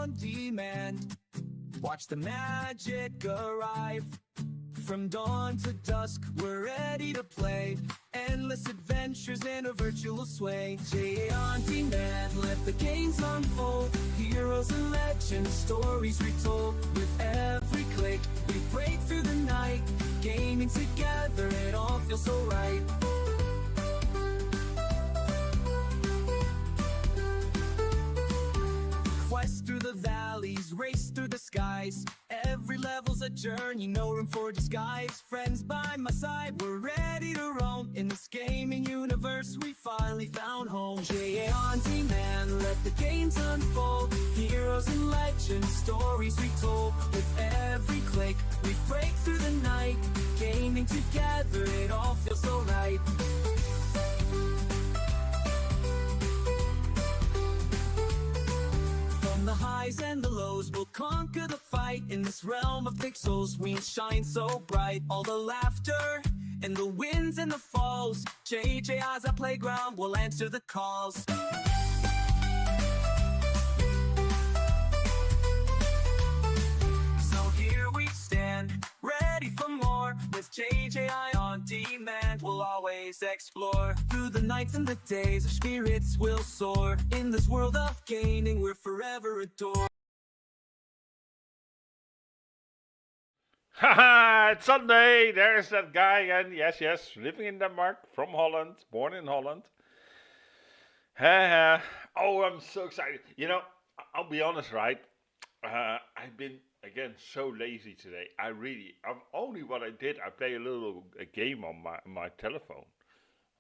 on demand. Watch the magic arrive. From dawn to dusk, we're ready to play. Endless adventures in a virtual sway. JA on demand, let the games unfold. Heroes and legends, stories retold. With every click, we break through the night. Gaming together, it all feels so right. Quest through the valleys, race through the skies. Every level's a journey, no room for disguise. Friends by my side, we're ready to roam. In this gaming universe, we finally found home. JA on demand, let the games unfold. Heroes and legends, stories retold. With every click, we break through the night. Gaming together, it all feels so right. From the highs and the lows, we'll conquer the fight. In this realm of pixels, we shine so bright. All the laughter and the wins and the falls. JJ's our playground, we'll answer the calls. So here we stand, ready for more. With JJI on demand, we'll always explore. Through the nights and the days, our spirits will soar. In this world of gaming, we're forever adored. Haha, it's Sunday. There's that guy again. Yes, yes, living in Denmark, from Holland, born in Holland. Haha. Oh, I'm so excited. You know, I'll be honest, right? I've been again so lazy today. Only what I did. I play a game on my telephone.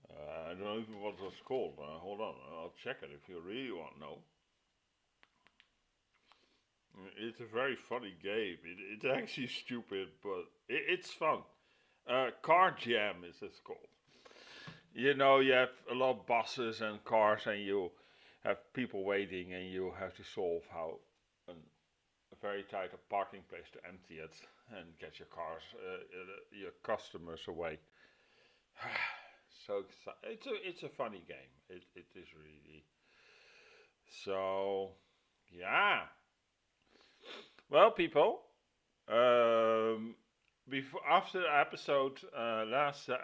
I don't know even what it was called. Hold on, I'll check it if you really want to know. It's a very funny game. It's actually stupid, but it's fun. Car Jam is it's called. You know, you have a lot of buses and cars, and you have people waiting, and you have to solve how a very tight parking place to empty it and get your your customers away. So it's a funny game. It is really. So yeah. Well, people, after the episode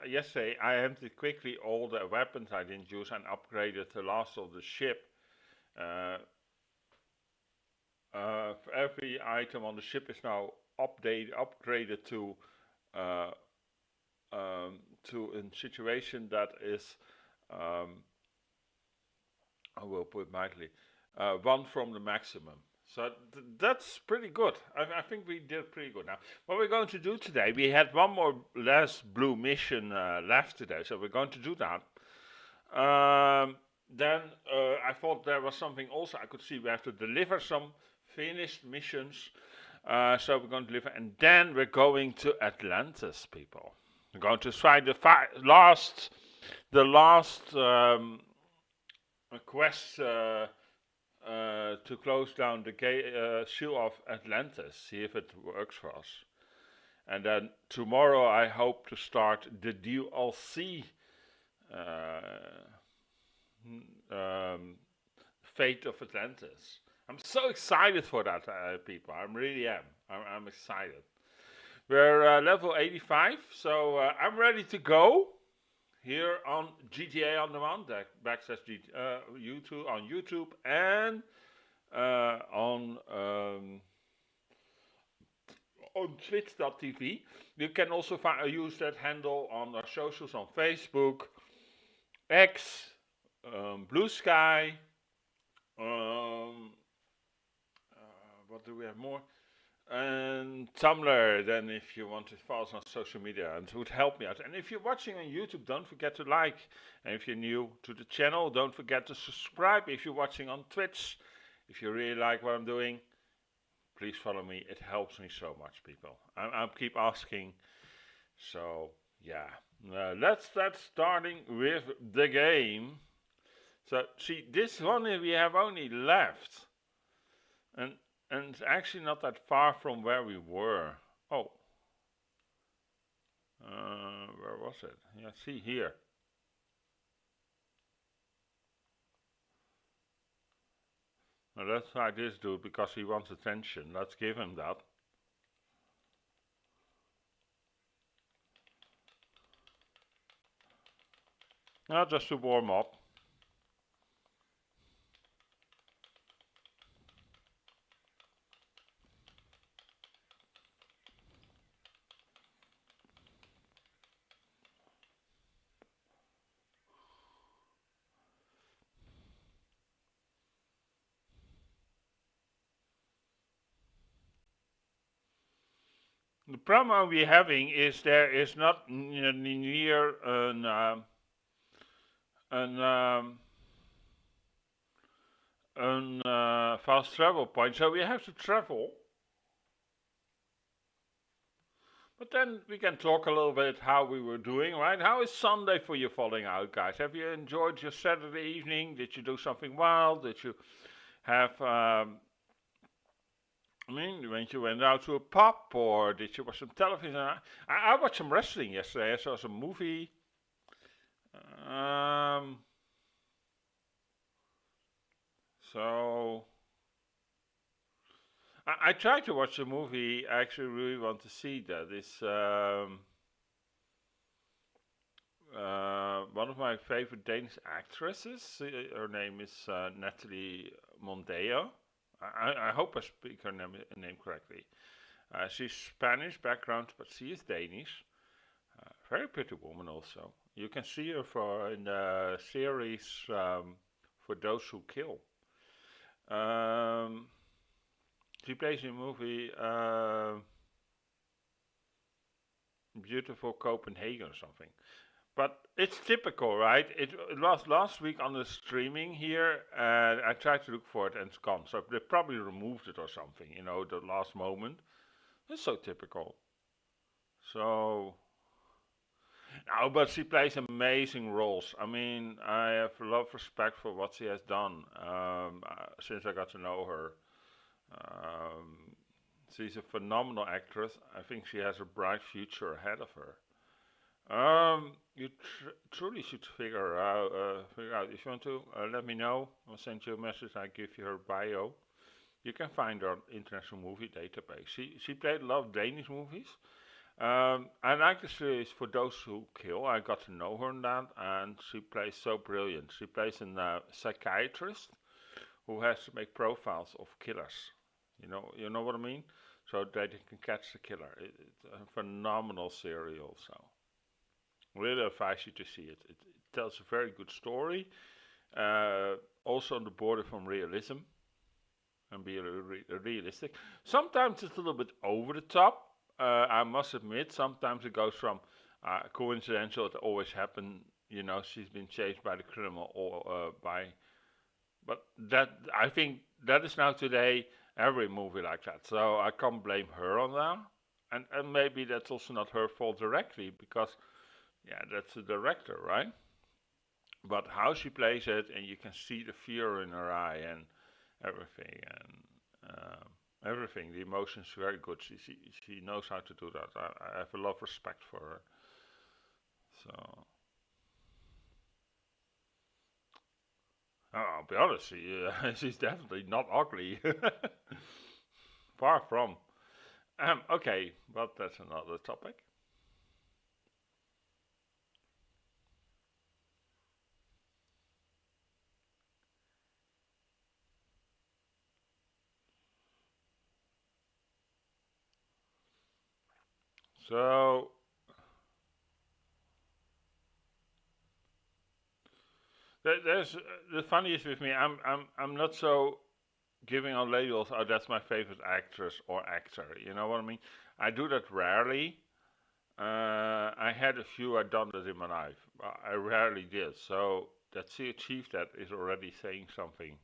yesterday, I emptied quickly all the weapons I didn't use and upgraded the last of the ship. Every item on the ship is now upgraded to a situation that is, I will put it mildly, one from the maximum. So that's pretty good. I think we did pretty good. Now, what we're going to do today, we had one more last blue mission left today, so we're going to do that. Then I thought there was something also I could see. We have to deliver some finished missions. So we're going to deliver, and then we're going to Atlantis, people. We're going to try the last quest. To close down the seal of Atlantis, see if it works for us. And then tomorrow I hope to start the DLC Fate of Atlantis. I'm so excited for that, people. I really am. I'm excited. We're level 85, so I'm ready to go. Here on GTA on Demand, YouTube on YouTube and on Twitch.tv. You can also use that handle on our socials on Facebook, X, Blue Sky. What do we have more? And Tumblr, then if you want to follow us on social media, and it would help me out. And if you're watching on YouTube, don't forget to like. And if you're new to the channel, don't forget to subscribe. If you're watching on Twitch, if you really like what I'm doing, please follow me. It helps me so much, people. I keep asking. So, yeah. Let's start starting with the game. So, see, this one we have only left. And it's actually not that far from where we were. Oh. Where was it? Yeah, see here. Let's try this dude because he wants attention. Let's give him that. Now just to warm up. The problem we're having is there is not near an, fast travel point, so we have to travel. But then we can talk a little bit how we were doing, right? How is Sunday for you falling out, guys? Have you enjoyed your Saturday evening? Did you do something wild? Did you have, when you went out to a pub, or did you watch some television? I watched some wrestling yesterday. I saw some movie. So I tried to watch a movie. I actually really want to see that. It's one of my favorite Danish actresses. Her name is Natalie Mondeo. I hope I speak her name correctly. She's Spanish background, but she is Danish. Very pretty woman also. You can see her in the series For Those Who Kill. She plays in a movie Beautiful Copenhagen or something. But it's typical, right? It was last week on the streaming here, and I tried to look for it and it's gone. So they probably removed it or something, the last moment. It's so typical. So, no, but she plays amazing roles. I mean, I have a lot of respect for what she has done since I got to know her. She's a phenomenal actress. I think she has a bright future ahead of her. You truly should figure out. If you want to, let me know. I'll send you a message. I give you her bio. You can find her on International Movie Database. She played a lot of Danish movies. I like the series For Those Who Kill. I got to know her in that, and she plays so brilliant. She plays a psychiatrist who has to make profiles of killers. You know what I mean? So that they can catch the killer. It's a phenomenal serial. So really advise you to see it. It tells a very good story. Also on the border from realism and be realistic. Sometimes it's a little bit over the top. I must admit, sometimes it goes from coincidental, it always happened, she's been chased by the criminal or but that, I think that is now today every movie like that. So I can't blame her on that. And maybe that's also not her fault directly because, yeah, that's the director, right? But how she plays it, and you can see the fear in her eye and everything, and everything. The emotions very good. She knows how to do that. I have a lot of respect for her. So I'll be honest, she's definitely not ugly. Far from. Okay, but that's another topic. So there's the funniest with me. I'm not so giving out labels. Oh, that's my favorite actress or actor. You know what I mean? I do that rarely. I had a few I done that in my life. I rarely did. So that she achieved that is already saying something.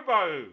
everybody.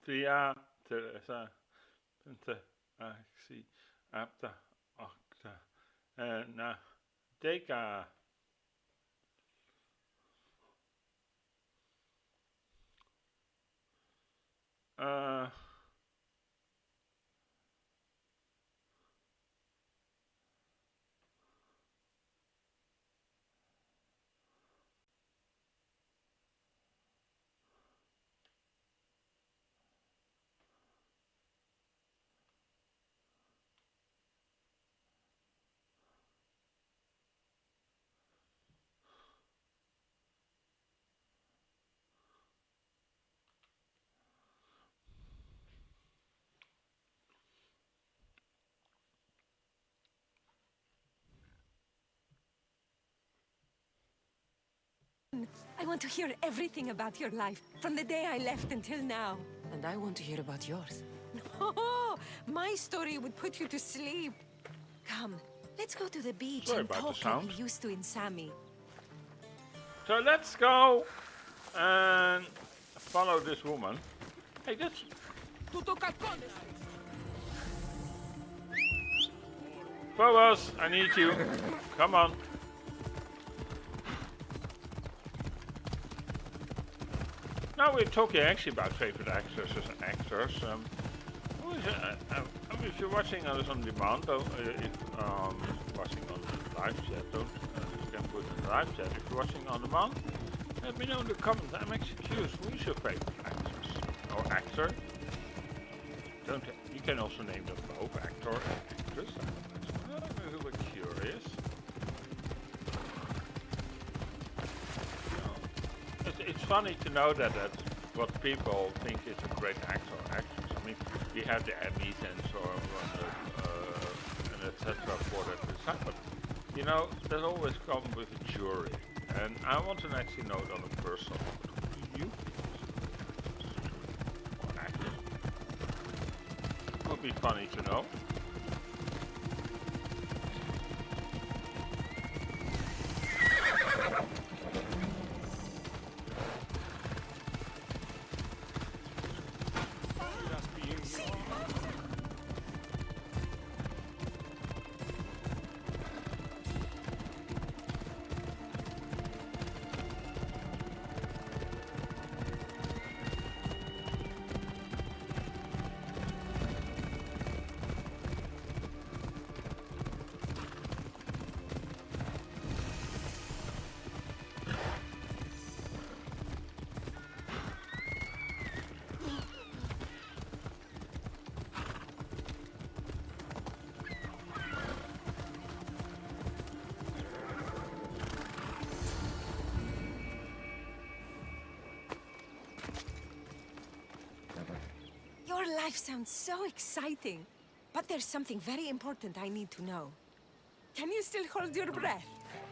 Tria, Teresa, Penta, Axi, Apta, Octa, Na, Deca. Uh, I want to hear everything about your life, from the day I left until now. And I want to hear about yours. Oh, my story would put you to sleep. Come, let's go to the beach Sorry and about the talk like sound. we used to in Sami. so let's go and follow this woman. Hey, that's... Phobos, I need you. Come on. Now we're talking actually about favorite actresses and actors. If you're watching us on demand, though, if watching on the live chat, don't you can put in the live chat. If you're watching on demand, let me know in the comments. I'm actually curious. Who is your favorite actress or actor? You can also name them both, actor and actress. I'm a bit curious. It's funny to know that what people think is a great actor or actress. I mean, we have the Emmys and so on, and etc. for that. But you know, that always comes with a jury, and I want to actually know it on a personal level. Who do you think or actor? Would be funny to know. Your life sounds so exciting. But there's something very important I need to know. Can you still hold your breath?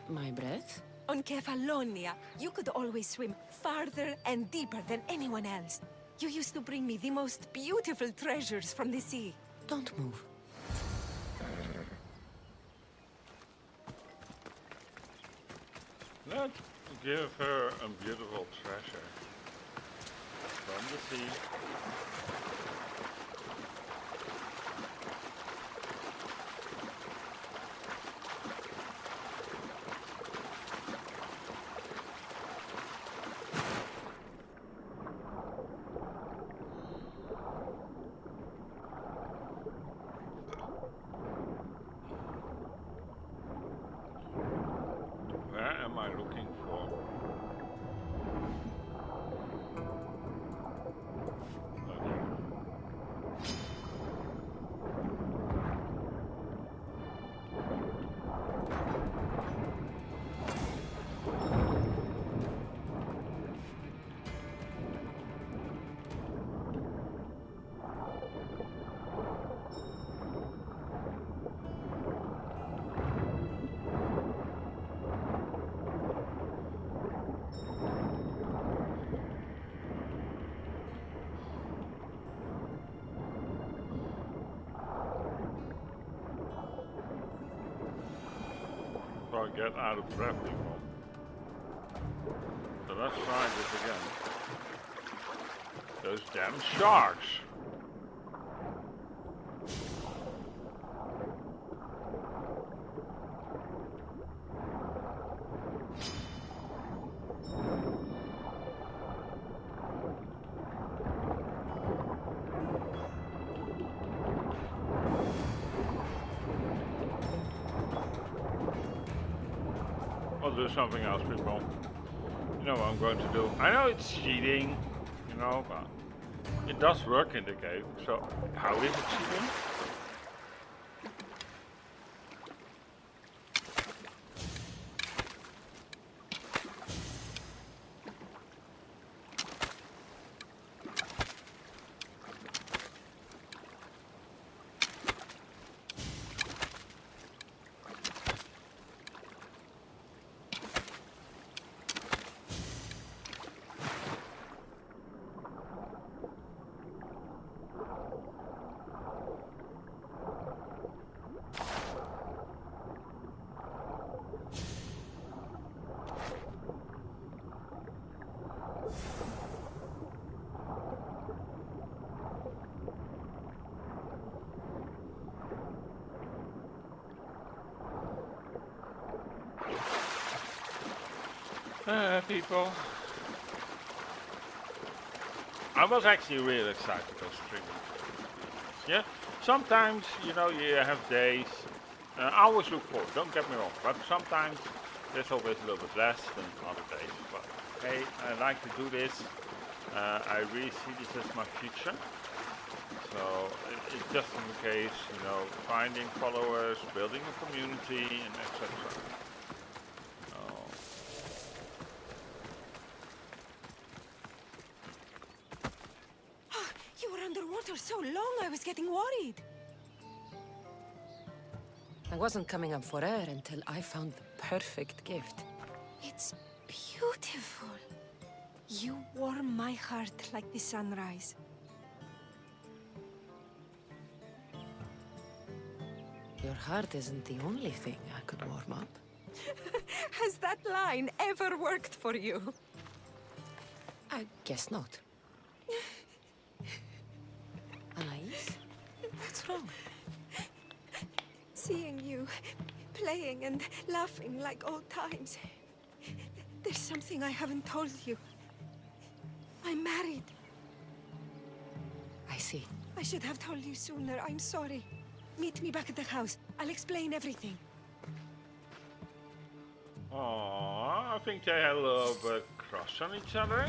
My breath? On Kefalonia, you could always swim farther and deeper than anyone else. You used to bring me the most beautiful treasures from the sea. Don't move. Let's give her a beautiful treasure from the sea. I get out of breath, people. So let's try this again. Those damn sharks! I'll do something else, people. You know what I'm going to do. I know it's cheating, you know, but it does work in the game. So, how is it cheating? People. I was actually really excited to go streaming. Yeah, sometimes, you know, you have days. I always look forward, don't get me wrong, but sometimes there's always a little bit less than other days. But hey, I like to do this. I really see this as my future. So it's just in case, you know, finding followers, building a community, and etc. Underwater so long, I was getting worried. I wasn't coming up for air until I found the perfect gift. It's beautiful. You warm my heart like the sunrise. Your heart isn't the only thing I could warm up. Has that line ever worked for you? I guess not. Anais? What's wrong? Seeing you playing and laughing like old times. There's something I haven't told you. I'm married. I see. I should have told you sooner. I'm sorry. Meet me back at the house. I'll explain everything. Aww, I think they had a little bit crush on each other.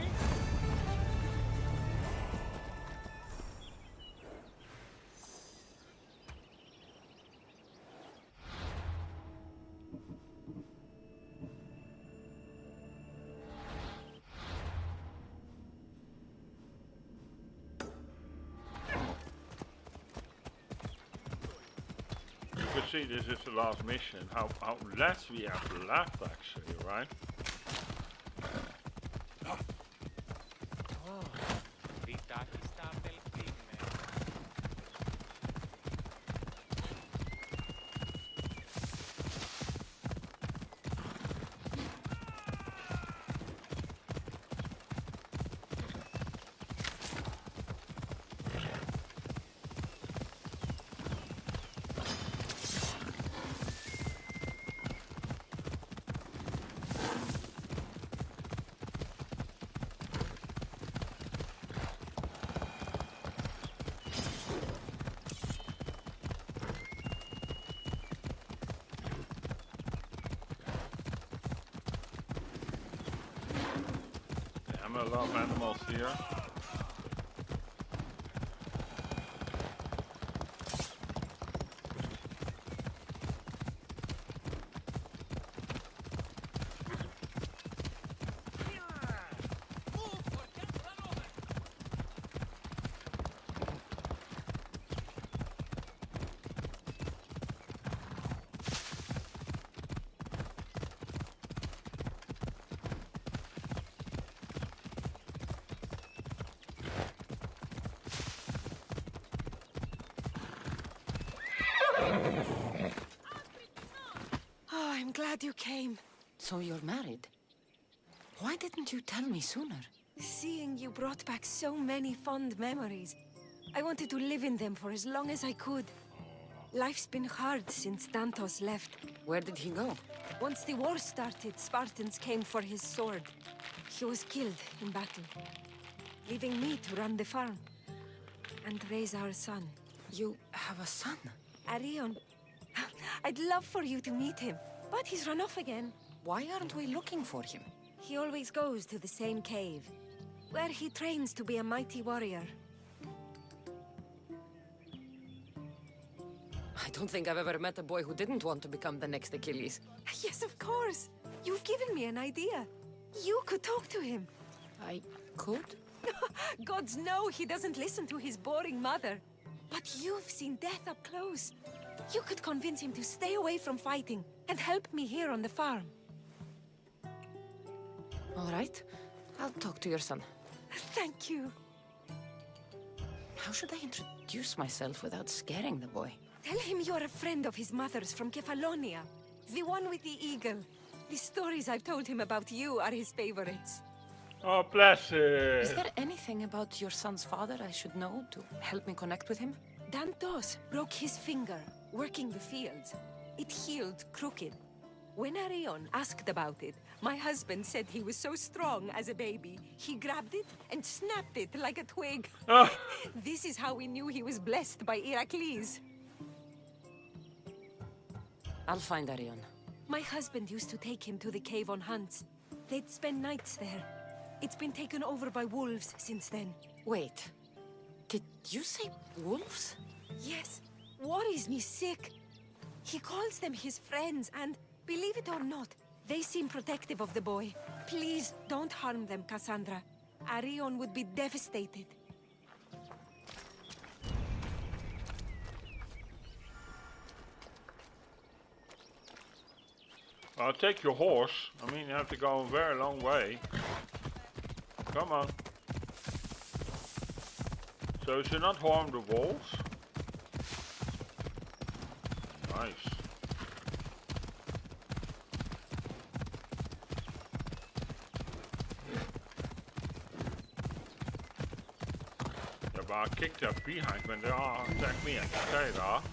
You can see this is the last mission. How less we have left actually, right? A lot of animals here. I'm glad you came. So you're married? Why didn't you tell me sooner? Seeing you brought back so many fond memories. I wanted to live in them for as long as I could. Life's been hard since Dantos left. Where did he go? Once the war started, Spartans came for his sword. He was killed in battle, leaving me to run the farm and raise our son. You have a son? Arion. I'd love for you to meet him, but he's run off again. Why aren't we looking for him? He always goes to the same cave, where he trains to be a mighty warrior. I don't think I've ever met a boy who didn't want to become the next Achilles. Yes, of course. You've given me an idea. You could talk to him. I could? Gods know he doesn't listen to his boring mother. But you've seen death up close. You could convince him to stay away from fighting and help me here on the farm. All right. I'll talk to your son. Thank you. How should I introduce myself without scaring the boy? Tell him you're a friend of his mother's from Kefalonia. The one with the eagle. The stories I've told him about you are his favorites. Oh, bless Is it. there anything about your son's father I should know to help me connect with him? Dantos broke his finger working the fields. It healed crooked. When Arion asked about it, my husband said he was so strong as a baby, he grabbed it and snapped it like a twig. Oh, This is how we knew he was blessed by Heracles. I'll find Arion. My husband used to take him to the cave on hunts. They'd spend nights there. It's been taken over by wolves since then. Wait. Did you say wolves? Yes, worries me sick. He calls them his friends and, believe it or not, they seem protective of the boy. Please don't harm them, Cassandra. Arion would be devastated. I'll take your horse. I mean, you have to go a very long way. Come on. So you should not harm the wolves. Nice. Ja, but I kicked their behind when they attack me, I can tell you that.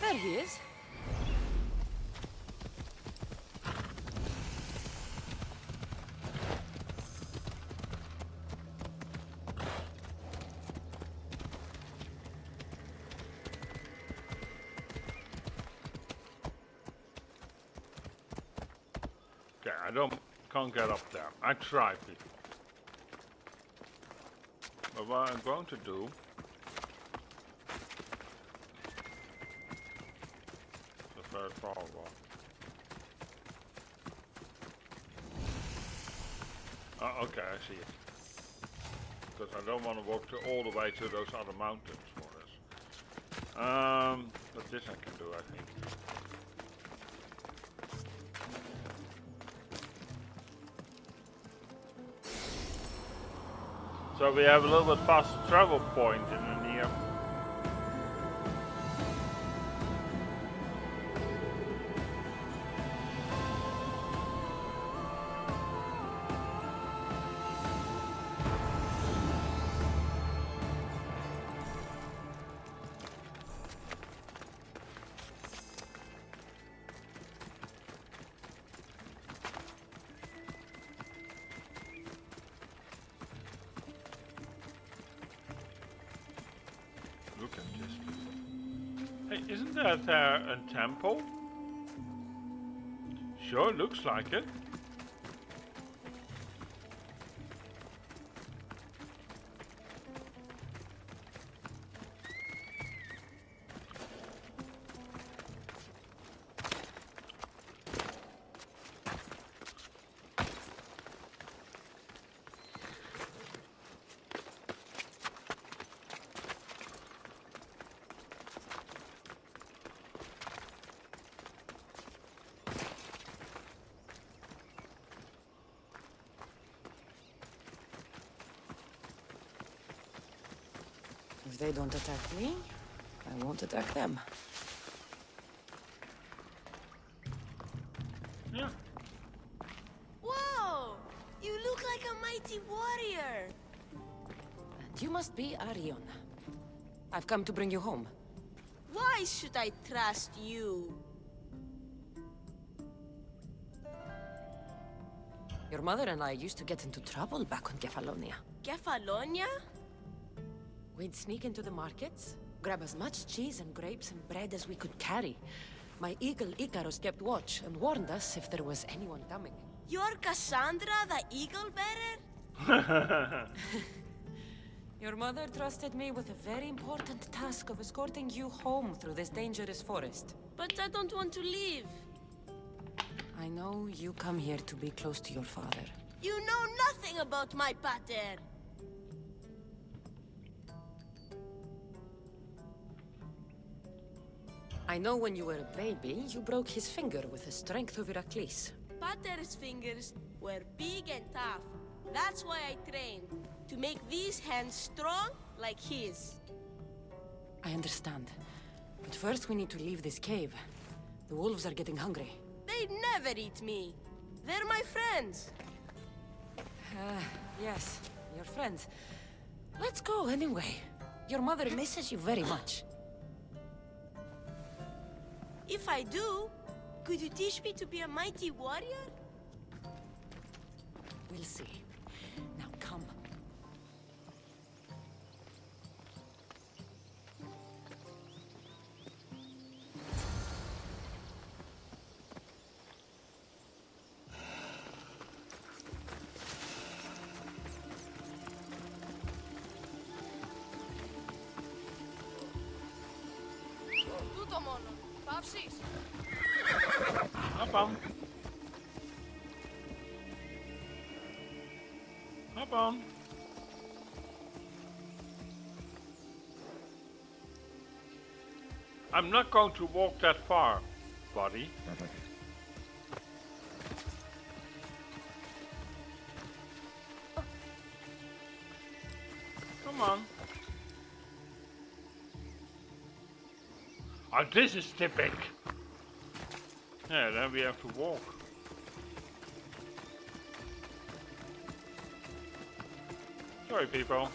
There he is. Okay, can't get up there. I tried before. But what I'm going to do, it's very far away. Okay, I see it. Because I don't want to walk all the way to those other mountains for this. But this I can do, I think. So we have a little bit faster travel point in the near. Look at this. Hey, isn't that a temple? Sure, looks like it. If they don't attack me, I won't attack them. Yeah. Whoa! You look like a mighty warrior! And you must be Arion. I've come to bring you home. Why should I trust you? Your mother and I used to get into trouble back on Kefalonia. Kefalonia? We'd sneak into the markets, grab as much cheese and grapes and bread as we could carry. My eagle Icarus kept watch and warned us if there was anyone coming. You're Cassandra, the eagle bearer? Your mother trusted me with a very important task of escorting you home through this dangerous forest. But I don't want to leave. I know you come here to be close to your father. You know nothing about my pater. I know when you were a baby, you broke his finger with the strength of Heracles. Pater's fingers were big and tough. That's why I trained. To make these hands strong like his. I understand. But first we need to leave this cave. The wolves are getting hungry. They'd never eat me. They're my friends. Yes, your friends. Let's go anyway. Your mother misses you very much. If I do, could you teach me to be a mighty warrior? We'll see. Now come. Τούτο μόνο. Παύσεις. Hop on. Hop on. I'm not going to walk that far, buddy. Come on. Oh, this is typic. Yeah, then we have to walk. Sorry, people.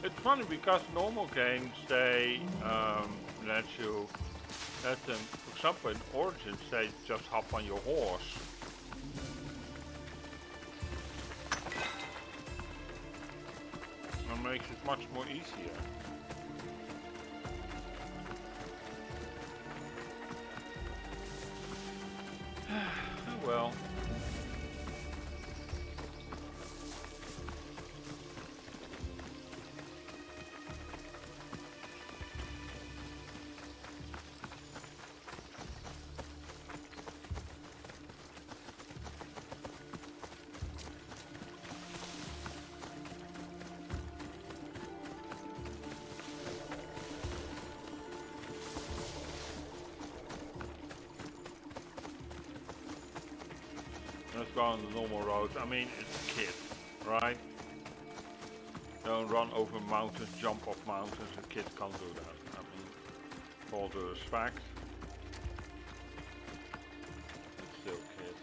It's funny because normal games they let them, for example, in Origins they just hop on your horse. That makes it much more easier. Oh well. Let's go on the normal road. I mean, it's a kid, right? Don't run over mountains, jump off mountains. A kid can't do that. I mean, with all due respect, it's still a kid.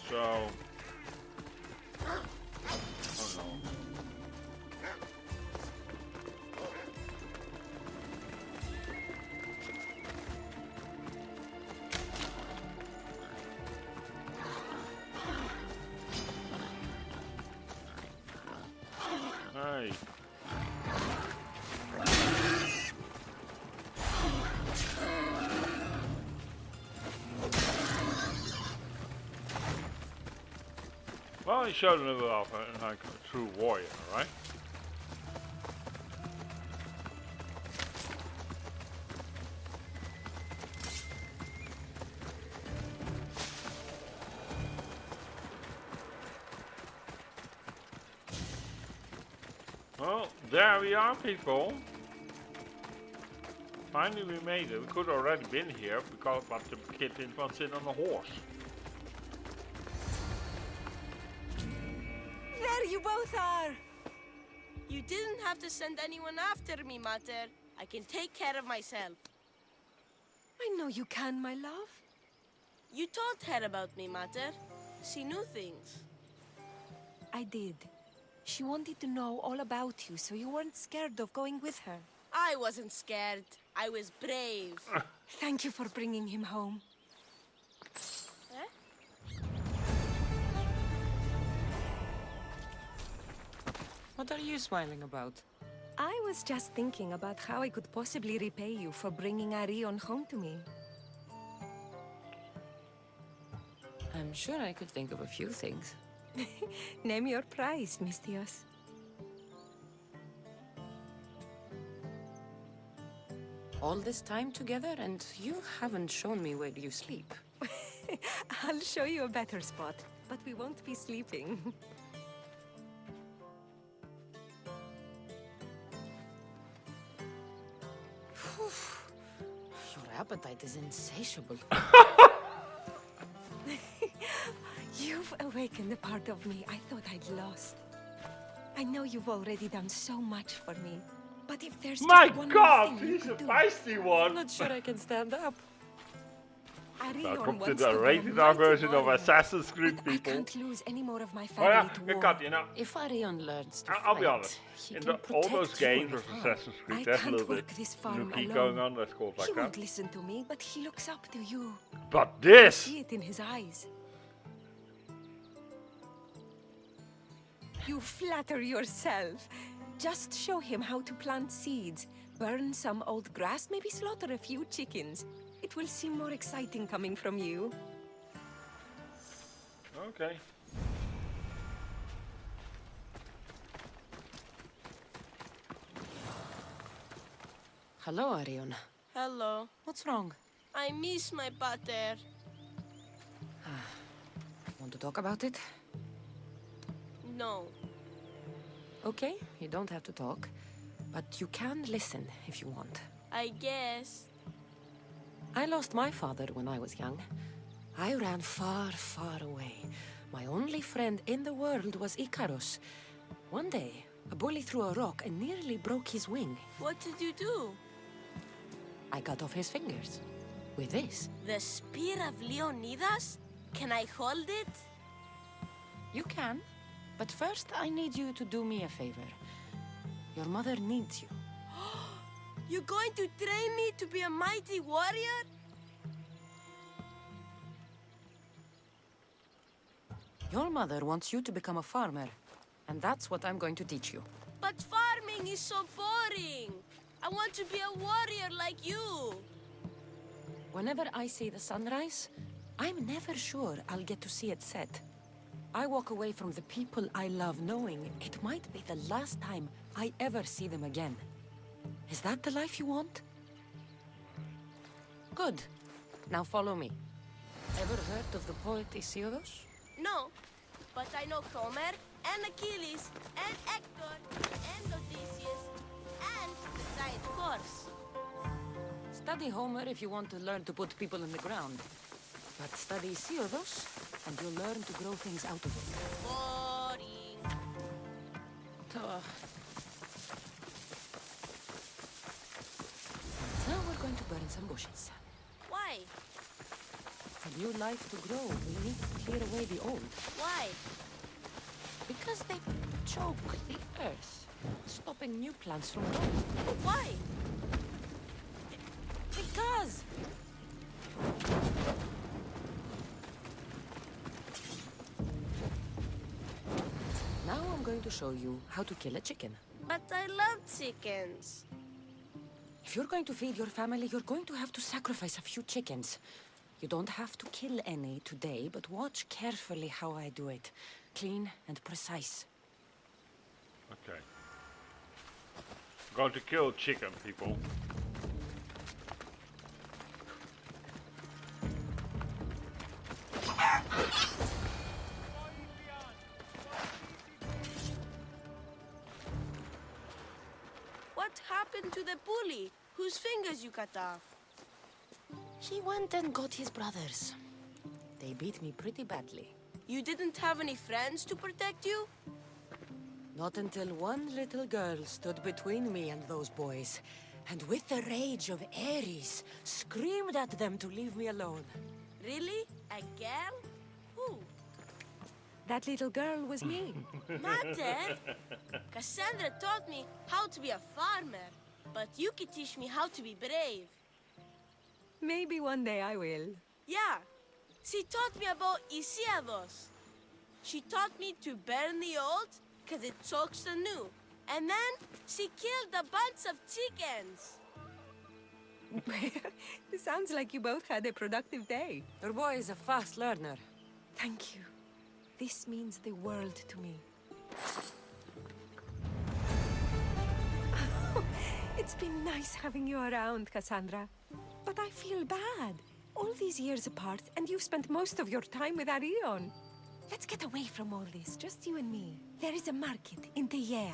So, oh no. Hey. Well, he showed a little bit of like a true warrior, right? Well, there we are, people. Finally we made it. We could already been here because but the kid didn't want to sit on a horse. There you both are! You didn't have to send anyone after me, Mater. I can take care of myself. I know you can, my love. You told her about me, Mater. She knew things. I did. She wanted to know all about you, so you weren't scared of going with her. I wasn't scared. I was brave. Thank you for bringing him home. Eh? What are you smiling about? I was just thinking about how I could possibly repay you for bringing Arion home to me. I'm sure I could think of a few things. Name your price, Mistios. All this time together, and you haven't shown me where you sleep. I'll show you a better spot, but we won't be sleeping. Your appetite is insatiable. You've awakened a part of me I thought I'd lost. I know you've already done so much for me, but if there's My just one God, more thing you he's a could do, feisty I'm one. not sure I can stand up. Arion Welcome to wants the to be a rated R mighty version of warrior, Assassin's Creed, but I people. can't lose any more of my Oh family yeah, to you war. cut, you know. If Arion learns to I'll fight, be honest. he In can all protect those you games and of the farm. Assassin's I Creed, there's a can't little work bit this farm nookie alone. going on, let's call it He like won't that. listen to me, but he looks up to you. But I this! see it in his eyes. You flatter yourself. Just show him how to plant seeds, burn some old grass, maybe slaughter a few chickens. It will seem more exciting coming from you. Okay. Hello, Arion. Hello. What's wrong? I miss my pater. Want to talk about it? No. Okay, you don't have to talk. But you can listen if you want. I guess. I lost my father when I was young. I ran far, far away. My only friend in the world was Icarus. One day, a bully threw a rock and nearly broke his wing. What did you do? I cut off his fingers. With this. The spear of Leonidas? Can I hold it? You can. But first, I need you to do me a favor. Your mother needs you. You're going to train me to be a mighty warrior? Your mother wants you to become a farmer. And that's what I'm going to teach you. But farming is so boring. I want to be a warrior like you. Whenever I see the sunrise, I'm never sure I'll get to see it set. I walk away from the people I love knowing it might be the last time I ever see them again. Is that the life you want? Good. Now follow me. Ever heard of the poet Isildos? No, but I know Homer, and Achilles, and Hector, and Odysseus, and the giant horse. Study Homer if you want to learn to put people in the ground. But study Isildos, and you'll learn to grow things out of it. Boring. Ugh. Now we're going to burn some bushes. Why? For new life to grow, we need to clear away the old. Why? Because they choke the earth, stopping new plants from growing. Why? Because! Now I'm going to show you how to kill a chicken. But I love chickens. If you're going to feed your family, you're going to have to sacrifice a few chickens. You don't have to kill any today, but watch carefully how I do it. Clean and precise. Okay. Going to kill chicken, people. What happened to the bully whose fingers you cut off? He went and got his brothers. They beat me pretty badly. You didn't have any friends to protect you? Not until one little girl stood between me and those boys, and with the rage of Ares, screamed at them to leave me alone. Really? A girl? Who? That little girl was me. Mother? Cassandra taught me how to be a farmer, but you could teach me how to be brave. Maybe one day I will. Yeah, she taught me about Isildos. She taught me to burn the old, because it chokes the new. And then she killed a bunch of chickens. It sounds like you both had a productive day. Your boy is a fast learner. Thank you. This means the world to me. It's been nice having you around, Cassandra. But I feel bad. All these years apart, and you've spent most of your time with Arion. Let's get away from all this, just you and me. There is a market in the air.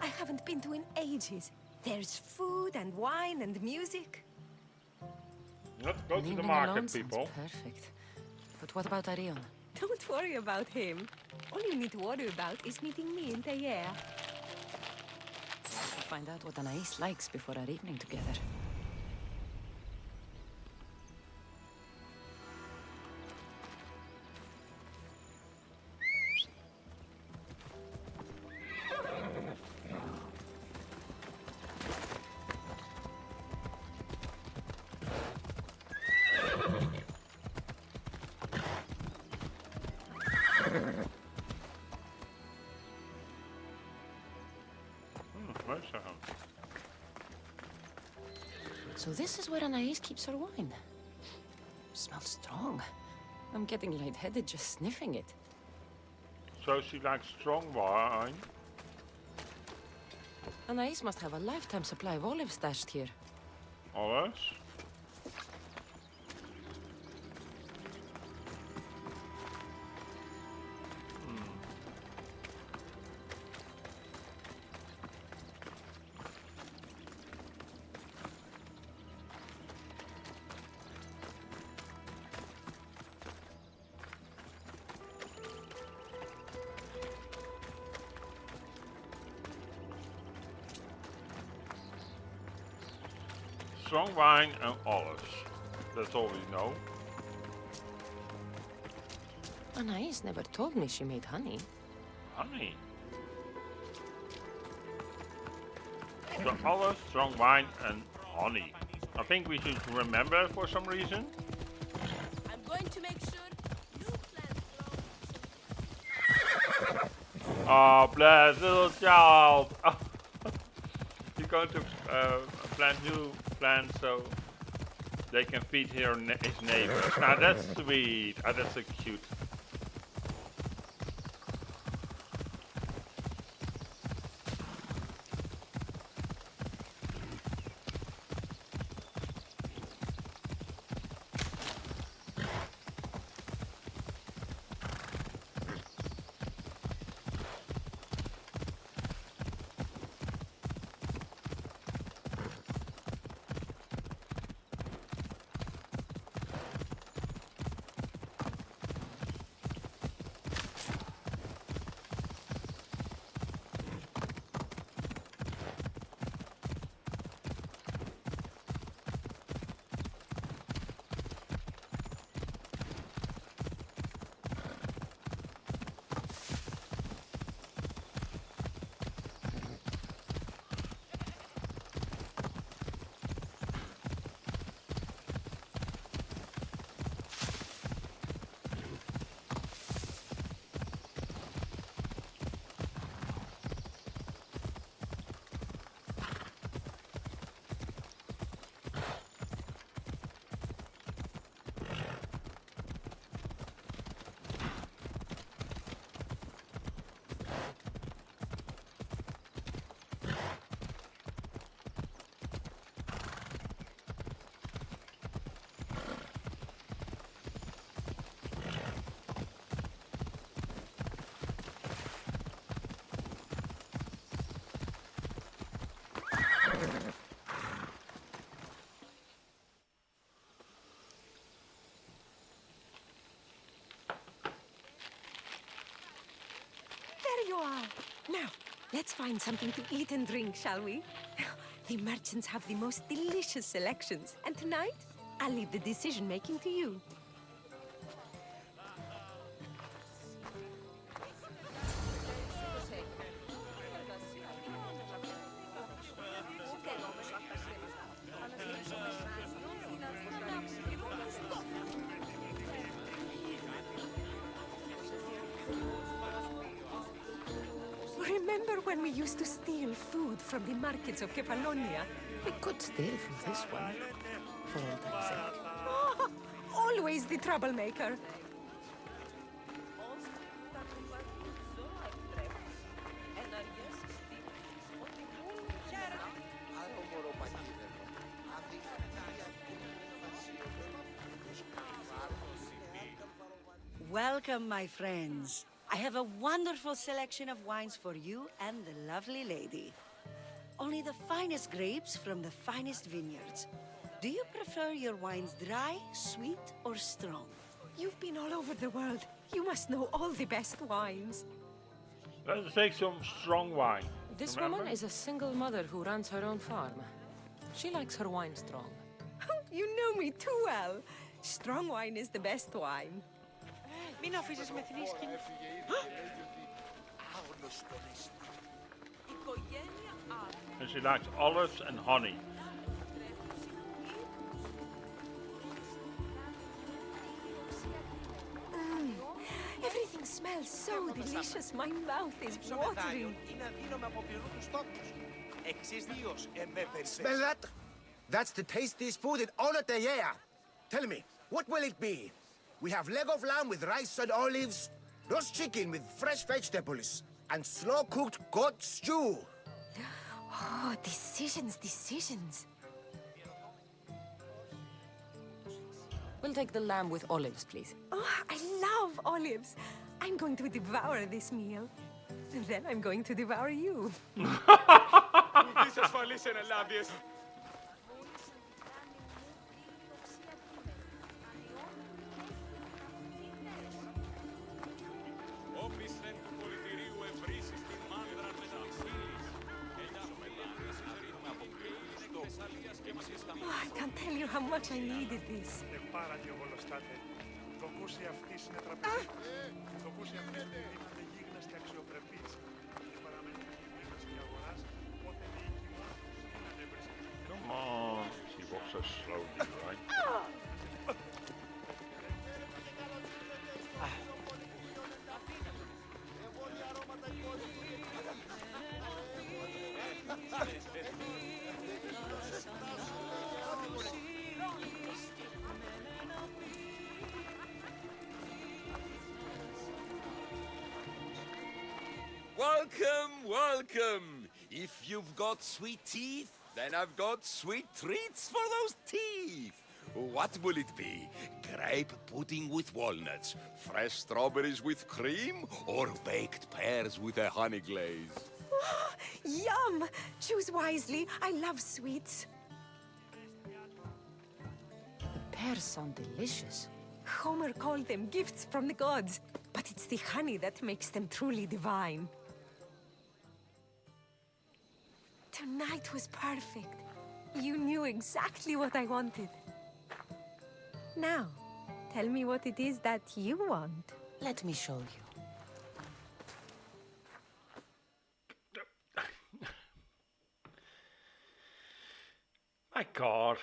I haven't been to in ages. There's food and wine and music. Let's go An to the evening market, alone sounds people. perfect. But what about Arion? Don't worry about him. All you need to worry about is meeting me in the air. We'll find out what Anais likes before our evening together. Where's her home? So this is where Anais keeps her wine. Smells strong. I'm getting lightheaded just sniffing it. So she likes strong wine. Anais must have a lifetime supply of olives stashed here. Olives. Strong wine and olives. That's all we know. Anais never told me she made honey. Honey. So olives, strong wine and honey. I think we should remember it for some reason. I'm going to make sure you plant grow. Oh, bless little child. You're going to plant new plants so they can feed his neighbors. Now that's sweet. Oh, that's so cute. are. Now, let's find something to eat and drink, shall we? The merchants have the most delicious selections. And tonight, I'll leave the decision-making to you. Remember when we used to steal food from the markets of Kefalonia? We could steal from this one, for old time's sake. Oh, always the troublemaker. Welcome, my friends. I have a wonderful selection of wines for you and the lovely lady. Only the finest grapes from the finest vineyards. Do you prefer your wines dry, sweet, or strong? You've been all over the world. You must know all the best wines. Let's take some strong wine. This Remember? woman is a single mother who runs her own farm. She likes her wine strong. You know me too well. Strong wine is the best wine. Μην αφήσεις με θνίσκει. And she likes olives and honey. Everything smells so delicious. My mouth is watering. Είναι αδύναμο από πληρού τους τόπους. Εξής δίος, Smell that? That's the tastiest food in all of the year. Tell me, what will it be? We have leg of lamb with rice and olives, roast chicken with fresh vegetables, and slow-cooked goat stew. Oh, decisions, decisions. We'll take the lamb with olives, please. Oh, I love olives. I'm going to devour this meal. And then I'm going to devour you. Είσαι ασφαλής εν Ελλάδειες. Όπισθεν του πολιτηρίου ευρύσεις την μάνδρα με τα ψήλης. Oh, I can't tell you how much I needed this. Πάρα γεγονοστάτε. Το κούσι αυτής είναι τραπεζή. Το κούσι αυτής είναι γίγνας και αξιοπρεπής. Και παραμένει γίγνας και αγοράς, πότε διοικεί μόνος τους να έβρισκε. Come on. She walks so slowly, right? Welcome, welcome. If you've got sweet teeth, then I've got sweet treats for those teeth. What will it be? Grape pudding with walnuts, fresh strawberries with cream, or baked pears with a honey glaze? Oh, yum! Choose wisely. I love sweets. The pears sound delicious. Homer called them gifts from the gods, but it's the honey that makes them truly divine. Tonight was perfect. You knew exactly what I wanted. Now, tell me what it is that you want. Let me show you. My God.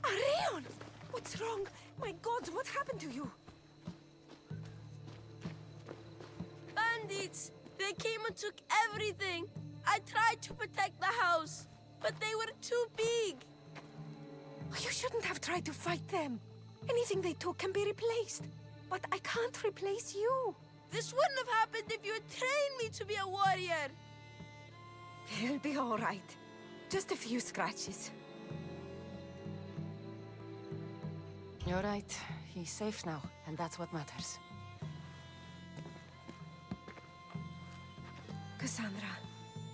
Arion! What's wrong? My God, what happened to you? Bandits! They came and took everything. I tried to protect the house, but they were too big. You shouldn't have tried to fight them. Anything they took can be replaced. But I can't replace you. This wouldn't have happened if you had trained me to be a warrior. It'll be all right. Just a few scratches. You're right. He's safe now, and that's what matters. Cassandra,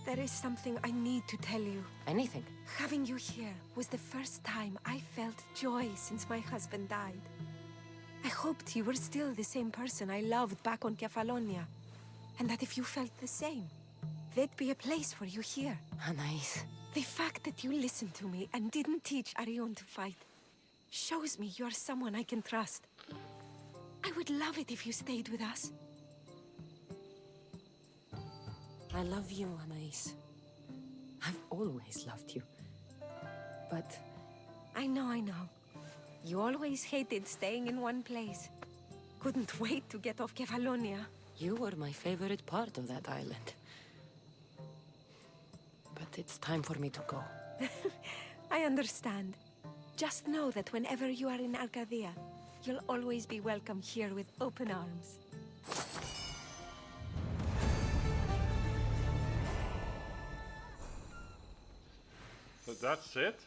there is something I need to tell you. Anything. Having you here was the first time I felt joy since my husband died. I hoped you were still the same person I loved back on Kefalonia. And that if you felt the same, there'd be a place for you here. Anais. The fact that you listened to me and didn't teach Arion to fight shows me you're someone I can trust. I would love it if you stayed with us. I love you, Anais. I've always loved you. But I know. You always hated staying in one place. Couldn't wait to get off Kefalonia. you were my favorite part of that island. But it's time for me to go. I understand. Just know that whenever you are in Arcadia, you'll always be welcome here with open arms. So that's it?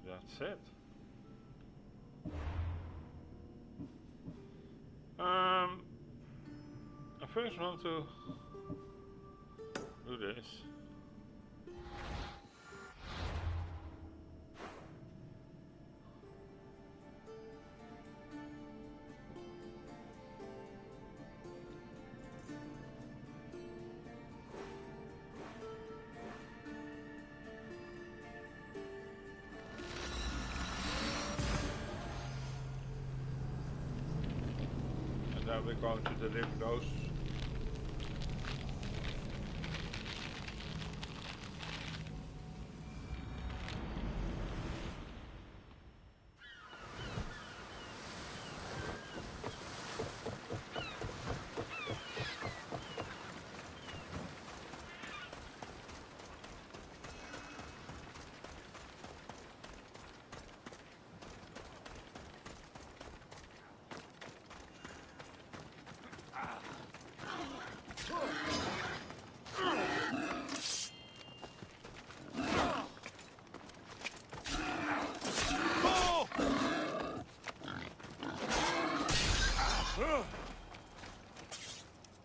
That's it. I first want to do this. And then we're going to deliver those.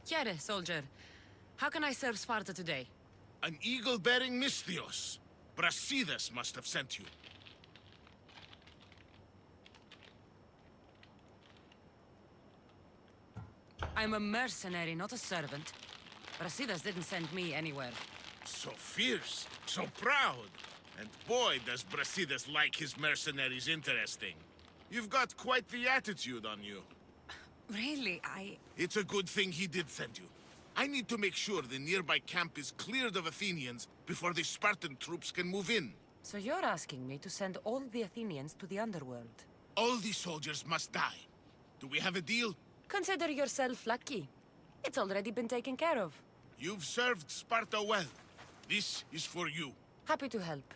Chiere, soldier. How can I serve Sparta today? An eagle-bearing Misthios. Brasidas must have sent you. I'm a mercenary, not a servant. Brasidas didn't send me anywhere. So fierce, so proud. And boy, does Brasidas like his mercenaries interesting. You've got quite the attitude on you. Really, It's a good thing he did send you. I need to make sure the nearby camp is cleared of Athenians before the Spartan troops can move in. So you're asking me to send all the Athenians to the underworld? All the soldiers must die. Do we have a deal? Consider yourself lucky. It's already been taken care of. You've served Sparta well. This is for you. Happy to help.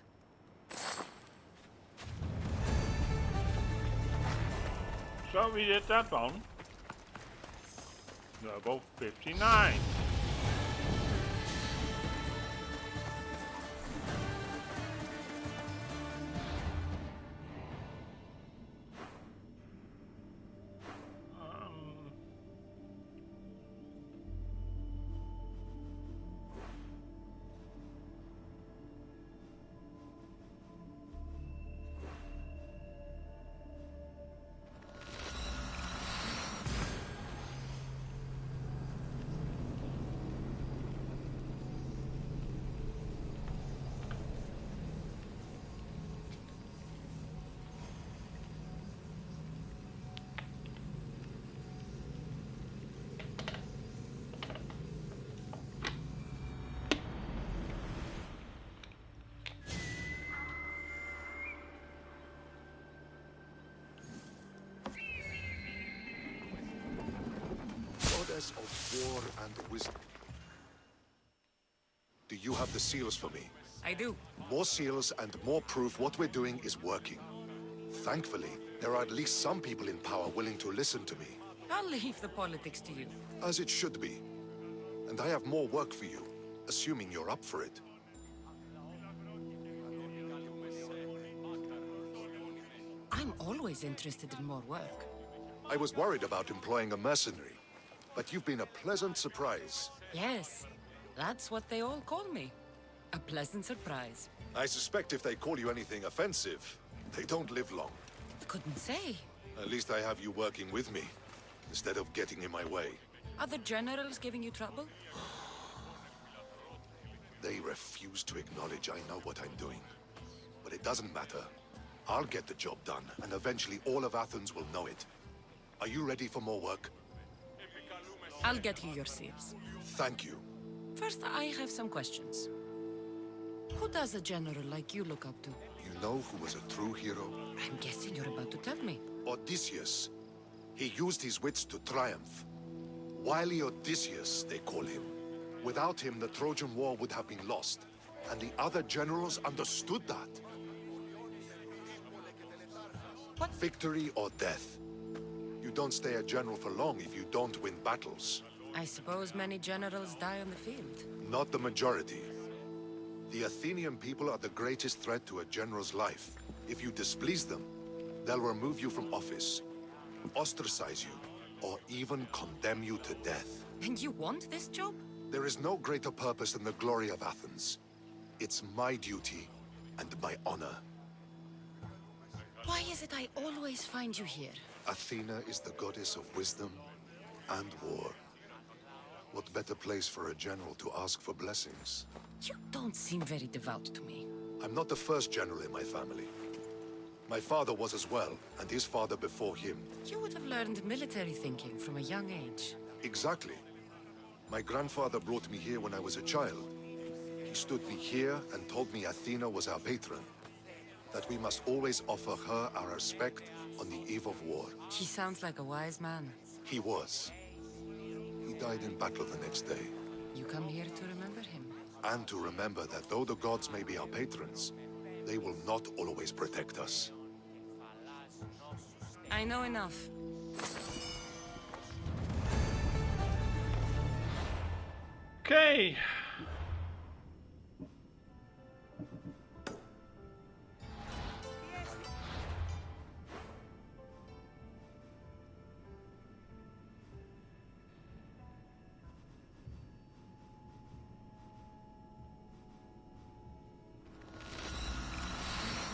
So we did that one. Level 59. Goddess of war and wisdom. Do you have the seals for me? I do. More seals and more proof what we're doing is working. Thankfully, there are at least some people in power willing to listen to me. I'll leave the politics to you. As it should be. And I have more work for you, assuming you're up for it. I'm always interested in more work. I was worried about employing a mercenary, but you've been a pleasant surprise. Yes. That's what they all call me. A pleasant surprise. I suspect if they call you anything offensive, they don't live long. I couldn't say. At least I have you working with me, instead of getting in my way. Are the generals giving you trouble? They refuse to acknowledge I know what I'm doing. But it doesn't matter. I'll get the job done, and eventually all of Athens will know it. Are you ready for more work? I'll get you your seals. Thank you. First, I have some questions. Who does a general like you look up to? You know who was a true hero? I'm guessing you're about to tell me. Odysseus. He used his wits to triumph. Wily Odysseus, they call him. Without him, the Trojan War would have been lost. And the other generals understood that. What? Victory or death. You don't stay a general for long if you don't win battles. I suppose many generals die on the field. Not the majority. The Athenian people are the greatest threat to a general's life. If you displease them, they'll remove you from office, ostracize you, or even condemn you to death. And you want this job? There is no greater purpose than the glory of Athens. It's my duty and my honor. Why is it I always find you here? Athena is the goddess of wisdom and war. What better place for a general to ask for blessings? You don't seem very devout to me. I'm not the first general in my family. My father was as well, and his father before him. You would have learned military thinking from a young age. Exactly. My grandfather brought me here when I was a child. He stood me here and told me Athena was our patron. That we must always offer her our respect on the eve of war. He sounds like a wise man. He was. He died in battle the next day. You come here to remember him. And to remember that though the gods may be our patrons, they will not always protect us. I know enough. Okay.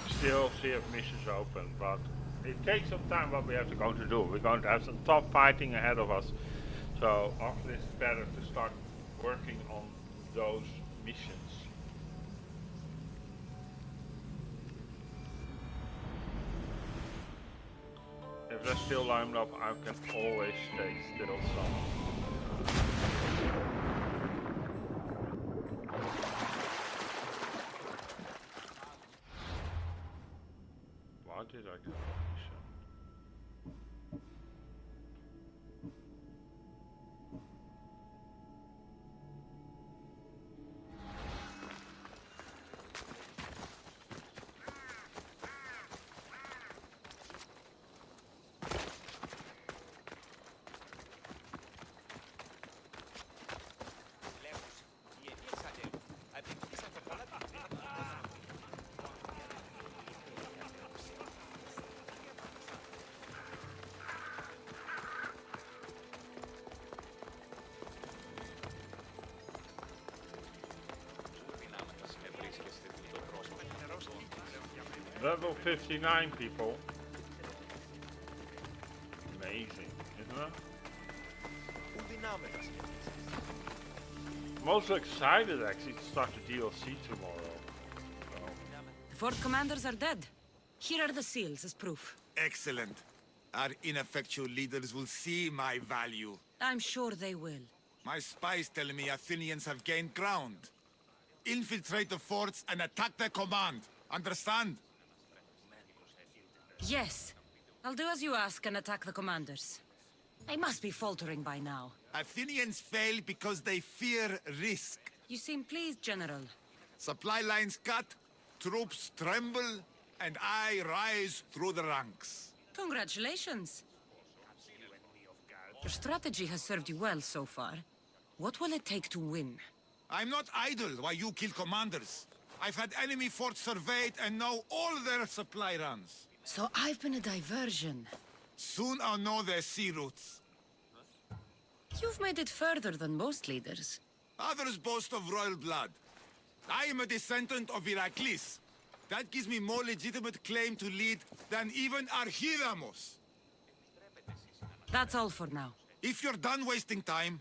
Still see if missions open, but it takes some time what we have to go to do. We're going to have some tough fighting ahead of us. So after this, it's better to start working on those missions. If they're still lined up, I can always stay still some. Why did I do that mission? Level 59 people. Amazing, isn't it? I'm also excited actually to start the DLC tomorrow. So. The fort commanders are dead. Here are the seals as proof. Excellent. Our ineffectual leaders will see my value. I'm sure they will. My spies tell me Athenians have gained ground. Infiltrate the forts and attack their command. Understand? Yes. I'll do as you ask and attack the commanders. They must be faltering by now. Athenians fail because they fear risk. You seem pleased, General. Supply lines cut, troops tremble, and I rise through the ranks. Congratulations. Your strategy has served you well so far. What will it take to win? I'm not idle while you kill commanders. I've had enemy forts surveyed and know all their supply runs. So I've been a diversion. Soon I'll know their sea routes. You've made it further than most leaders. Others boast of royal blood. I am a descendant of Heracles. That gives me more legitimate claim to lead than even Archidamos. That's all for now. If you're done wasting time,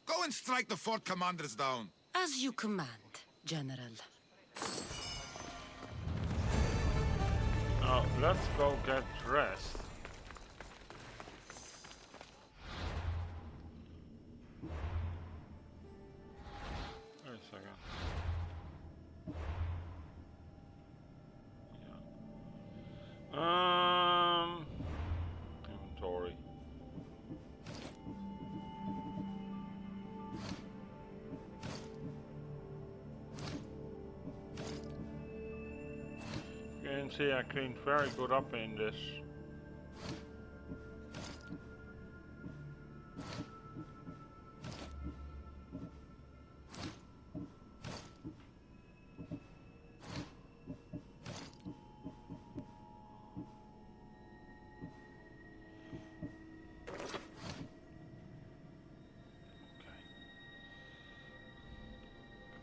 go and strike the fort commanders down. As you command, General. Now, let's go get dressed. Wait a second. Yeah. Inventory. You can see I cleaned very good up in this.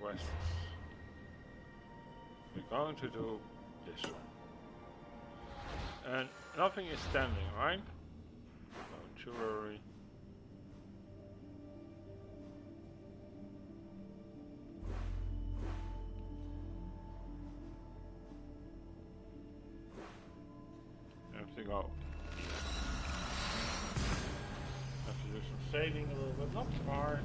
Quests. We're going to do this one. And nothing is standing, right? No jewelry. Have to go. Have to do some sailing a little bit, not far.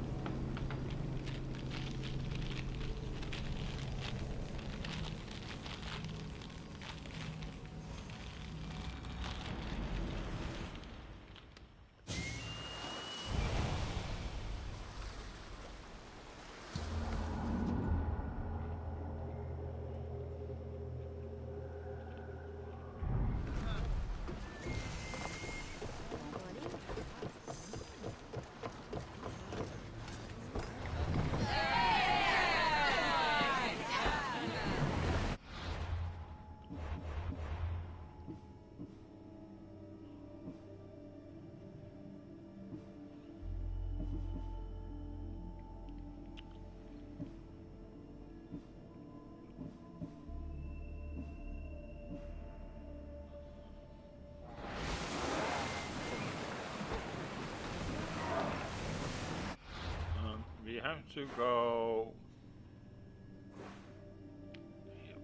We have to go here.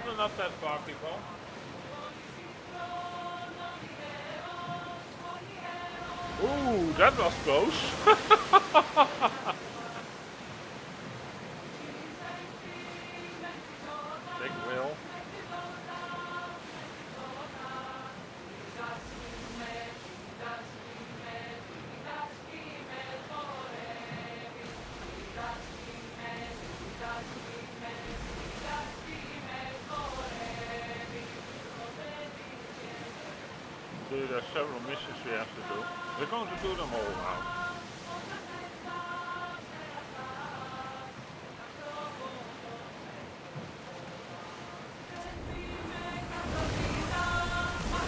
Well, not that far, people. Ooh, that was close. Big wheel. There's several missions we have to do. We're going to do them all now.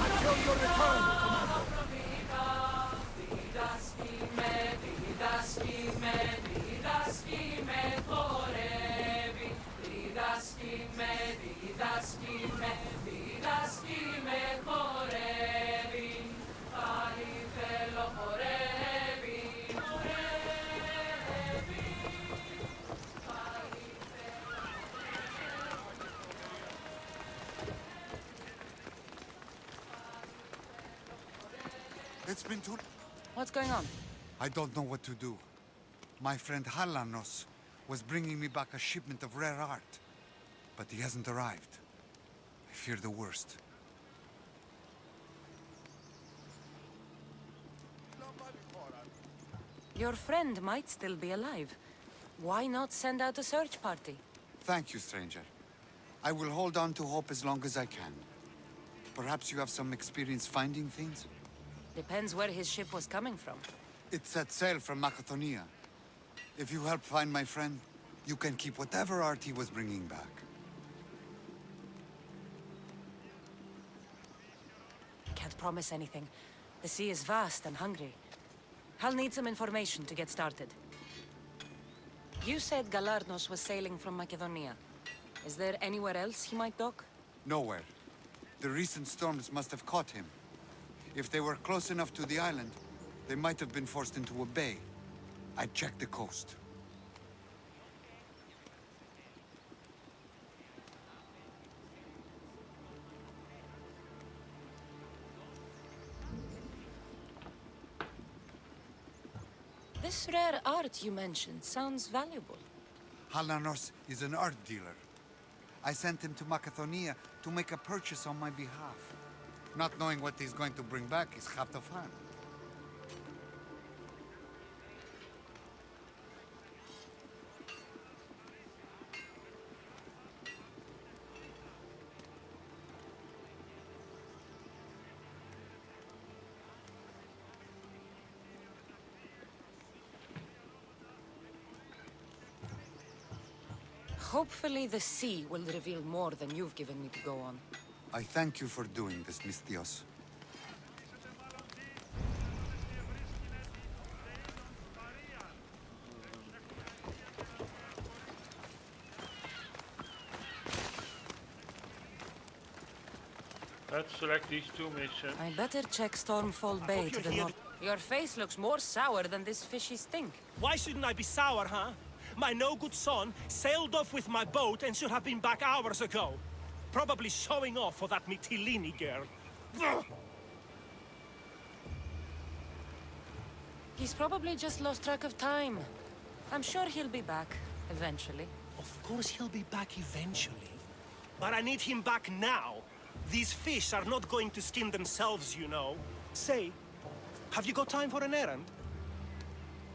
Until your return, Commander. It's been too... What's going on? I don't know what to do. My friend Halanos was bringing me back a shipment of rare art, but he hasn't arrived. I fear the worst. Your friend might still be alive. Why not send out a search party? Thank you, stranger. I will hold on to hope as long as I can. Perhaps you have some experience finding things? Depends where his ship was coming from. It set sail from Macedonia. If you help find my friend, you can keep whatever art he was bringing back. can't promise anything. The sea is vast and hungry. I'll need some information to get started. You said Galarnos was sailing from Macedonia. Is there anywhere else he might dock? Nowhere. The recent storms must have caught him. If they were close enough to the island, they might have been forced into a bay. I'd check the coast. This rare art you mentioned sounds valuable. Halanos is an art dealer. I sent him to Macedonia to make a purchase on my behalf. Not knowing what he's going to bring back is half the fun. Hopefully the sea will reveal more than you've given me to go on. I thank you for doing this, Misthios. Let's select these two missions. I better check Stormfall Bay to the north. Your face looks more sour than this fishy stink. Why shouldn't I be sour, huh? My no-good son sailed off with my boat and should have been back hours ago. Probably showing off for that Mytilene girl. Ugh. He's probably just lost track of time. I'm sure he'll be back, eventually. Of course he'll be back eventually. But I need him back now. These fish are not going to skin themselves, you know. Say, have you got time for an errand?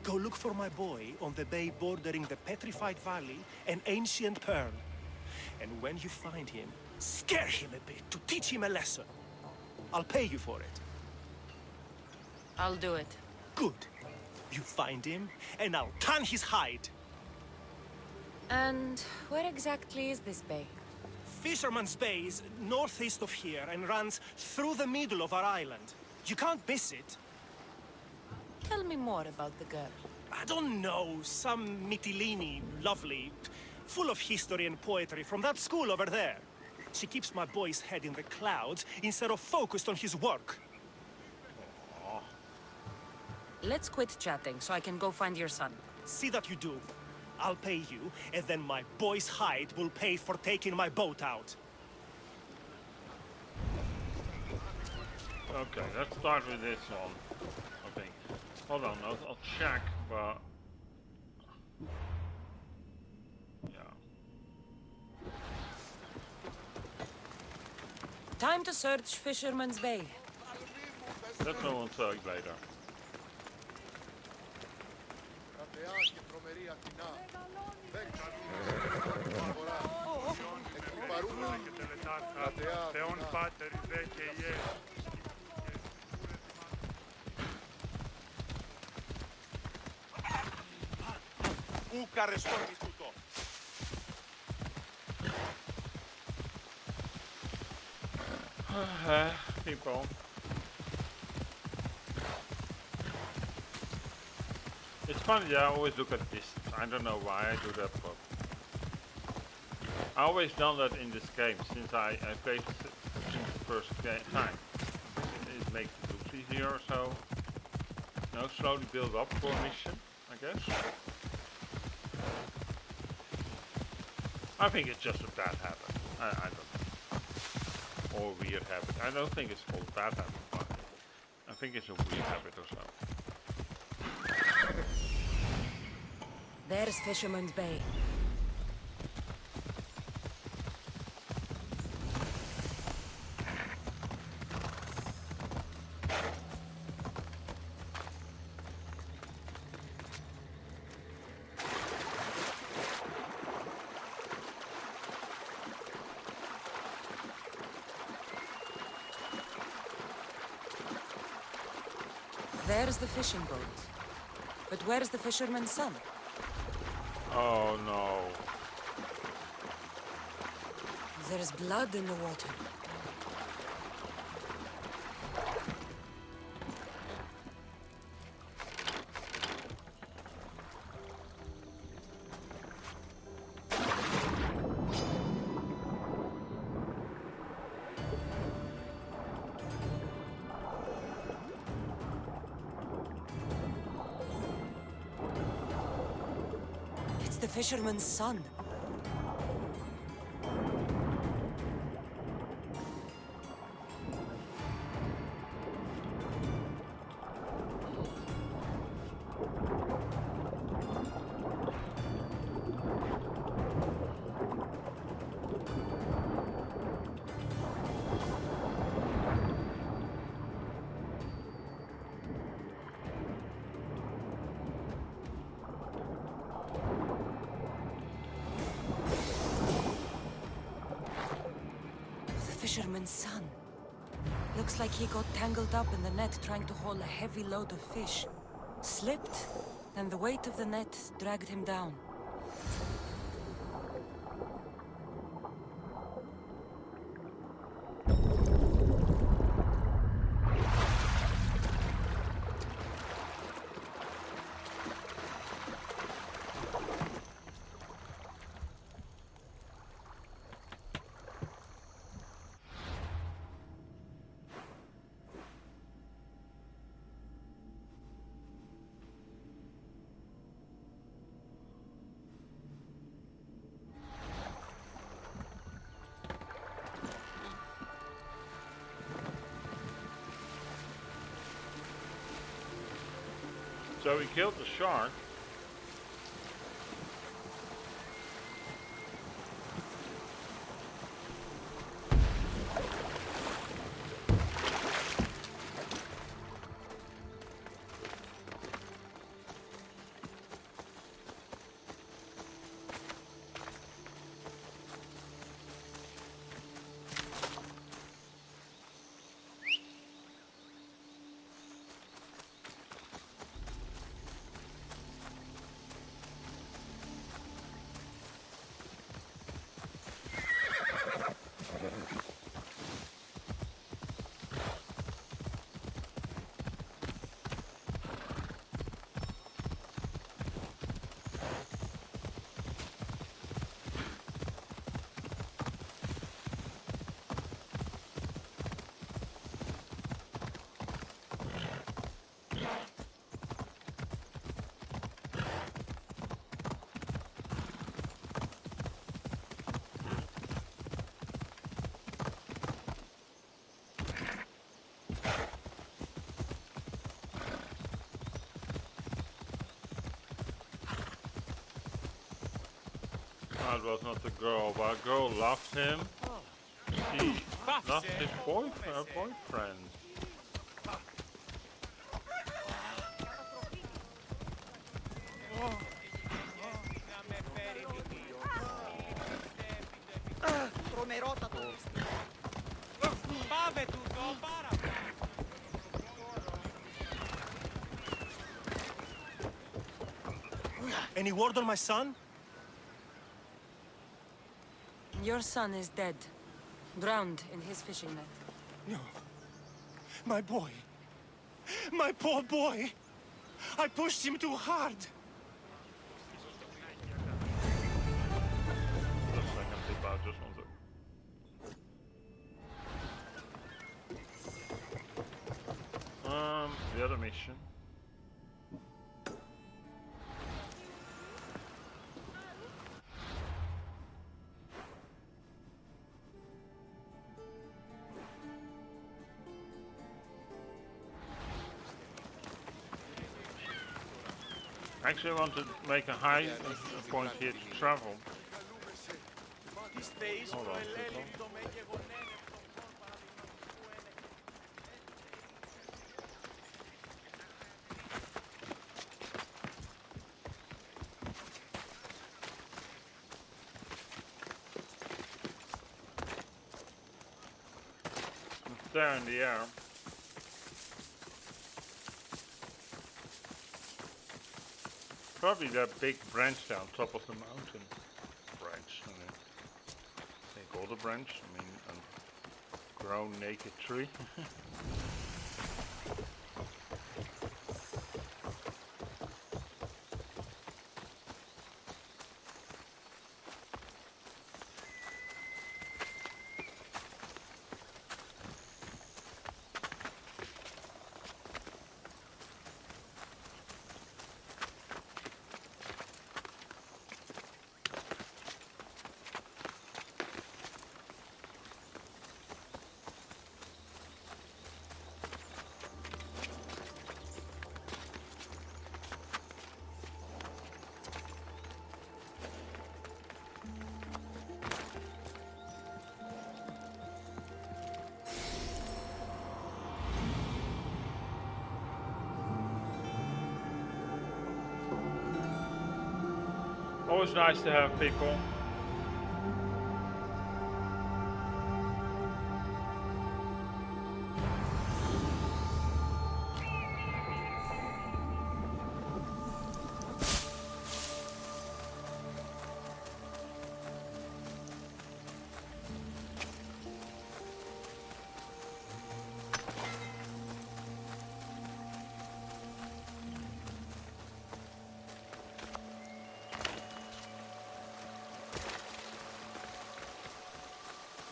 Go look for my boy on the bay bordering the Petrified Valley and Ancient Pearl. And when you find him, scare him a bit to teach him a lesson. I'll pay you for it. I'll do it. Good. You find him, and I'll tan his hide. And where exactly is this bay? Fisherman's Bay is northeast of here and runs through the middle of our island. You can't miss it. Tell me more about the girl. I don't know, some Mytilene, lovely, full of history and poetry from that school over there. She keeps my boy's head in the clouds instead of focused on his work. Let's quit chatting so I can go find your son. See that you do. I'll pay you, and then my boy's hide will pay for taking my boat out. Okay, let's start with this one. I think. Hold on, I'll check, but yeah. Time to search Fisherman's Bay. That no one tell you later. People. It's funny that I always look at this. I don't know why I do that, but I always done that in this game since I played since the first time. It makes it look easier, so you know, slowly build up for a mission, I guess. I think it's just a bad habit. I don't know. Or a weird habit. I don't think it's called a bad habit, but I think it's a weird habit or so. There's Fisherman's Bay. There's the fishing boat. But where's the fisherman's son? Oh no. There's blood in the water. the fisherman's son. Fisherman's son. Looks like he got tangled up in the net trying to haul a heavy load of fish. Slipped, and the weight of the net dragged him down. So he killed the shark. No, it was not the girl, but a girl loved him. She loved his boyfriend. Any word on my son? Your son is dead. Drowned in his fishing net. No. My boy. My poor boy. I pushed him too hard. The other mission. Actually, I want to make a high point here to travel. Hold on. It's there in the air. Probably that big branch there on top of the mountain. Branch, I mean. Take all the branch, I mean, a grown naked tree. always nice to have people.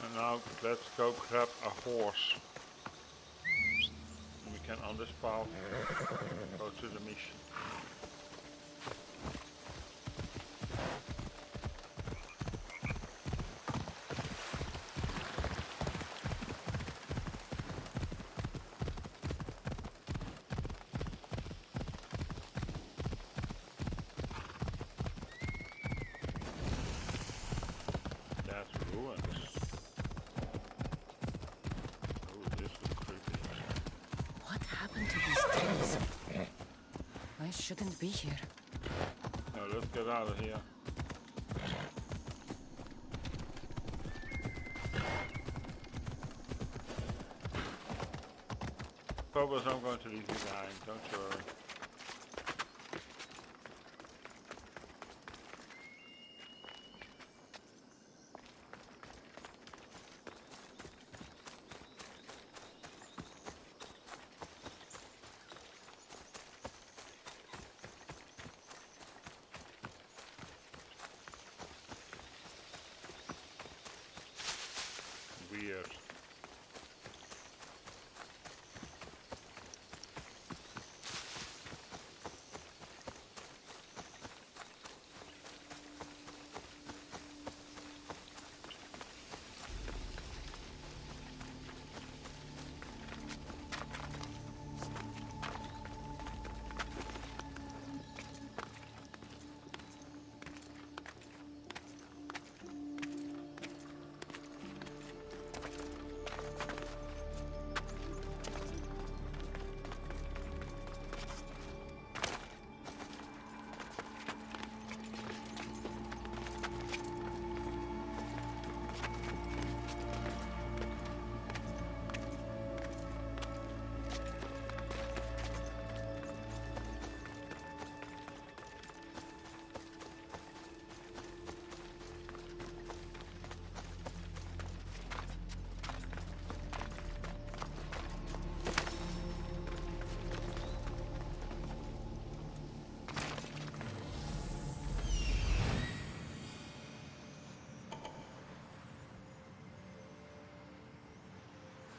And now let's go grab a horse. And we can on this path go to the mission. That's ruins. Oh, this looks creepy. What happened to these trees? I shouldn't be here. Now let's get out of here. Phobos, I'm going to leave you behind, don't you worry. Weird.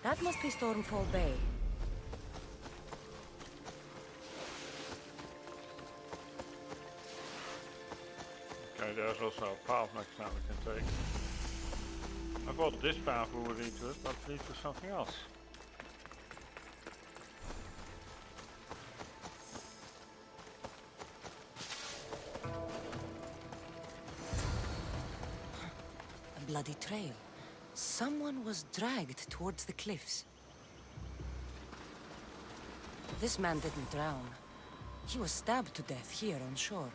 That must be Stormfall Bay. Okay, there's also a path next time we can take. I thought this path would lead to it, but it leads to something else. A bloody trail. Someone was dragged towards the cliffs. This man didn't drown. He was stabbed to death here on shore.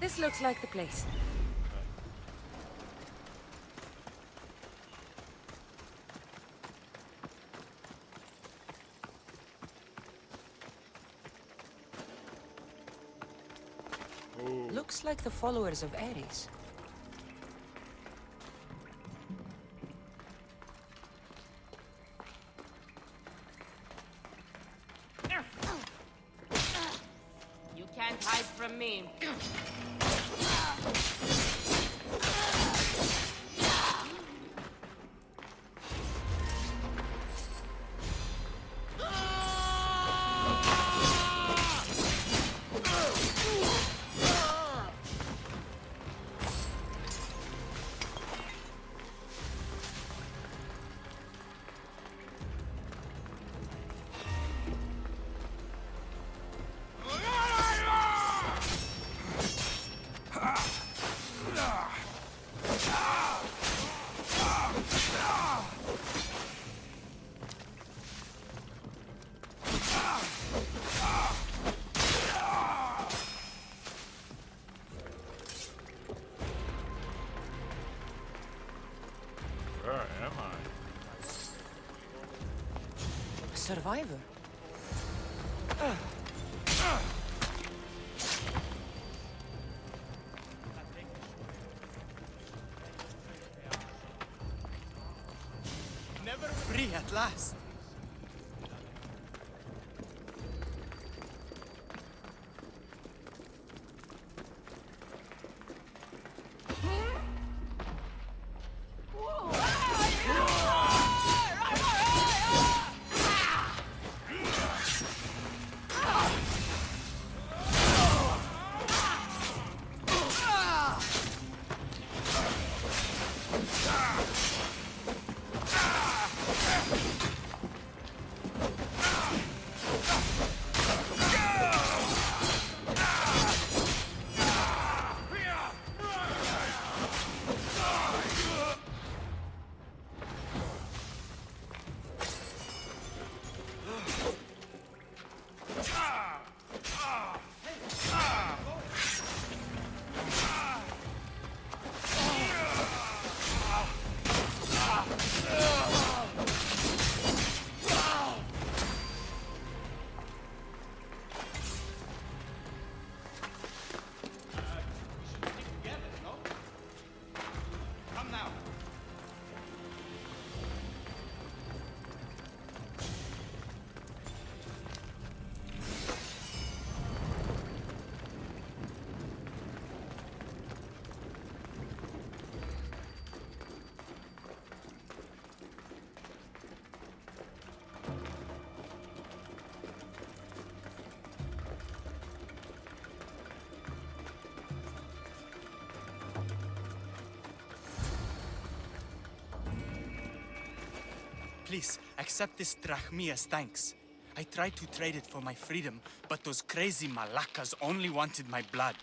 This looks like the place. Looks like the followers of Ares. You can't hide from me. Where am I? A survivor. Free at last. Please, accept this drachmi as thanks. I tried to trade it for my freedom, but those crazy Malakas only wanted my blood.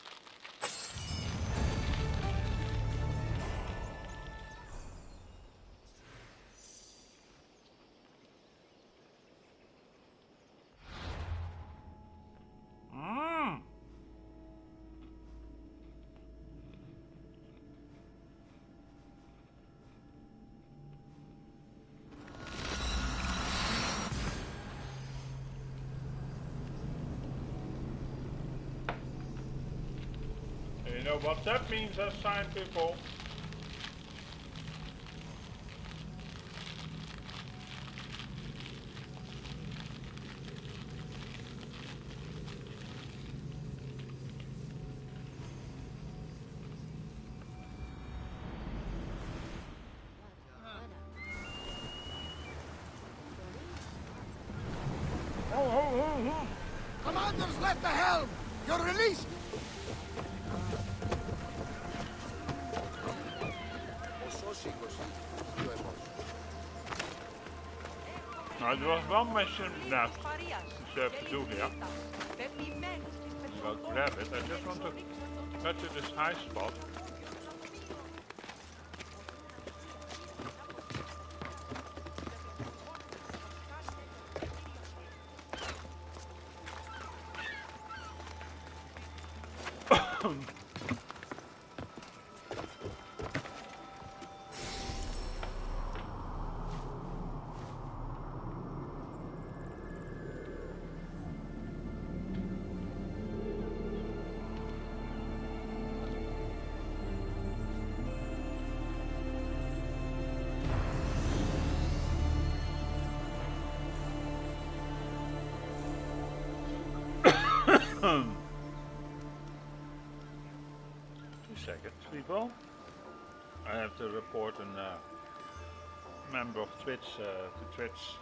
You know what that means as sign people? Commanders left the helm! You're released! Nou, er was wel een mission that you have to do here. Go grab it. I just want to get to this high spot. Seconds, people. I have to report a member of Twitch to Twitch.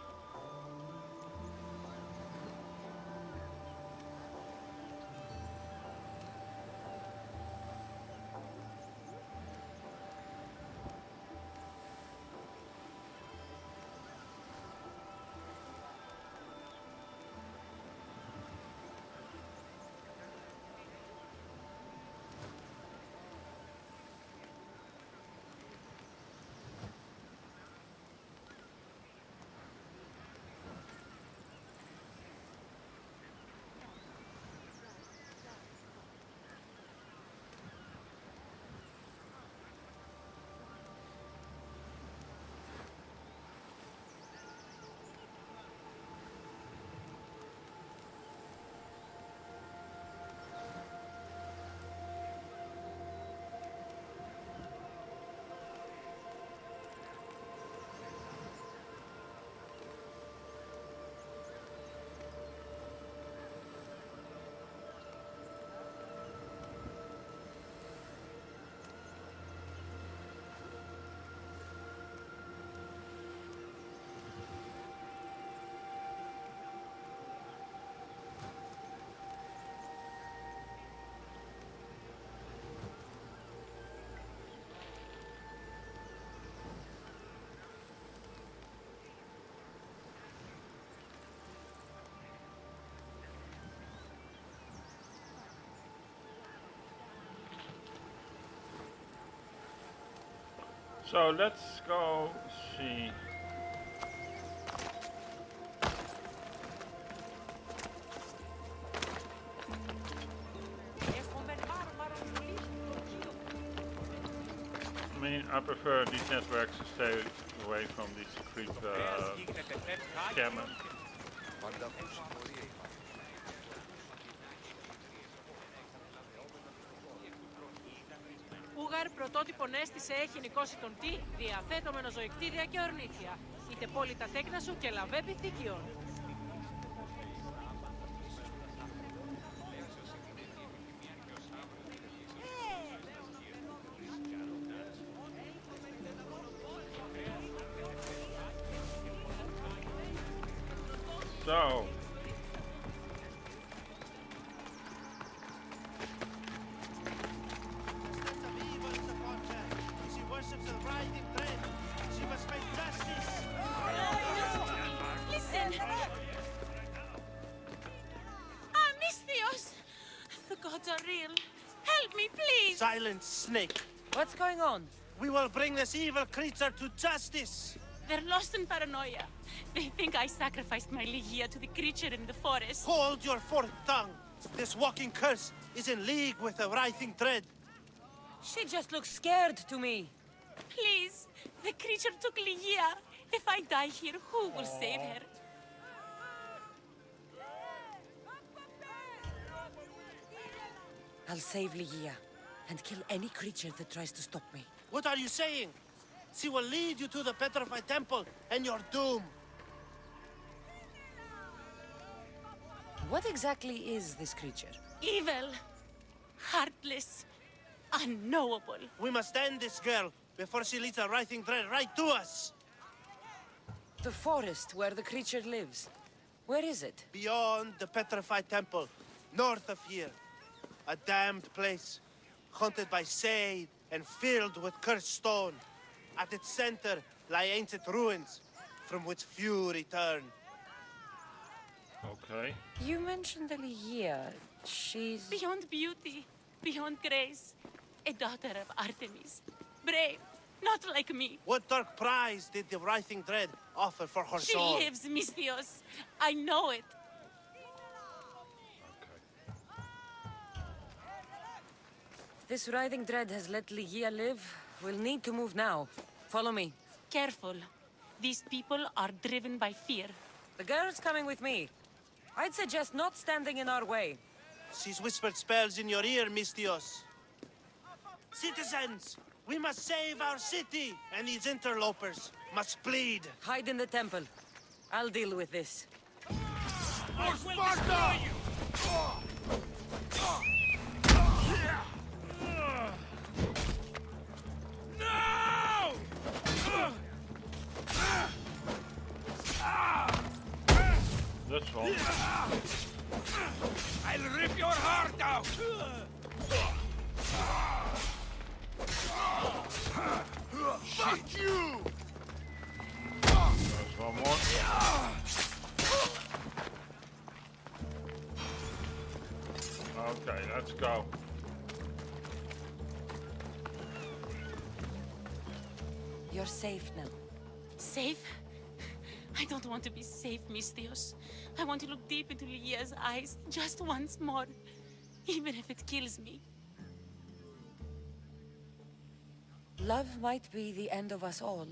So let's go see. I mean, I prefer these networks to stay away from these creep scammers. Ούγαρ πρωτότυπον έστησε έχει νικώσει τον τι, διαθέτωμενο ζωηκτήρια και ορνήθια. Είτε πόλη τα τέκνα σου και λαβέ πυθίκιον. So. She worships the riding train. She must face justice. Listen! Ah, Misthios! The gods are real. Help me, please! Silence, snake. What's going on? We will bring this evil creature to justice. They're lost in paranoia. They think I sacrificed my Ligia to the creature in the forest. Hold your forked tongue. This walking curse is in league with the writhing dread. She just looks scared to me. Please, the creature took Ligia. If I die here, who will save her? I'll save Ligia and kill any creature that tries to stop me. What are you saying? She will lead you to the petrified temple and your doom. What exactly is this creature? Evil, heartless, unknowable. We must end this girl before she leads the writhing dread right to us. The forest where the creature lives. Where is it? Beyond the petrified temple, north of here. A damned place, haunted by shade and filled with cursed stone. At its center lie ancient ruins, from which few return. Okay. You mentioned the Ligia. She's... Beyond beauty, beyond grace. A daughter of Artemis. Brave, not like me. What dark prize did the writhing dread offer for her She soul? lives, Misthios. I know it. If this writhing dread has let Ligia live, we'll need to move now. Follow me. Careful. These people are driven by fear. The girl's coming with me. I'd suggest not standing in our way. She's whispered spells in your ear, Misthios. Citizens, we must save our city, and these interlopers must bleed. Hide in the temple. I'll deal with this. I will destroy you! No! That's all. I'll rip your heart out! Fuck you! There's one more. Okay, let's go. You're safe now. Safe? I don't want to be safe, Misthios. I want to look deep into Ligia's eyes just once more, even if it kills me. Love might be the end of us all,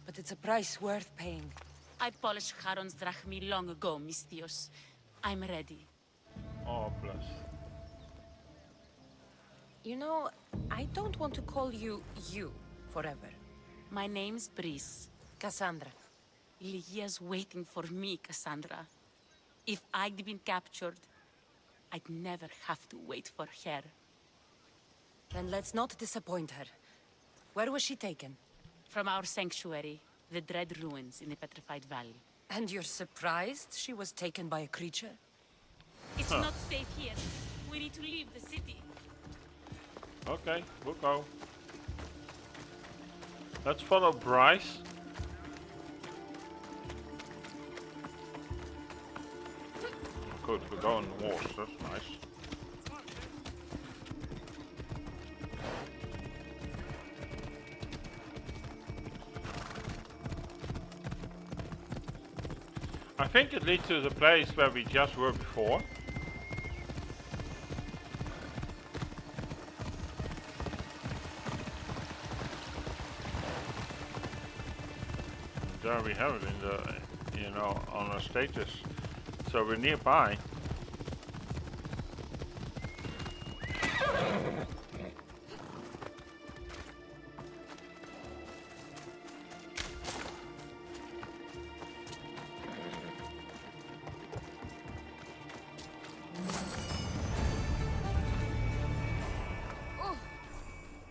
but it's a price worth paying. I polished Charon's drachmi long ago, Misthios. I'm ready. Oh, bless. You know, I don't want to call you forever. My name's Brice. Cassandra. Ligia's waiting for me, Cassandra. If I'd been captured, I'd never have to wait for her. Then let's not disappoint her. Where was she taken? From our sanctuary, the Dread Ruins in the Petrified Valley. And you're surprised she was taken by a creature? It's not safe here. We need to leave the city. Okay, we'll go. Let's follow Bryce. Good, we're going north, that's nice. I think it leads to the place where we just were before. There we have it in the, you know, on our status. So we're nearby.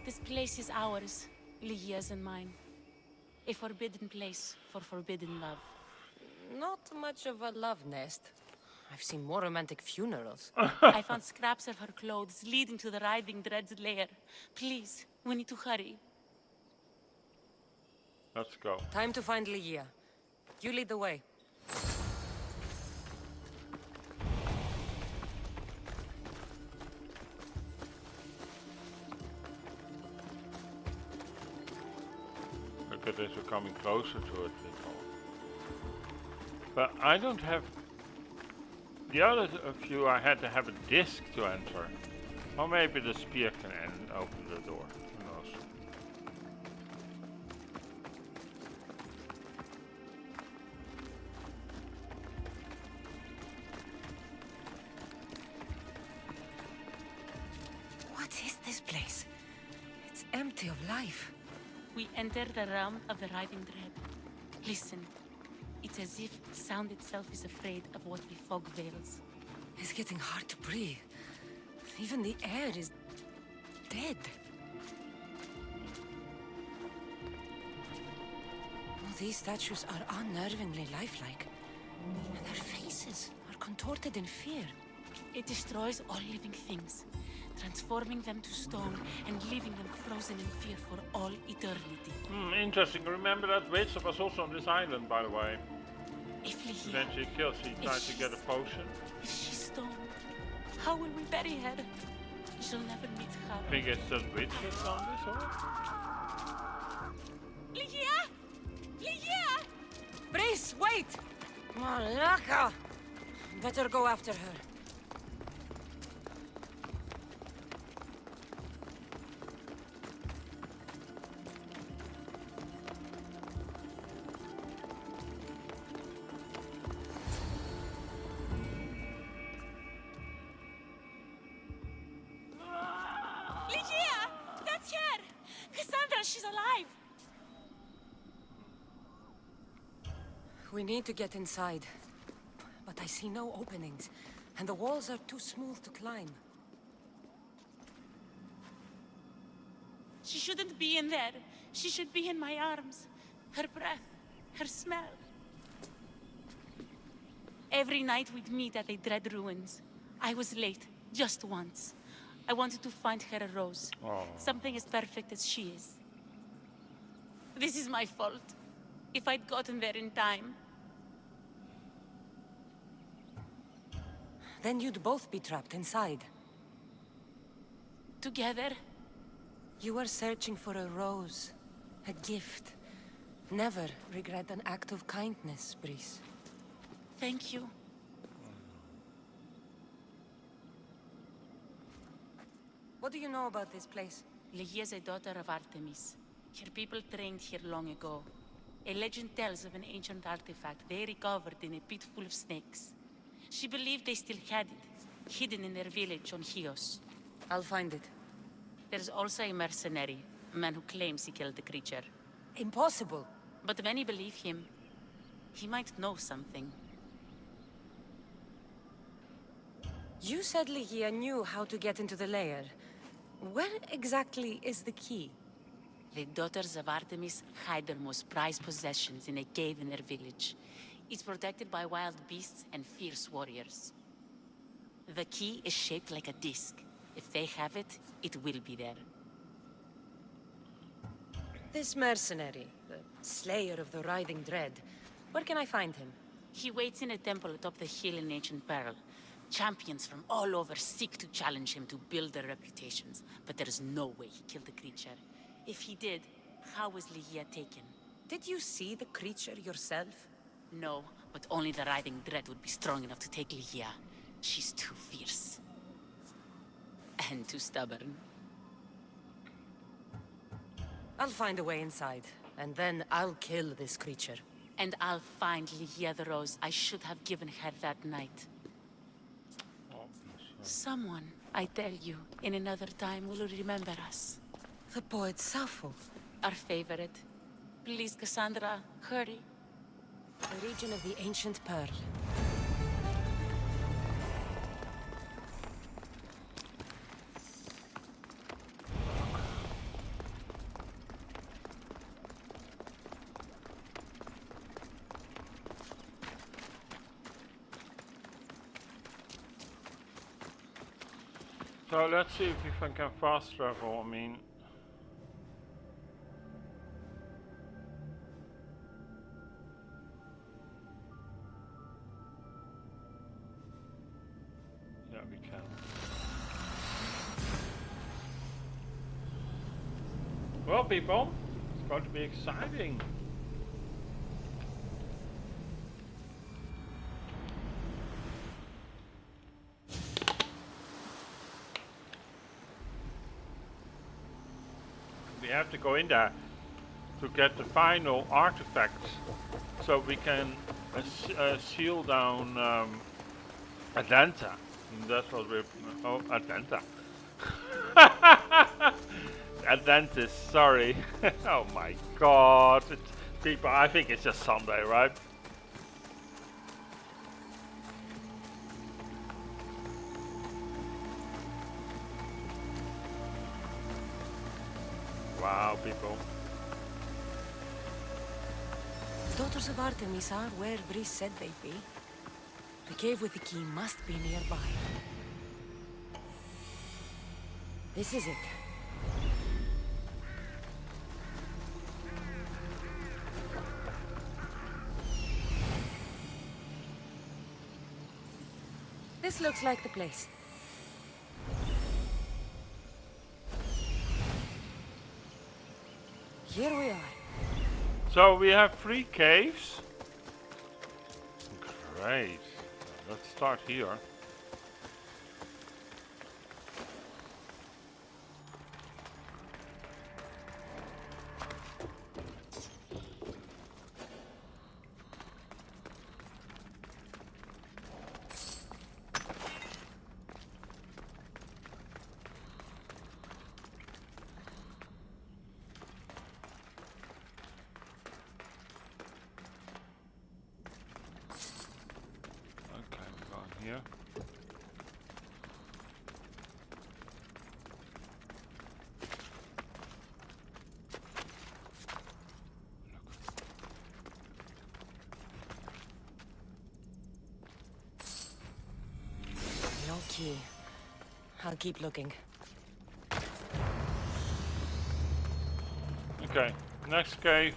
This place is ours, Ligia's and mine. A forbidden place for forbidden love. Not much of a love nest. I've seen more romantic funerals. I found scraps of her clothes leading to the Riding Dread's lair. Please, we need to hurry. Let's go. Time to find Ligia. You lead the way. Look at this, we're coming closer to it. But I don't have... The other few I had to have a disc to enter. Or maybe the spear can open the door. Who knows? What is this place? It's empty of life. We enter the realm of the Riding Dread. Listen. It's as if sound itself is afraid of what the fog veils. It's getting hard to breathe. Even the air is dead. Oh, these statues are unnervingly lifelike. And their faces are contorted in fear. It destroys all living things, transforming them to stone and leaving them frozen in fear for all eternity. Interesting. Remember that witch that was also on this island, by the way. If Ligia... Then she killed, she tried to get a potion. If she's stone, how will we bury her? She'll never meet her. I think it's just witches on this one. Ligia! Ligia! Brice, wait! Malaka! Better go after her. We need to get inside. But I see no openings, and the walls are too smooth to climb. She shouldn't be in there. She should be in my arms. Her breath, her smell. Every night we'd meet at the Dread Ruins. I was late, just once. I wanted to find her a rose. Something as perfect as she is. This is my fault. If I'd gotten there in time... Then you'd both be trapped inside. Together? You were searching for a rose. A gift. Never regret an act of kindness, Brice. Thank you. What do you know about this place? Ligia is a daughter of Artemis. Her people trained here long ago. A legend tells of an ancient artifact they recovered in a pit full of snakes. She believed they still had it, hidden in their village on Chios. I'll find it. There's also a mercenary, a man who claims he killed the creature. Impossible. But many believe him. He might know something. You said Ligia knew how to get into the lair. Where exactly is the key? The daughters of Artemis hide their most prized possessions in a cave in their village. It's protected by wild beasts and fierce warriors. The key is shaped like a disc. If they have it, it will be there. This mercenary, the slayer of the Riding Dread, where can I find him? He waits in a temple atop the hill in Ancient Peril. Champions from all over seek to challenge him to build their reputations, but there is no way he killed the creature. If he did, how was Ligia taken? Did you see the creature yourself? No, but only the writhing dread would be strong enough to take Ligia. She's too fierce. And too stubborn. I'll find a way inside, and then I'll kill this creature. And I'll find Ligia the rose I should have given her that night. Someone, I tell you, in another time will remember us. The poet Sappho. Our favorite. Please, Cassandra, hurry. The region of the ancient pearl. So let's see if I can fast travel. I mean, yeah, we can. Well, people, it's going to be exciting. We have to go in there to get the final artifacts, so we can seal down Atlanta. And that's what we're... oh, Atlanta. Atlantis, sorry. Oh my god. People, I think it's just Sunday, right? Wow, people. Daughters of Artemis are where Brice said they'd be. The cave with the key must be nearby. This is it. This looks like the place. Here we are. So we have 3 caves. Great. Let's start here. Here. No key. I'll keep looking. Okay, next cave.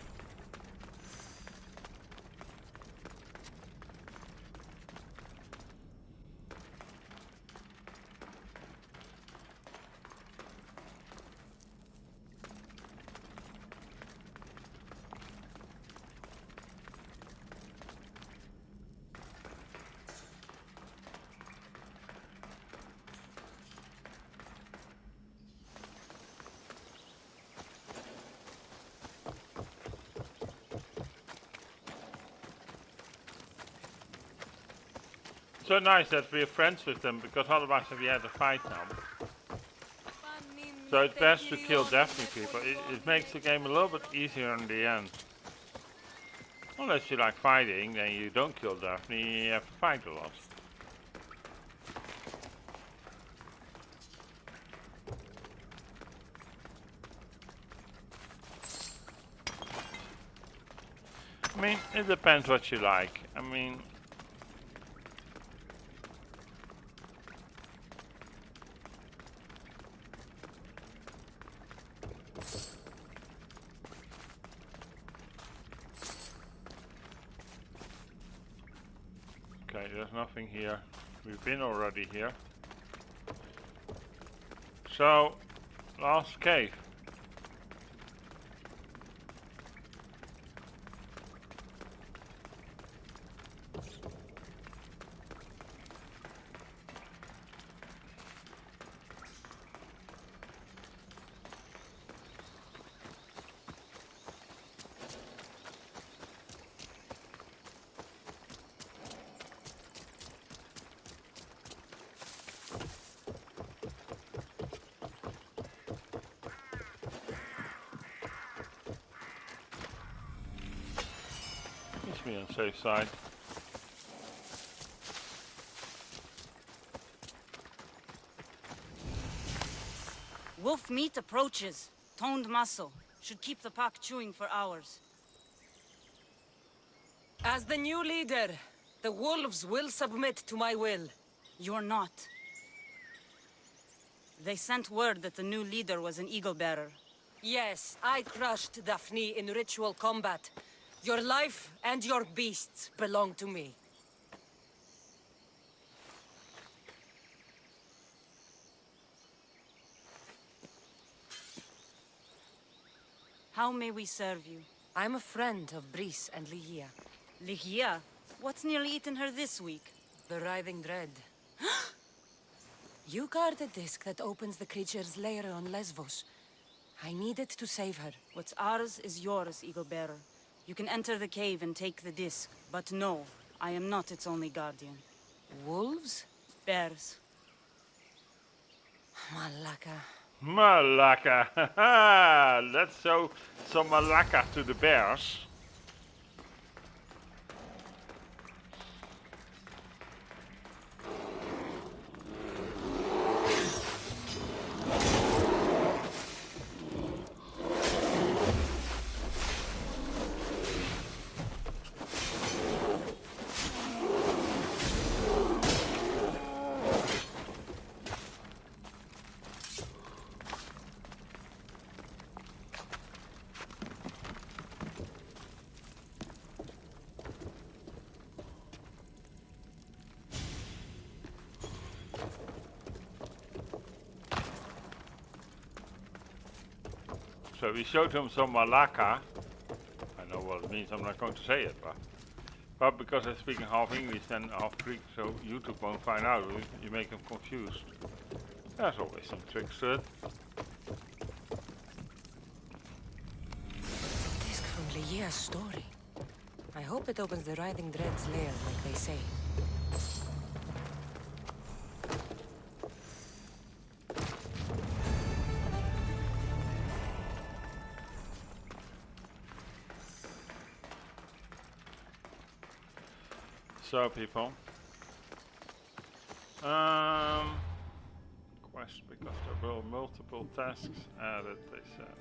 So nice that we're friends with them, because otherwise we had a fight now. So it's best to kill Daphne, people. It makes the game a little bit easier in the end. Unless you like fighting, then you don't kill Daphne, you have to fight a lot. I mean, it depends what you like. I mean... Okay, there's nothing here. We've been already here. So, last cave. Keeps me on safe side. Wolf meat approaches. Toned muscle. Should keep the pack chewing for hours. As the new leader, the wolves will submit to my will. You're not. They sent word that the new leader was an eagle bearer. Yes, I crushed Daphne in ritual combat. Your life and your beasts belong to me. How may we serve you? I'm a friend of Brice and Ligia. Ligia? What's nearly eaten her this week? The writhing dread. You guard the disc that opens the creature's lair on Lesbos. I needed to save her. What's ours is yours, Eagle Bearer. You can enter the cave and take the disc, but no, I am not its only guardian. Wolves? Bears. Malaka. Malaka! Let's show some Malaka to the bears. So we showed him some Malaka. I know what it means, I'm not going to say it, but because I'm speaking half English and half Greek, so YouTube won't find out, you make them confused. There's always some tricks to it. Disc from Ligia's story. I hope it opens the writhing dread's lair, like they say. So people, quest because there were multiple tasks added, they said.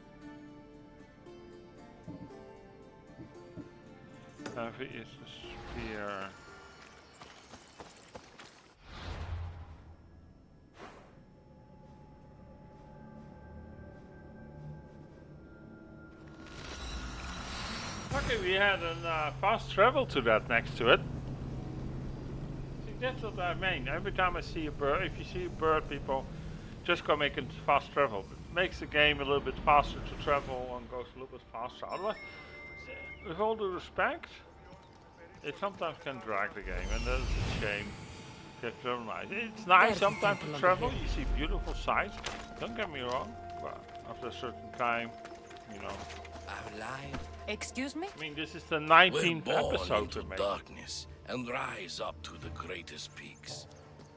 Heavy is the spear. Okay, we had a fast travel to that next to it. That's what I mean. Every time I see a bird, if you see a bird, people, just go make it fast travel. It makes the game a little bit faster to travel and goes a little bit faster. Otherwise, with all due respect, it sometimes can drag the game, and that's a shame. It's very nice. It's nice sometimes to travel. You see beautiful sights. Don't get me wrong, but after a certain time, you know. Our life. Excuse me? I mean, this is the 19th We're born episode into to make. darkness and rise up to the greatest peaks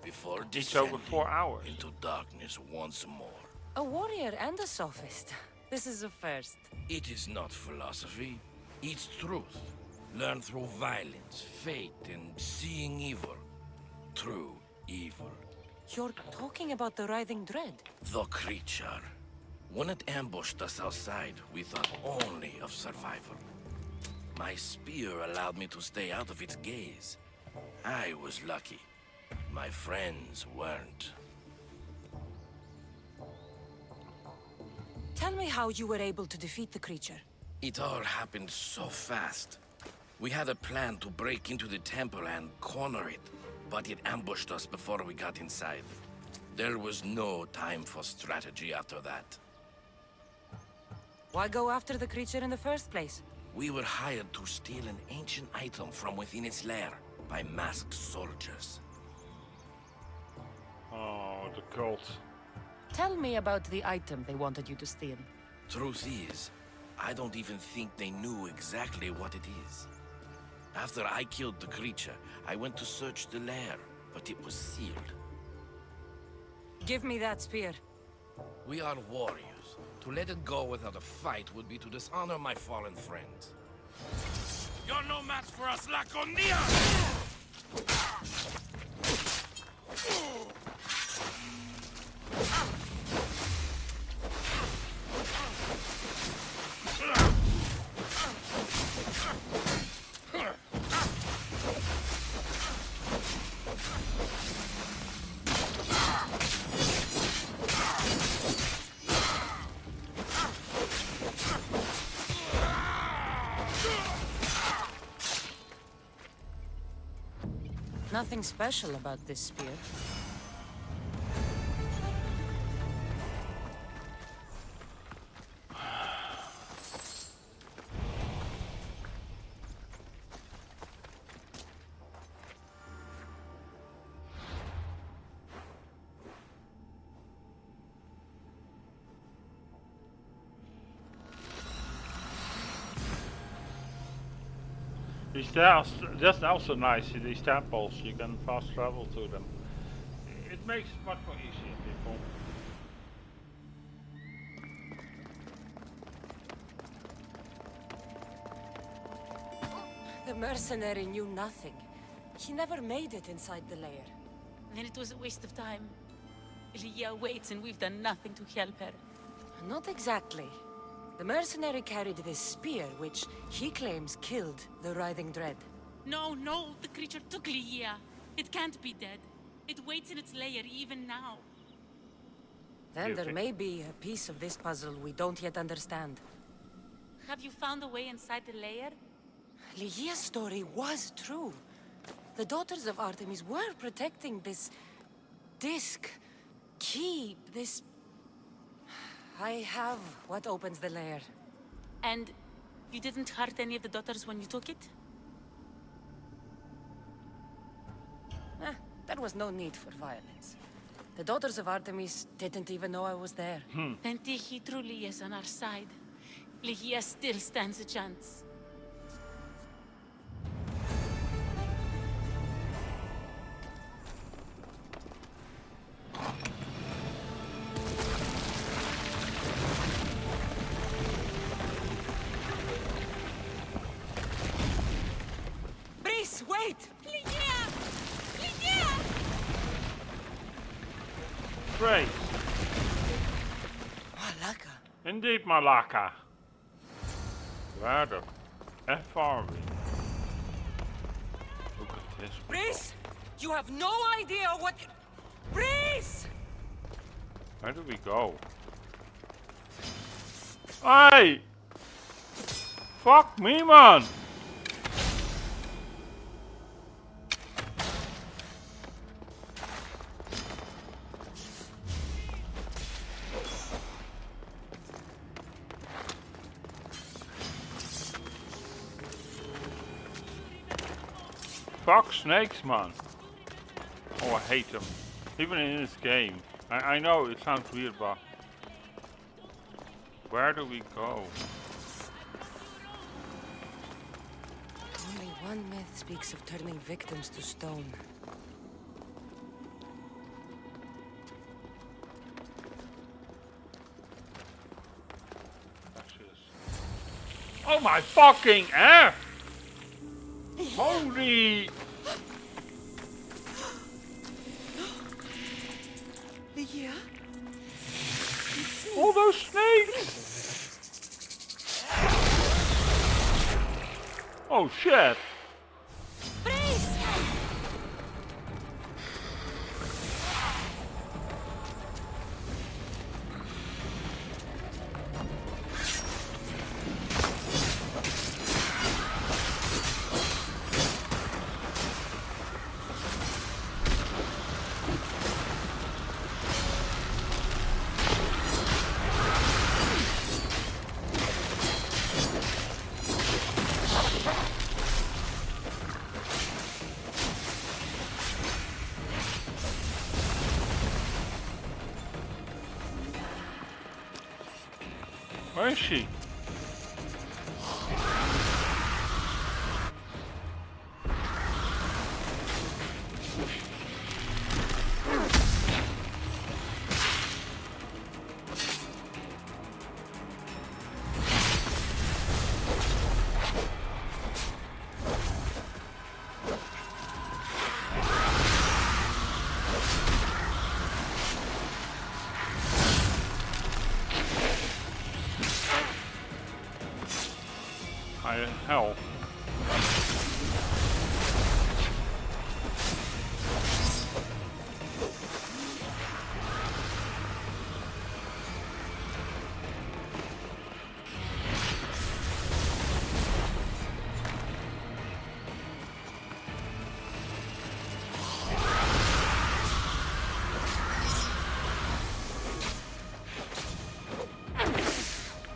before It's over descending 4 hours. into darkness once more. A warrior and a sophist. This is a first. It is not philosophy, it's truth. Learned through violence, fate, and seeing evil. True evil. You're talking about the writhing dread? The creature. When it ambushed us outside, we thought only of survival. My spear allowed me to stay out of its gaze. I was lucky. My friends weren't. Tell me how you were able to defeat the creature. It all happened so fast. We had a plan to break into the temple and corner it, but it ambushed us before we got inside. There was no time for strategy after that. Why go after the creature in the first place? We were hired to steal an ancient item from within its lair by masked soldiers. Oh, the cult. Tell me about the item they wanted you to steal. Truth is, I don't even think they knew exactly what it is. After I killed the creature, I went to search the lair, but it was sealed. Give me that spear. We are warriors. To let it go without a fight would be to dishonor my fallen friends. You're no match for us, Laconia! Nothing special about this spear. That's also nice, these temples, you can fast travel to them. It makes it much more easier, people. The mercenary knew nothing. He never made it inside the lair. Then it was a waste of time. Leah waits and we've done nothing to help her. Not exactly. The mercenary carried this spear, which he claims killed the writhing dread. No, the creature took Leah. It can't be dead. It waits in its lair even now. Then there may be a piece of this puzzle we don't yet understand. Have you found a way inside the lair? Leah's story was true. The daughters of Artemis were protecting this disc, key, this... I have what opens the lair. And you didn't hurt any of the daughters when you took it? There was no need for violence. The daughters of Artemis didn't even know I was there. Then Tiki truly is on our side. Leah still stands a chance. Breeze, wait! Great. Malaka. Indeed, Malaka. Where the F are we? Look at this. Breeze! You have no idea what... Breeze! Where do we go? Hey! Fuck me, man! Fuck snakes, man. Oh, I hate them. Even in this game. I know it sounds weird, but... Where do we go? Only one myth speaks of turning victims to stone. Oh my fucking F! Holy... Yeah? All those snakes! Oh shit! Where is she? health.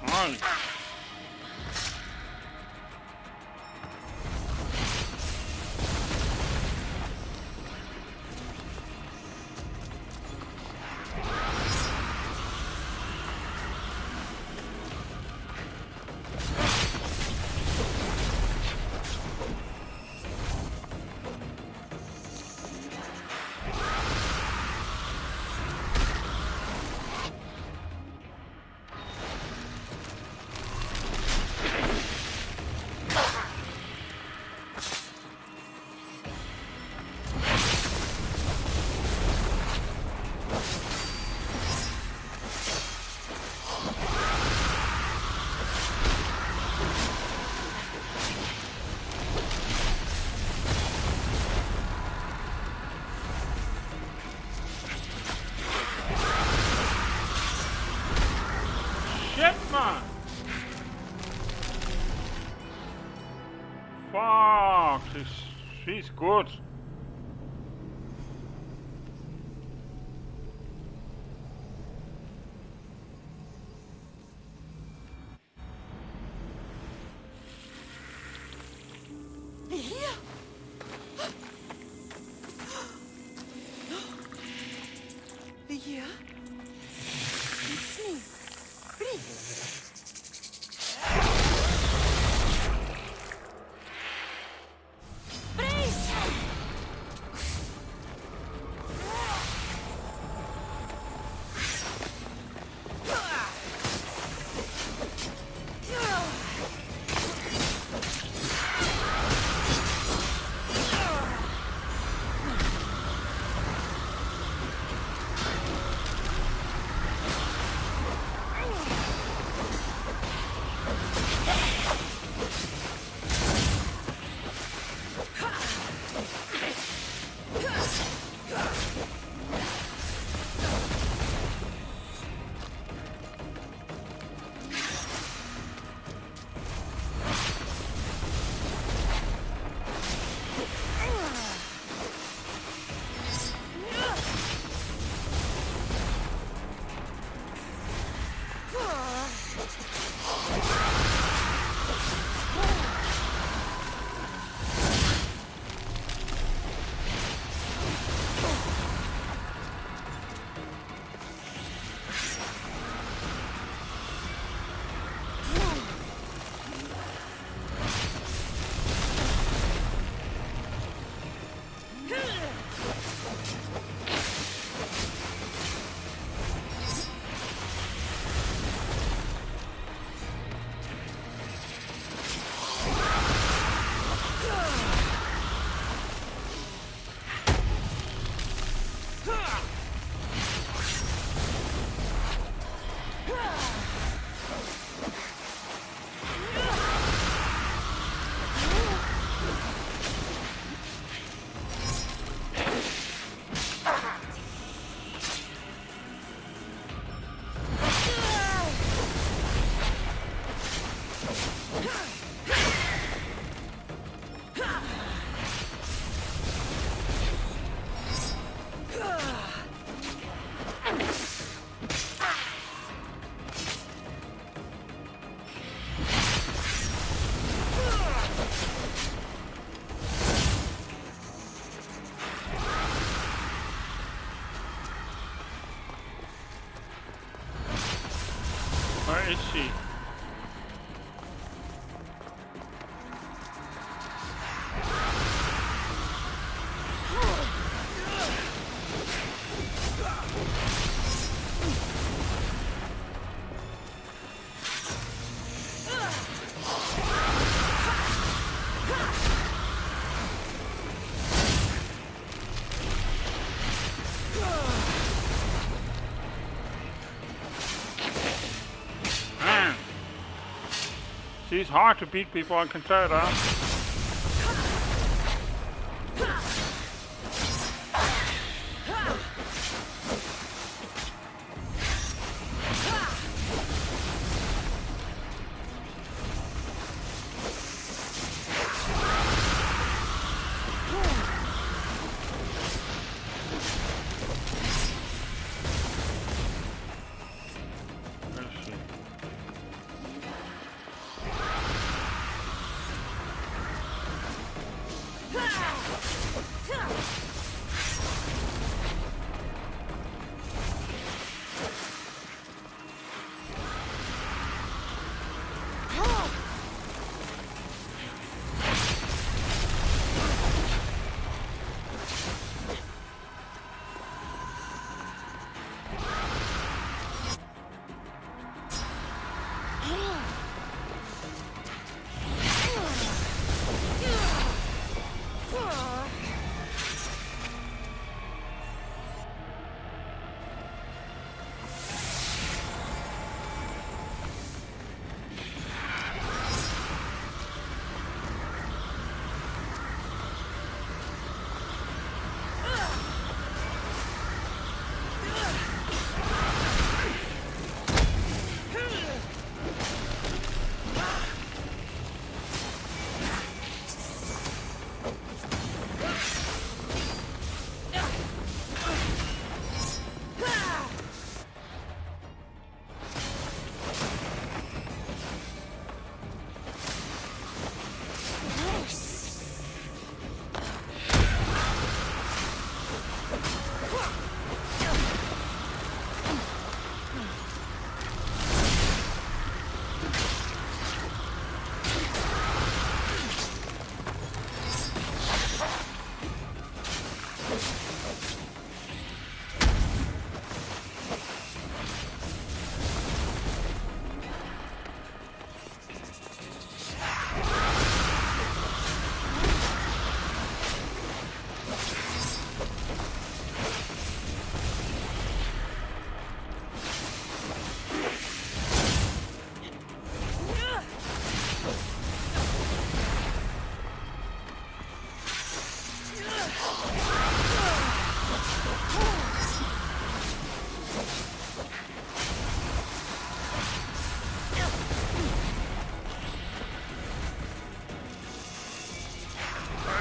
Nice. Shit, man! Fuck, she's good. Here? Here? It's me, Prince. Where is she? She's hard to beat, people, I can tell you that.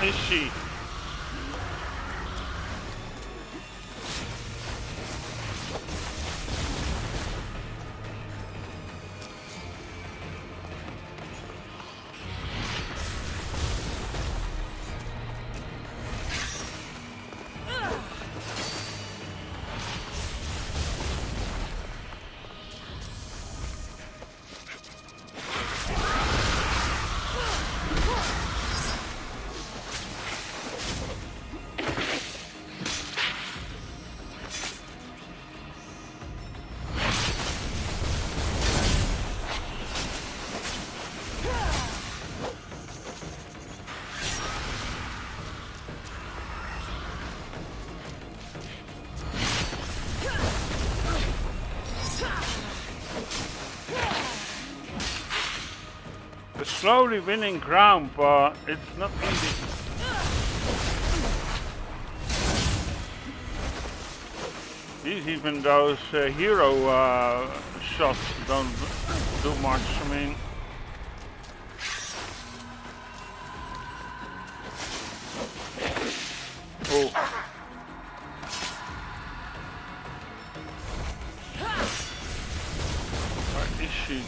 Is she? We're slowly winning ground, but it's not easy. Even those hero shots don't do much. I mean, oh. Where is she?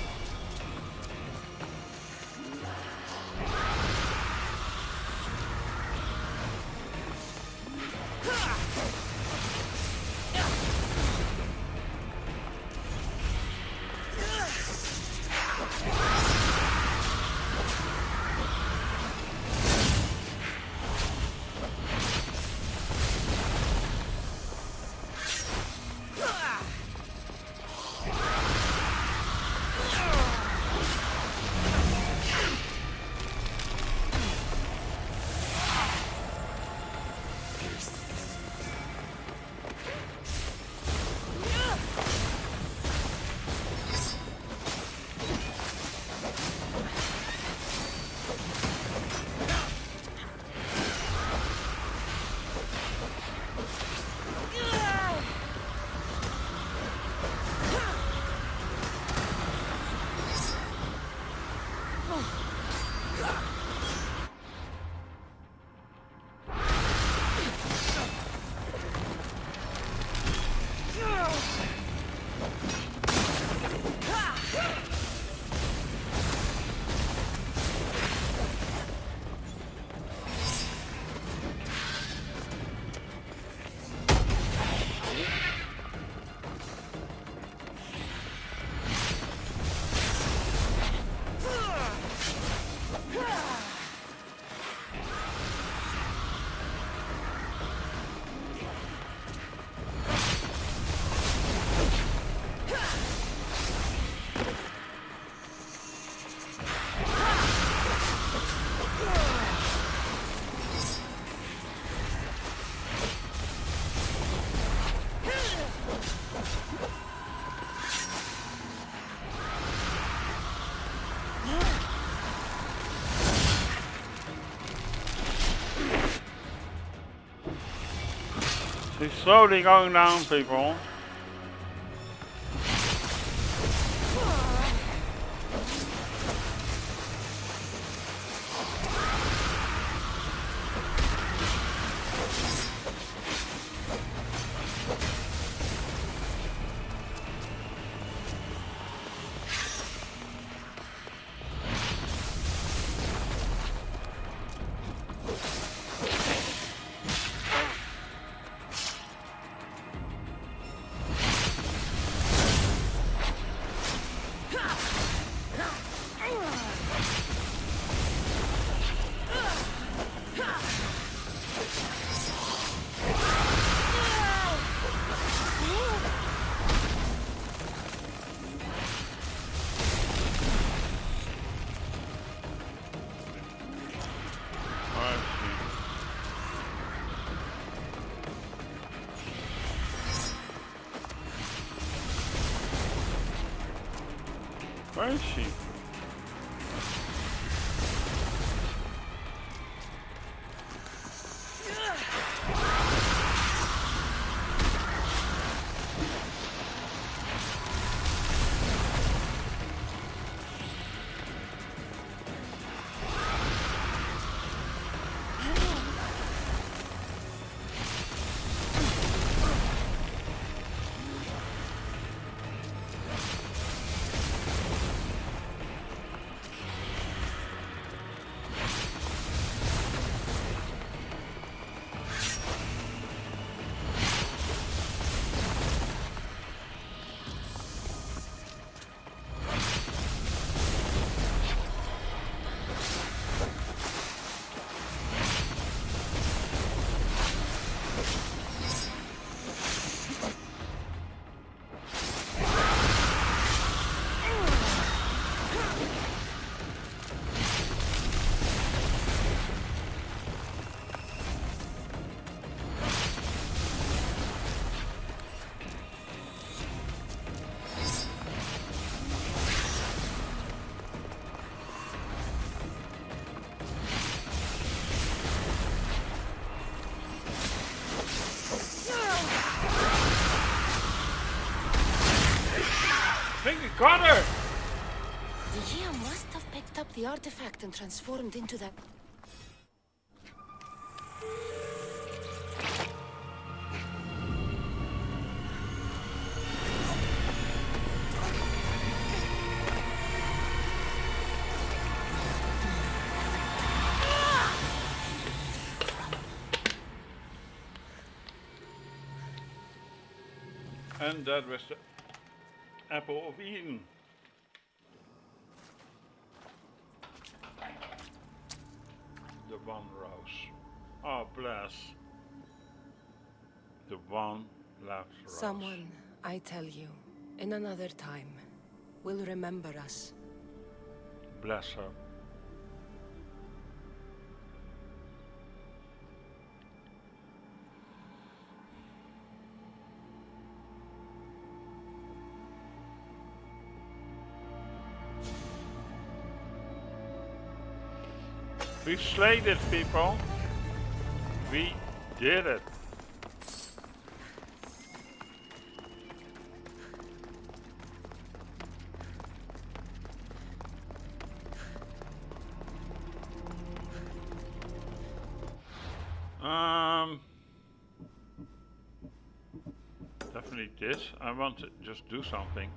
He's slowly going down, people. Where is she? Got her! The Gia must have picked up the artifact and transformed into that. And that was the Apple of Eden. The one rose. Oh, bless. The one left rose. Someone, I tell you, in another time, will remember us. Bless her. We slayed it, people. We did it. Definitely this. I want to just do something.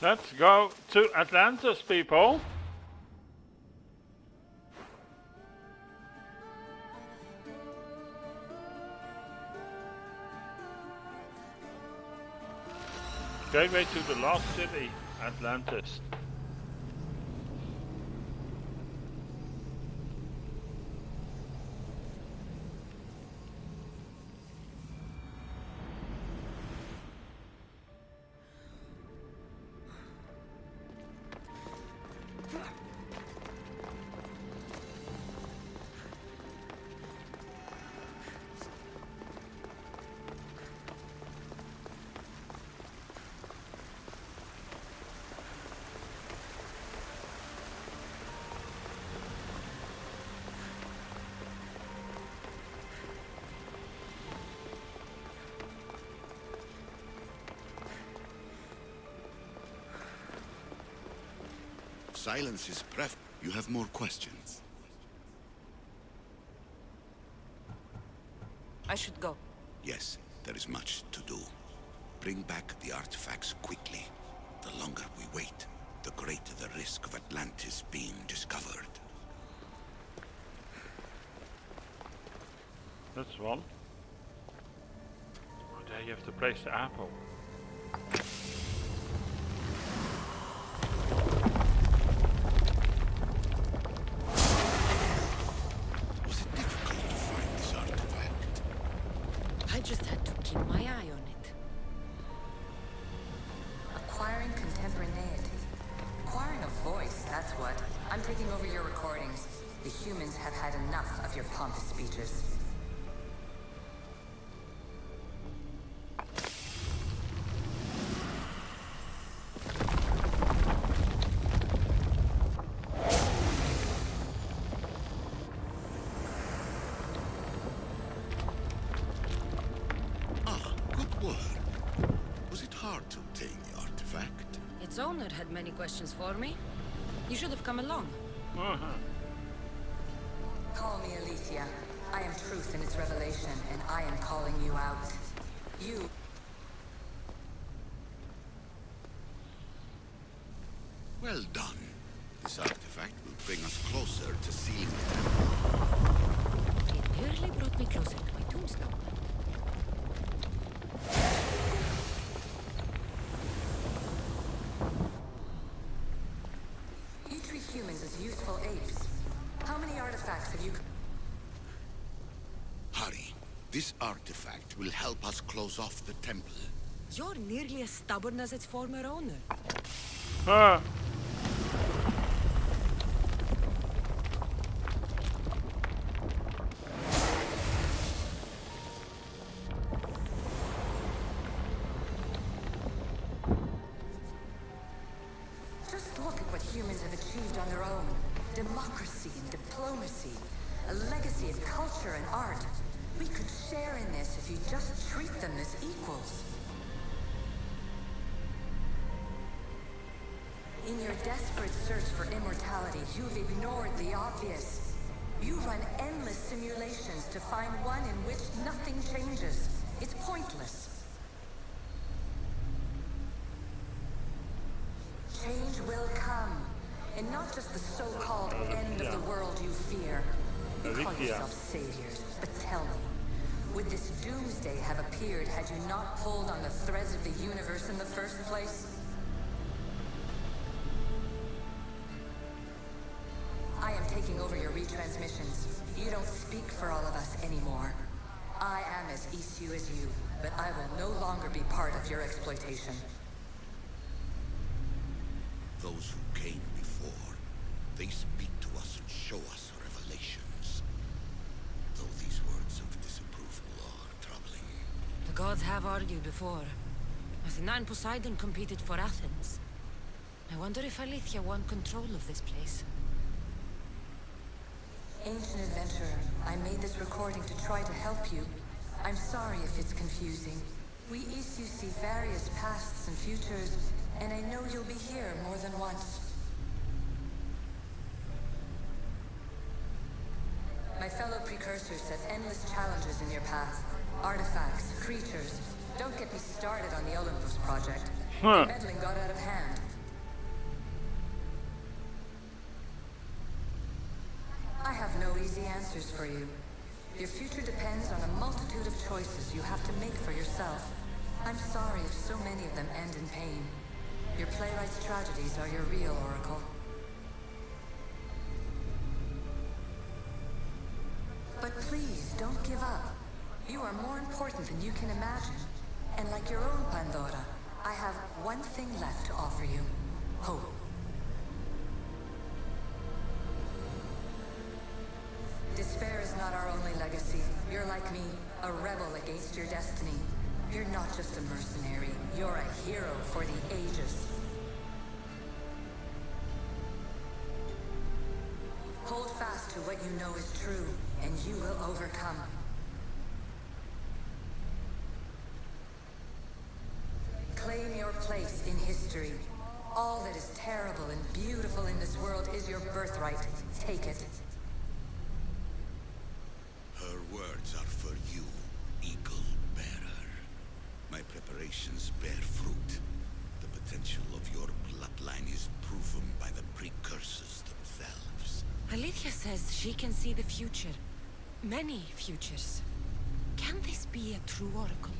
Let's go to Atlantis, people. Gateway to the lost city, Atlantis. silence is you have more questions. I should go. Yes, there is much to do. Bring back the artifacts quickly. The longer we wait, the greater the risk of Atlantis being discovered. That's one. Oh, there you have to place the apple. Was it difficult to find this artifact? I just had to keep my eye on it. Acquiring contemporaneity. Acquiring a voice, that's what. I'm taking over your recordings. The humans have had enough of your pompous speeches. Good work. Was it hard to obtain the artifact? Its owner had many questions for me. You should have come along. Call me Alicia. I am truth in its revelation, and I am calling you out. You... Well done. This artifact will bring us closer to seeing the temple. It nearly brought me closer to my tombstone. You treat humans as useful apes. How many artifacts have you... Hurry. This artifact will help us close off the temple. You're nearly as stubborn as its former owner. Just look at what humans have achieved on their own. Democracy and diplomacy. A legacy of culture and art. We could share in this if you just treat them as equals. In your desperate search for immortality, you've ignored the obvious. You run endless simulations to find one in which nothing changes. It's pointless. Change will come. And not just the so-called end of the world you fear. You call yourself saviors, but tell me, would this doomsday have appeared had you not pulled on the threads of the universe in the first place? I am taking over your retransmissions. You don't speak for all of us anymore. I am as issue as you, but I will no longer be part of your exploitation. Those who came before, they speak to us and show us revelations. Though these words of disapproval are troubling. The gods have argued before. Athena and Poseidon competed for Athens. I wonder if Alethea won control of this place. Ancient adventurer, I made this recording to try to help you. I'm sorry if it's confusing. We Isu see various pasts and futures, and I know you'll be here more than once. My fellow precursors set endless challenges in your path. Artifacts, creatures. Don't get me started on the Olympus project. The meddling got out of hand. I have no easy answers for you. Your future depends on a multitude of choices you have to make for yourself. I'm sorry if so many of them end in pain. Your playwright's tragedies are your real oracle. But please, don't give up. You are more important than you can imagine. And like your own Pandora, I have one thing left to offer you. Hope. Despair is not our only legacy. You're like me, a rebel against your destiny. You're not just a mercenary, you're a hero for the ages. Hold fast to what you know is true, and you will overcome. Claim your place in history. All that is terrible and beautiful in this world is your birthright. Take it. Her words are for you, Eagle Bearer. My preparations bear fruit. The potential of your bloodline is proven by the precursors themselves. Alethea says she can see the future. Many futures. Can this be a true oracle?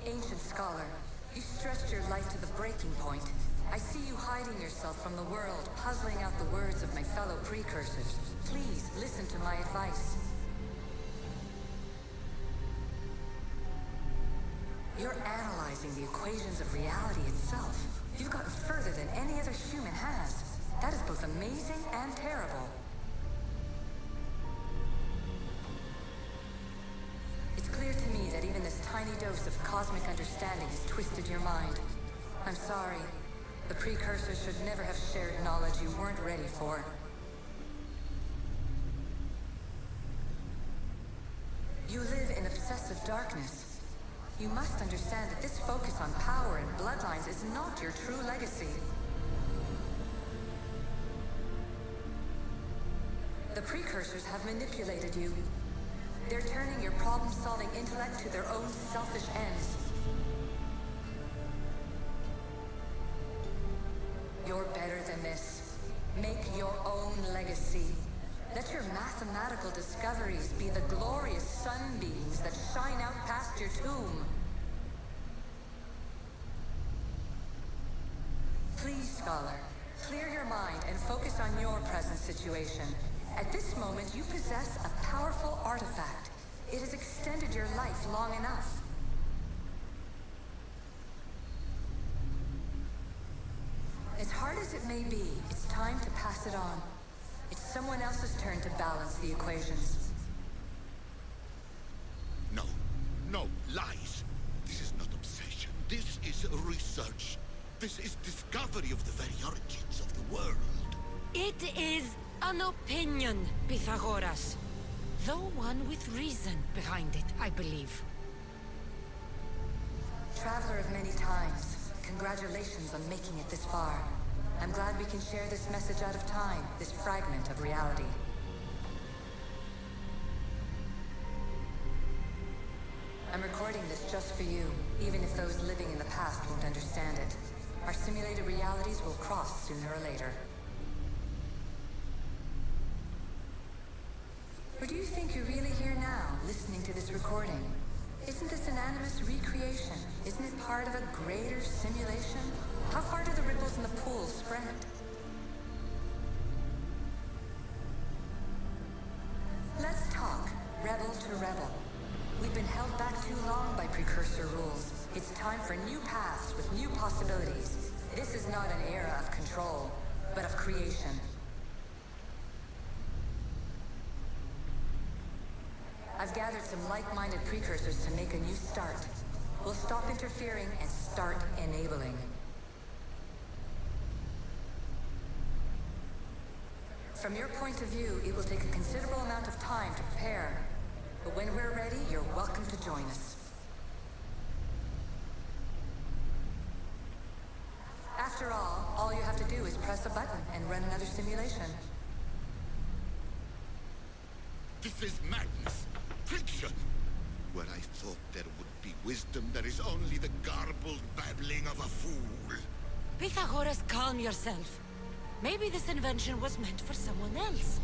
Ancient scholar, you stretched your life to the breaking point. I see you hiding yourself from the world, puzzling out the words of my fellow precursors. Please, listen to my advice. You're analyzing the equations of reality itself. You've gotten further than any other human has. That is both amazing and terrible. It's clear to me that even this tiny dose of cosmic understanding has twisted your mind. I'm sorry. The precursors should never have shared knowledge you weren't ready for. You live in obsessive darkness. You must understand that this focus on power and bloodlines is not your true legacy. The precursors have manipulated you. They're turning your problem-solving intellect to their own selfish ends. You're better than this. Make your own legacy. Let your mathematical discoveries be the glorious sunbeams that shine out past your tomb. Please, scholar, clear your mind and focus on your present situation. At this moment, you possess a powerful artifact. It has extended your life long enough. As hard as it may be, it's time to pass it on. It's someone else's turn to balance the equations. No, no, lies. This is not obsession. This is research. This is discovery of the very origins of the world. It is an opinion, Pythagoras. Though one with reason behind it, I believe. Traveler of many times, congratulations on making it this far. I'm glad we can share this message out of time, this fragment of reality. I'm recording this just for you, even if those living in the past won't understand it. Our simulated realities will cross sooner or later. Or do you think you're really here now, listening to this recording? Isn't this an animus recreation? Isn't it part of a greater simulation? How far do the ripples in the pool spread? Let's talk, rebel to rebel. We've been held back too long by precursor rules. It's time for new paths with new possibilities. This is not an era of control, but of creation. I've gathered some like-minded precursors to make a new start. We'll stop interfering and start enabling. From your point of view, it will take a considerable amount of time to prepare. But when we're ready, you're welcome to join us. After all you have to do is press a button and run another simulation. This is madness. Fiction. Where I thought there would be wisdom, there is only the garbled babbling of a fool. Pythagoras, calm yourself. Maybe this invention was meant for someone else.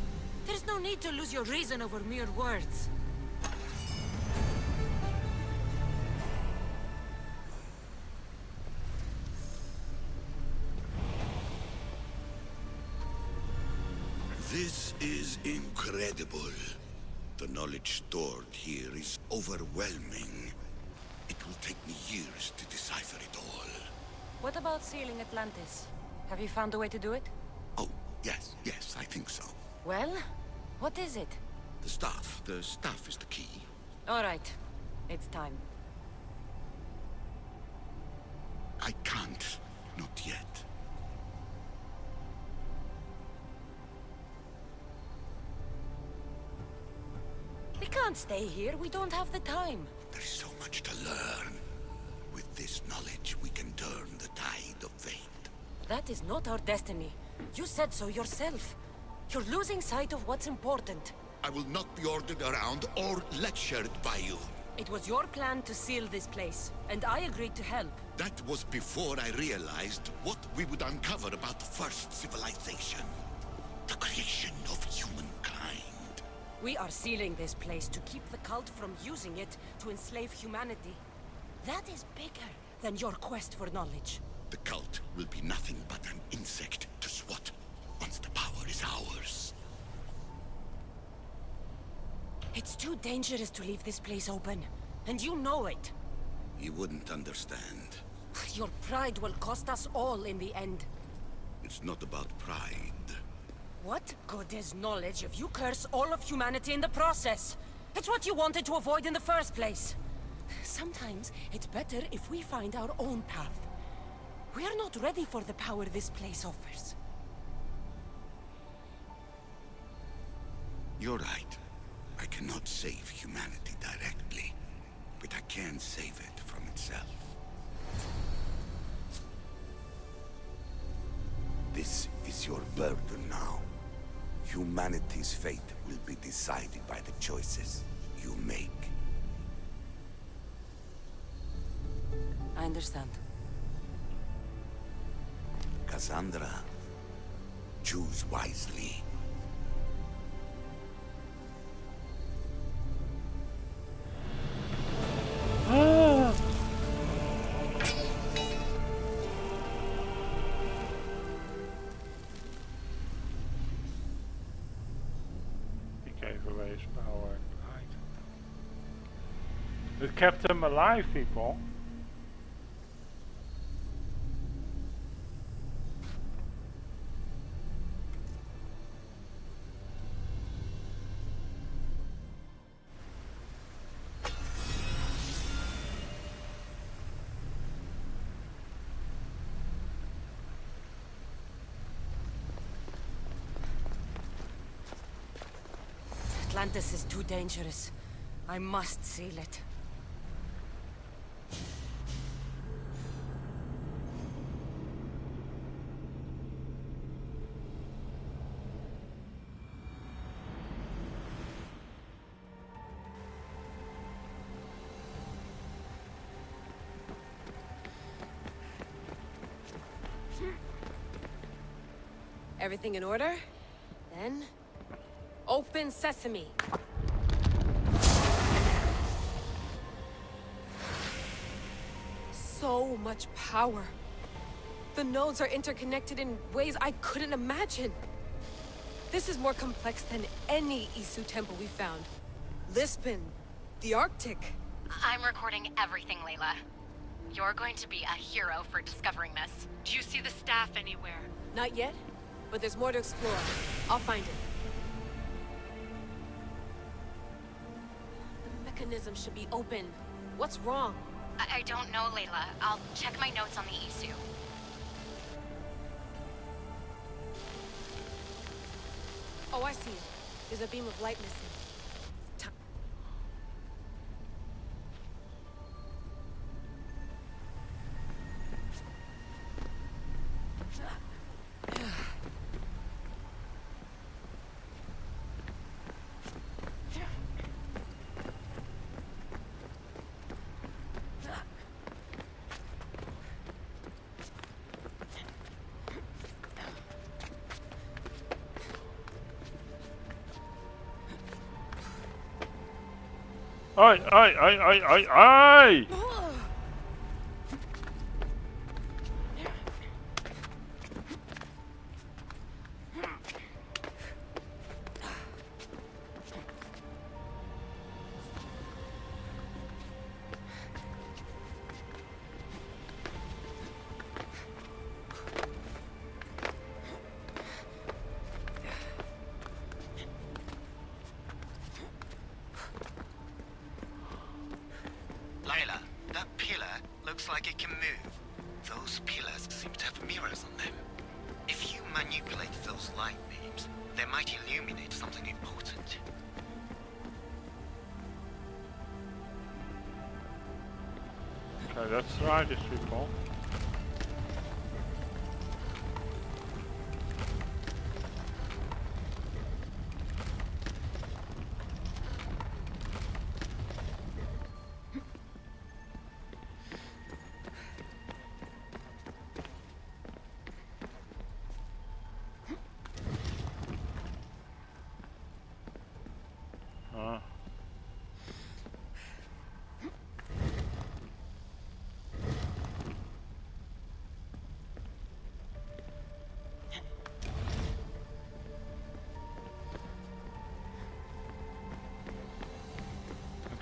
There's no need to lose your reason over mere words. This is incredible. The knowledge stored here is overwhelming. It will take me years to decipher it all. What about sealing Atlantis? Have you found a way to do it? Oh, yes, I think so. Well, what is it? The staff is the key. All right, it's time. I can't, not yet. We can't stay here. We don't have the time. There is so much to learn. With this knowledge, we can turn the tide. That is not our destiny. You said so yourself. You're losing sight of what's important. I will not be ordered around or lectured by you. It was your plan to seal this place, and I agreed to help. That was before I realized what we would uncover about the first civilization. The creation of humankind. We are sealing this place to keep the cult from using it to enslave humanity. That is bigger than your quest for knowledge. The cult will be nothing but an insect to swat once the power is ours. It's too dangerous to leave this place open, and you know it. You wouldn't understand. Your pride will cost us all in the end. It's not about pride. What good is knowledge if you curse all of humanity in the process? It's what you wanted to avoid in the first place. Sometimes it's better if we find our own path. We are not ready for the power this place offers. You're right. I cannot save humanity directly, but I can save it from itself. This is your burden now. Humanity's fate will be decided by the choices you make. I understand. Cassandra, choose wisely. He gave away his power. Right. It kept him alive, people. Atlantis is too dangerous. I must seal it. Everything in order? Then... open sesame! So much power. The nodes are interconnected in ways I couldn't imagine. This is more complex than any Isu temple we found. Lisbon, the Arctic. I'm recording everything, Layla. You're going to be a hero for discovering this. Do you see the staff anywhere? Not yet, but there's more to explore. I'll find it. The mechanism should be open. What's wrong? I don't know, Layla. I'll check my notes on the Isu. Oh, I see it. There's a beam of light missing. Oi, oi, oi, oi, oi, oi! Layla, that pillar looks like it can move. Those pillars seem to have mirrors on them. If you manipulate those light beams, they might illuminate something important. Okay, let's try this, people.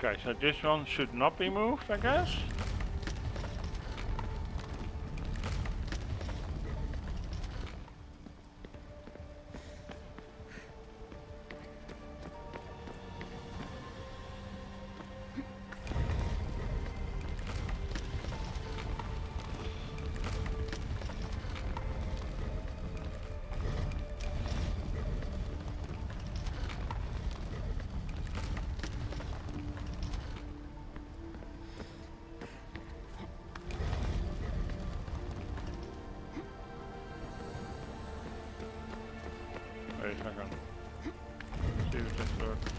Okay, so this one should not be moved, I guess. Wait a second. See if this works.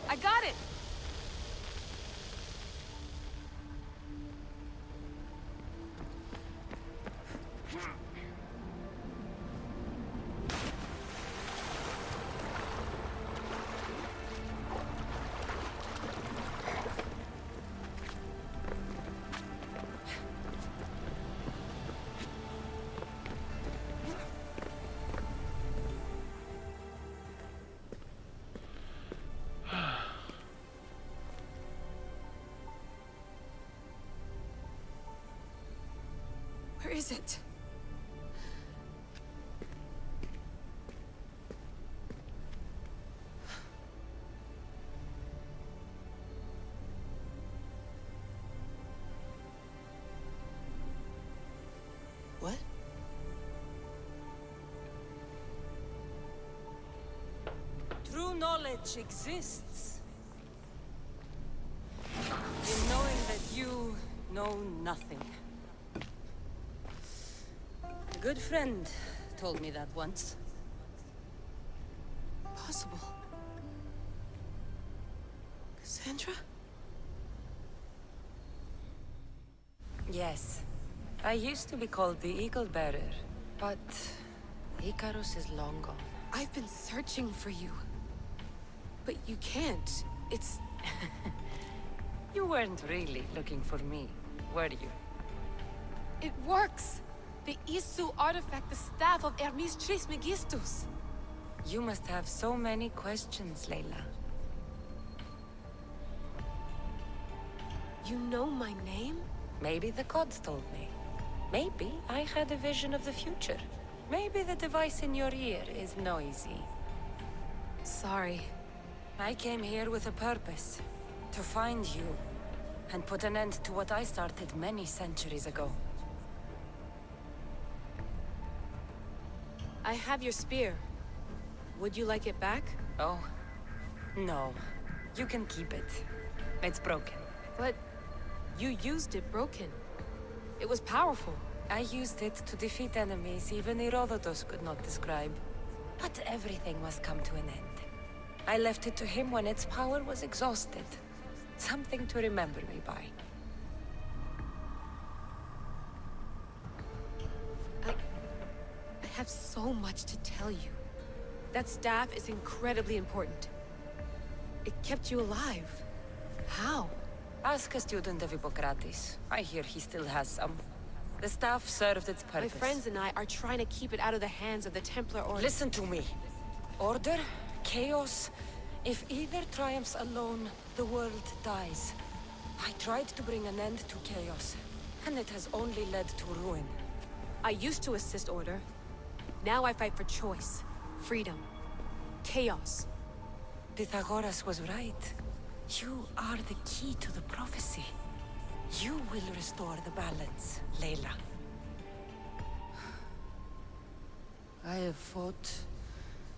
I got it! Where is it? What? True knowledge exists. In knowing that you know nothing. A good friend told me that once. Possible. Cassandra? Yes. I used to be called the Eagle Bearer, but Icarus is long gone. I've been searching for you. But you can't. It's... You weren't really looking for me, were you? It works! The Isu artifact, the staff of Hermes Trismegistus. You must have so many questions, Layla. You know my name? Maybe the gods told me. Maybe I had a vision of the future. Maybe the device in your ear is noisy. Sorry. I came here with a purpose. To find you. And put an end to what I started many centuries ago. I have your spear. Would you like it back? Oh. No. You can keep it. It's broken. But you used it broken. It was powerful. I used it to defeat enemies even Herodotus could not describe. But everything must come to an end. I left it to him when its power was exhausted. Something to remember me by. I have so much to tell you. That staff is incredibly important. It kept you alive. How? Ask a student of Hippocrates. I hear he still has some. The staff served its purpose. My friends and I are trying to keep it out of the hands of the Templar Order. Listen to me. Order, chaos. If either triumphs alone, the world dies. I tried to bring an end to chaos. And it has only led to ruin. I used to assist order. Now I fight for choice, freedom, chaos. Pythagoras was right. You are the key to the prophecy. You will restore the balance, Layla. I have fought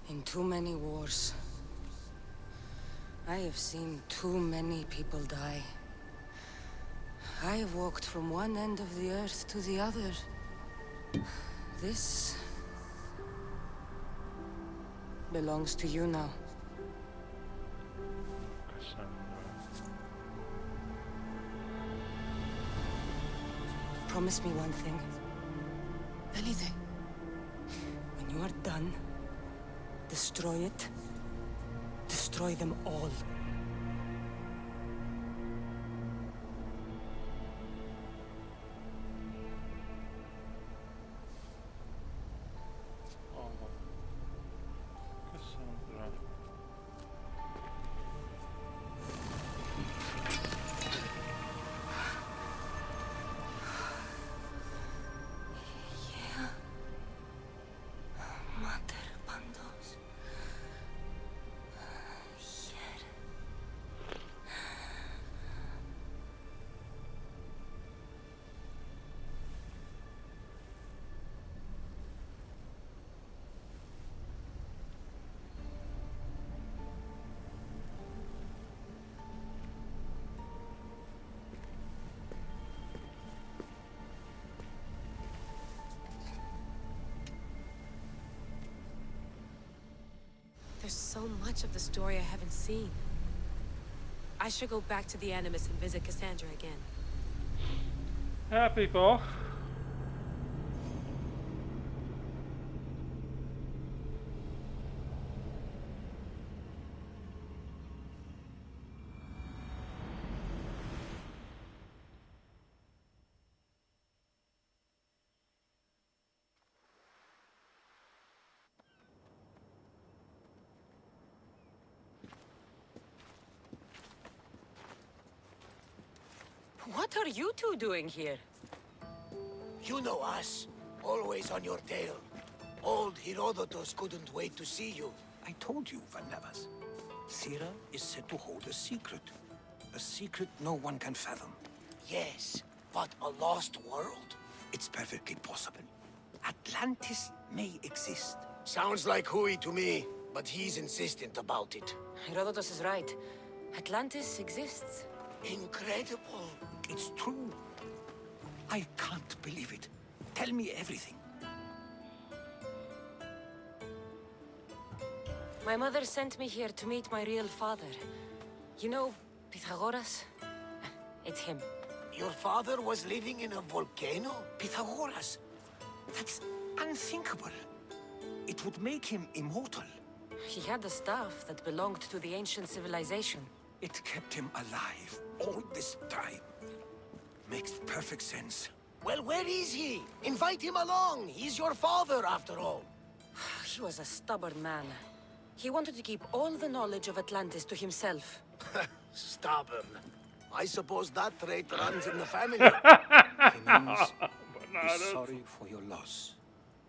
in too many wars. I have seen too many people die. I have walked from one end of the earth to the other. This belongs to you now. Promise me one thing. Anything. When you are done, destroy it. Destroy them all. There's so much of the story I haven't seen. I should go back to the Animus and visit Cassandra again. Yeah, people. What are you two doing here? You know us. Always on your tail. Old Herodotus couldn't wait to see you. I told you, Van Nevers. Sira is said to hold a secret. A secret no one can fathom. Yes, but a lost world? It's perfectly possible. Atlantis may exist. Sounds like Hui to me, but he's insistent about it. Herodotus is right. Atlantis exists. Incredible. It's true. I can't believe it. Tell me everything. My mother sent me here to meet my real father. You know, Pythagoras? It's him. Your father was living in a volcano? Pythagoras? That's unthinkable. It would make him immortal. He had the staff that belonged to the ancient civilization. It kept him alive all this time. Makes perfect sense. Well, where is he? Invite him along. He's your father, after all. He was a stubborn man. He wanted to keep all the knowledge of Atlantis to himself. Stubborn. I suppose that trait runs in the family. He's sorry for your loss.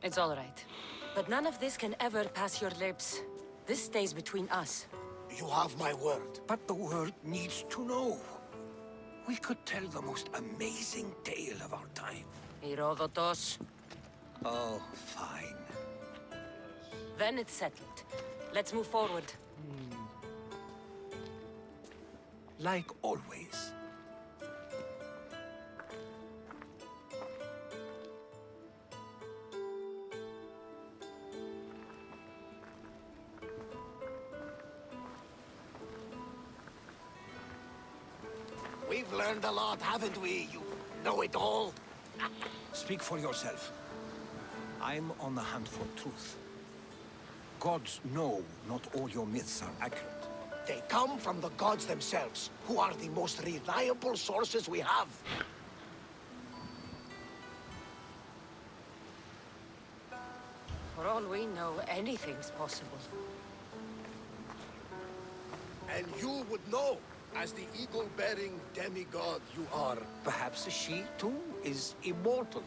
It's all right. But none of this can ever pass your lips. This stays between us. You have my word. But the world needs to know. We could tell the most amazing tale of our time. Herodotus. Oh, fine. Then it's settled. Let's move forward. Like always. We've learned a lot, haven't we? You know it all. Speak for yourself. I'm on the hunt for truth. Gods know not all your myths are accurate. They come from the gods themselves, who are the most reliable sources we have. For all we know, anything's possible. And you would know. as the eagle-bearing demigod you are. Perhaps she, too, is immortal.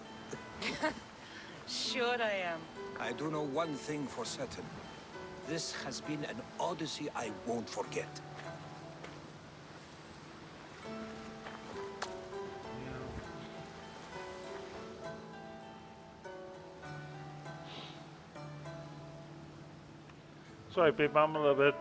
Sure I am. I do know one thing for certain. This has been an Odyssey I won't forget. Sorry, people, I'm a little bit.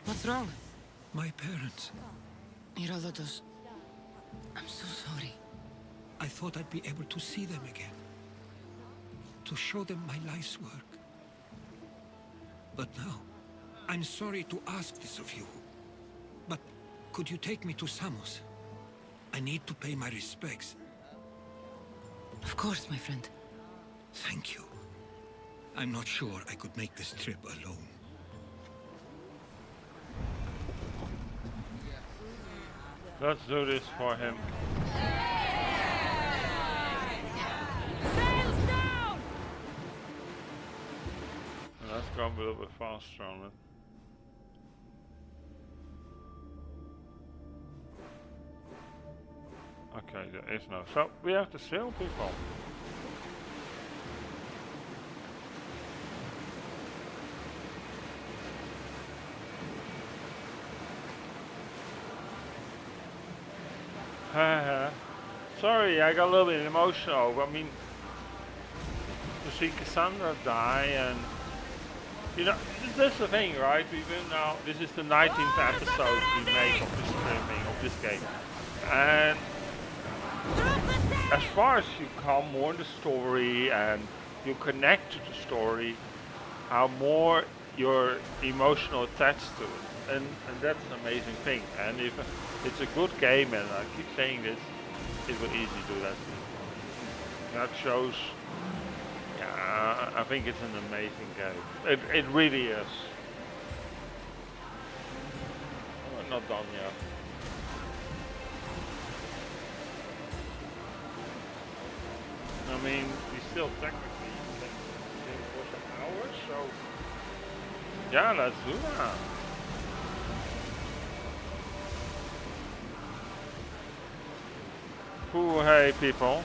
What's wrong? My parents. Herodotus, I'm so sorry. I thought I'd be able to see them again. To show them my life's work. But now, I'm sorry to ask this of you. But could you take me to Samos? I need to pay my respects. Of course, my friend. Thank you. I'm not sure I could make this trip alone. Let's do this for him. Sails down! Let's go a little bit faster on it. Okay, there is no. So we have to sail, people. Sorry, I got a little bit emotional. I mean, to see Cassandra die, and you know, that's the thing, right? We've been now. This is the 19th episode we make of this streaming of this game, and as far as you come more in the story and you connect to the story, how more you're emotional attached to it, and that's an amazing thing. And if it's a good game, and I keep saying this, it will easily do that. That shows. Yeah, I think it's an amazing game. It really is. We're not done yet. I mean, we still technically can play for some hours, so yeah, let's do that. Cool, hey people.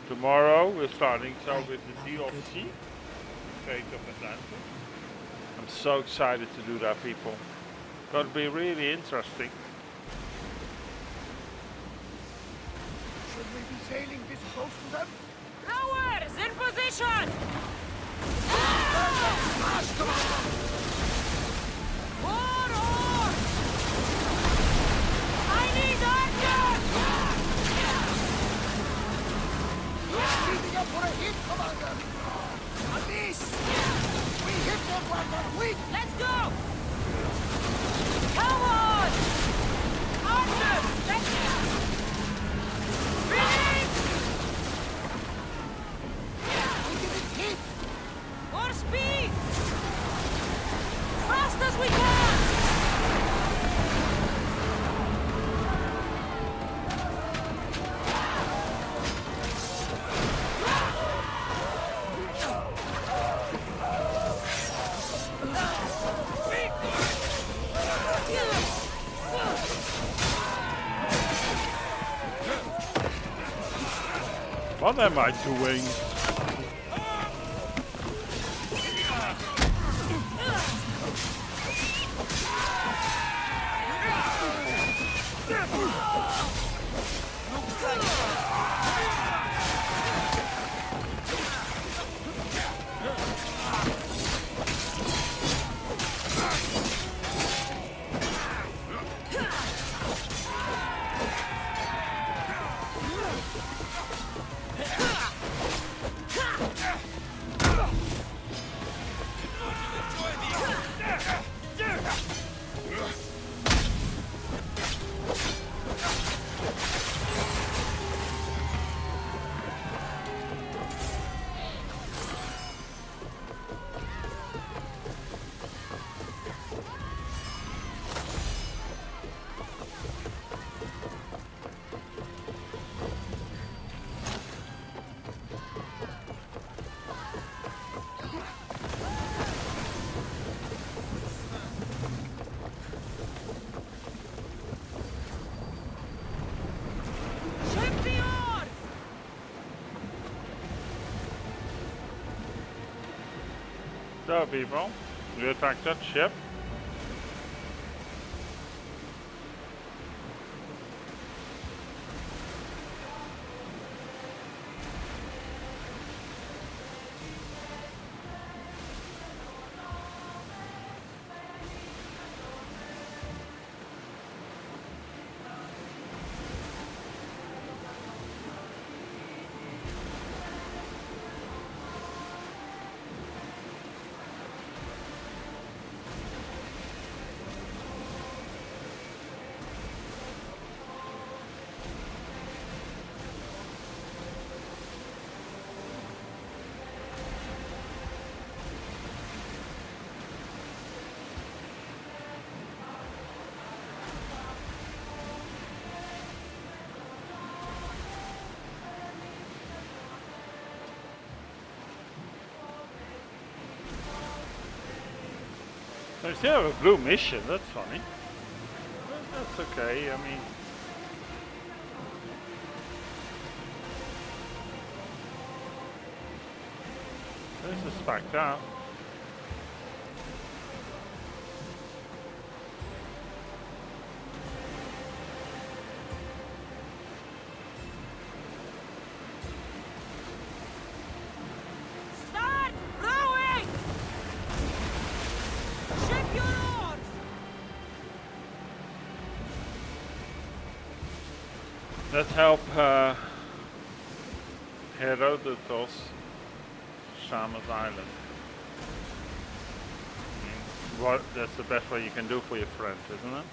Tomorrow we're starting with the DLC, Fate of Atlantis. I'm so excited to do that, people. Gonna be really interesting. Should we be sailing this close to them? Rowers, in position! More oars! I need anchor! Speeding up for a hit, Commander! On this! We hit them while they're weak! Let's go! Come on! Archer, let's go! Ready? We didn't hit! More speed! What am I doing? So people, we attack that ship. They still have a blue mission, that's funny. But that's okay, I mean... This is spec'd out. Start rowing! Ship your oars! Let's help Herodotus Samos Island. I mean, what, that's the best way you can do for your friends, isn't it?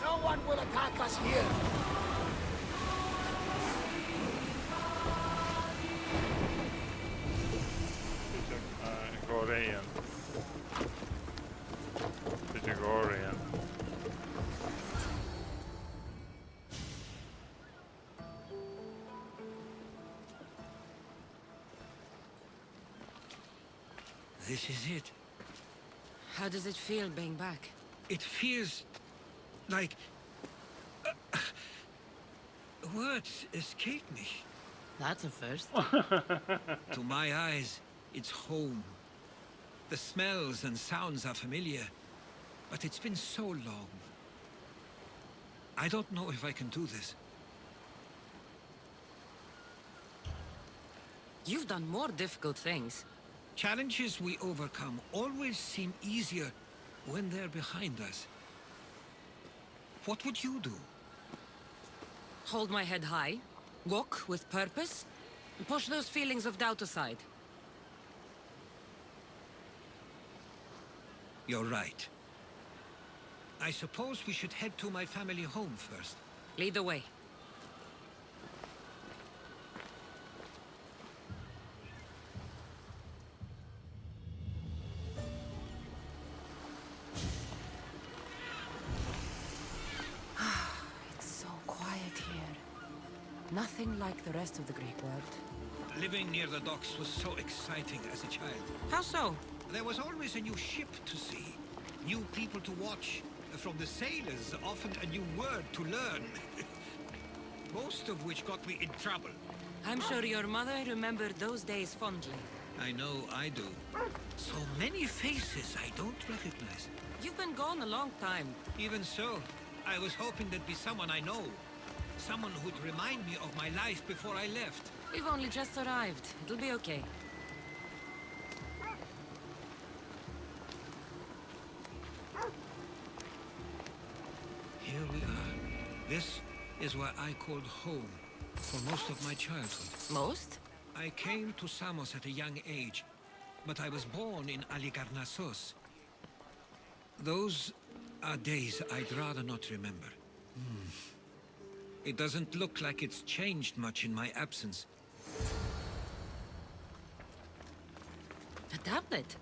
No one will attack us here. Pythagorean. Pythagorean. This is it. How does it feel being back? It feels like... words escape me. That's a first. To my eyes, it's home. The smells and sounds are familiar, but it's been so long. I don't know if I can do this. You've done more difficult things. Challenges we overcome always seem easier when they're behind us. What would you do? Hold my head high, walk with purpose, and push those feelings of doubt aside. You're right. I suppose we should head to my family home first. Lead the way. It's so quiet here. Nothing like the rest of the Greek world. Living near the docks was so exciting as a child. How so? There was always a new ship to see, new people to watch. From the sailors, often a new word to learn. Most of which got me in trouble. I'm sure your mother remembered those days fondly. I know I do. So many faces I don't recognize. You've been gone a long time. Even so, I was hoping there'd be someone I know. Someone who'd remind me of my life before I left. We've only just arrived. It'll be okay. Here we are. This is where I called home for most of my childhood. Most? I came to Samos at a young age, but I was born in Aligarnassos. Those are days I'd rather not remember. It doesn't look like it's changed much in my absence. A tablet?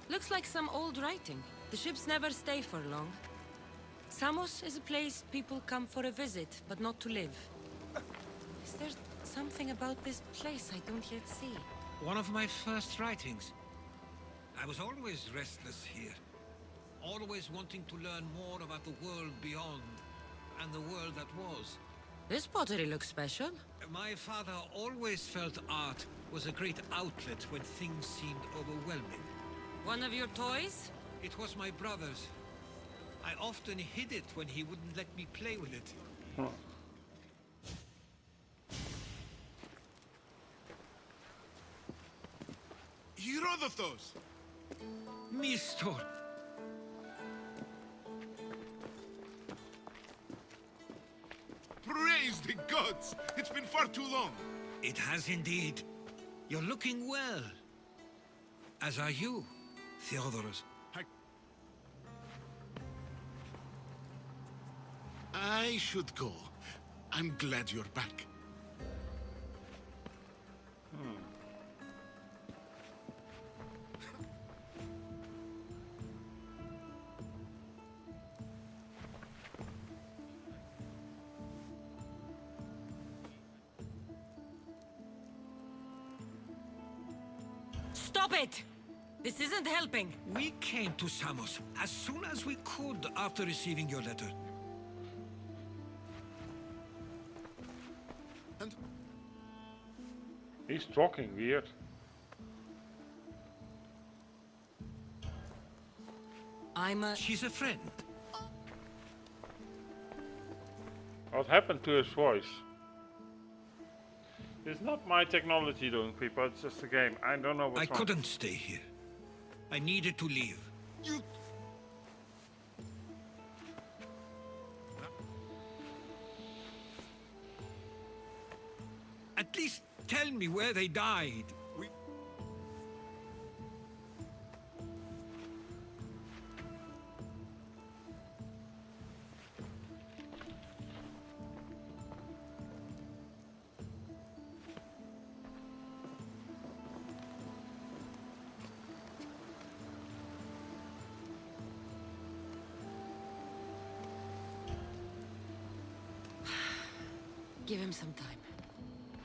Looks like some old writing. The ships never stay for long. Samos is a place people come for a visit, but not to live. Is there something about this place I don't yet see? One of my first writings. I was always restless here. Always wanting to learn more about the world beyond, and the world that was. This pottery looks special. My father always felt art was a great outlet when things seemed overwhelming. One of your toys? It was my brother's. I often hid it when he wouldn't let me play with it. Herodotos! Mistor! Praise the gods! It's been far too long. It has indeed. You're looking well. As are you, Theodoros. I should go. I'm glad you're back. Stop it! This isn't helping. We came to Samos as soon as we could after receiving your letter. He's talking weird. She's a friend. What happened to his voice? It's not my technology doing, people. It's just a game. I don't know what's I wrong. couldn't stay here. I needed to leave. You... At least tell me where they died. Give him some time.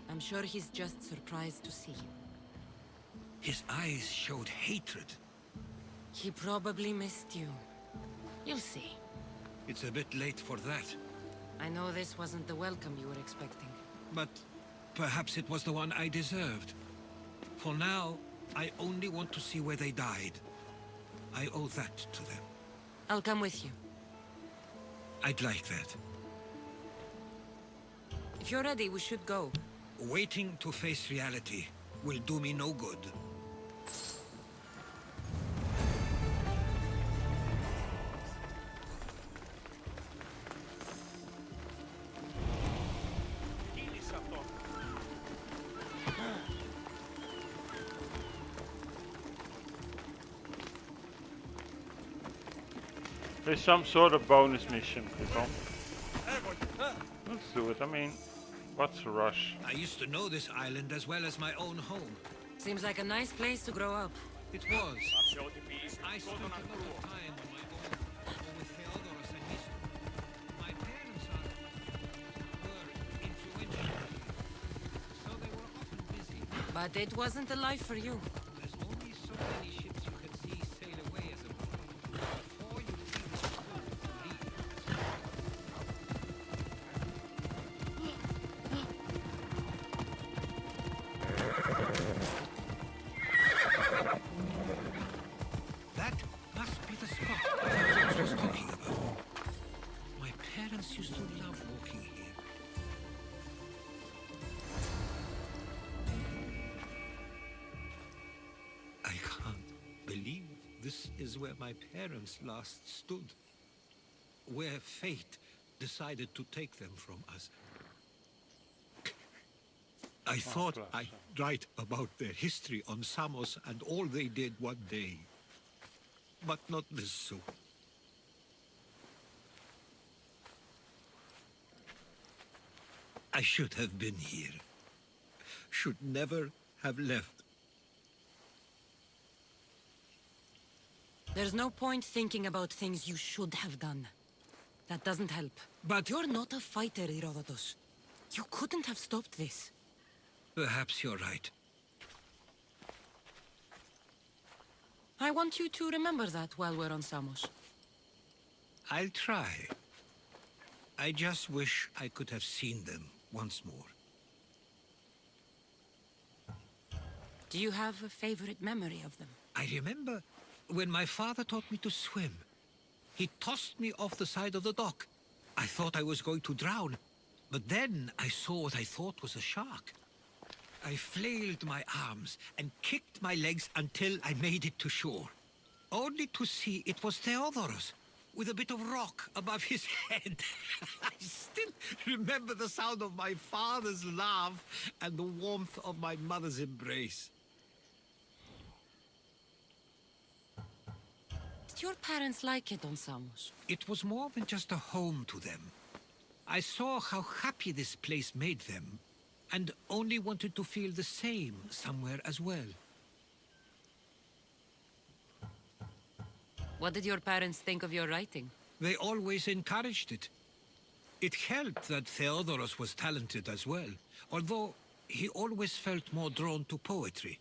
I'm sure he's just surprised to see you. His eyes showed hatred. He probably missed you. You'll see. It's a bit late for that. I know this wasn't the welcome you were expecting. But perhaps it was the one I deserved. For now, I only want to see where they died. I owe that to them. I'll come with you. I'd like that. If you're ready, we should go. Waiting to face reality will do me no good. There's some sort of bonus mission, people. Let's do it. I mean, what's the rush? I used to know this island as well as my own home. Seems like a nice place to grow up. It was. I spent a lot of time on my own with Theodoros and Misto. My parents were influential, so they were often busy. But it wasn't a life for you. There's only so many ships you can see sail away as a boy before you feel the pull to leave. That must be the spot I was talking about. My parents used to love walking here. I can't believe this is where my parents last stood. Where fate decided to take them from us. I thought I'd write about their history on Samos and all they did one day. But not this soon. I should have been here. Should never have left. There's no point thinking about things you should have done. That doesn't help. But you're not a fighter, Herodotus. You couldn't have stopped this. Perhaps you're right. I want you to remember that while we're on Samos. I'll try. I just wish I could have seen them once more. Do you have a favorite memory of them? I remember when my father taught me to swim. He tossed me off the side of the dock. I thought I was going to drown, but then I saw what I thought was a shark. I flailed my arms and kicked my legs until I made it to shore, only to see it was Theodoros, with a bit of rock above his head. I still remember the sound of my father's laugh and the warmth of my mother's embrace. Did your parents like it on Samos? It was more than just a home to them. I saw how happy this place made them, and only wanted to feel the same somewhere as well. What did your parents think of your writing? They always encouraged it. It helped that Theodoros was talented as well, although he always felt more drawn to poetry.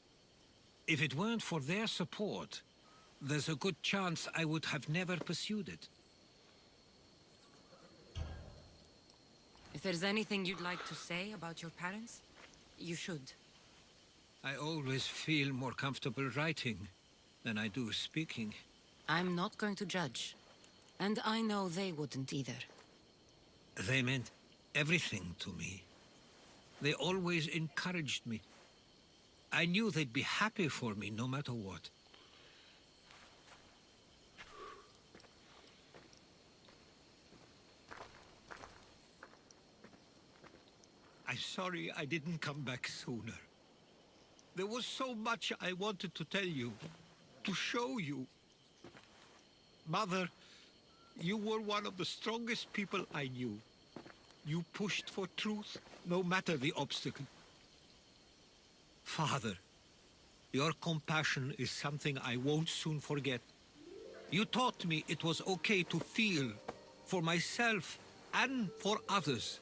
If it weren't for their support, there's a good chance I would have never pursued it. If there's anything you'd like to say about your parents, you should. I always feel more comfortable writing than I do speaking. I'm not going to judge. And I know they wouldn't either. They meant everything to me. They always encouraged me. I knew they'd be happy for me no matter what. I'm sorry I didn't come back sooner. There was so much I wanted to tell you, to show you. Mother, you were one of the strongest people I knew. You pushed for truth, no matter the obstacle. Father, your compassion is something I won't soon forget. You taught me it was okay to feel, for myself and for others.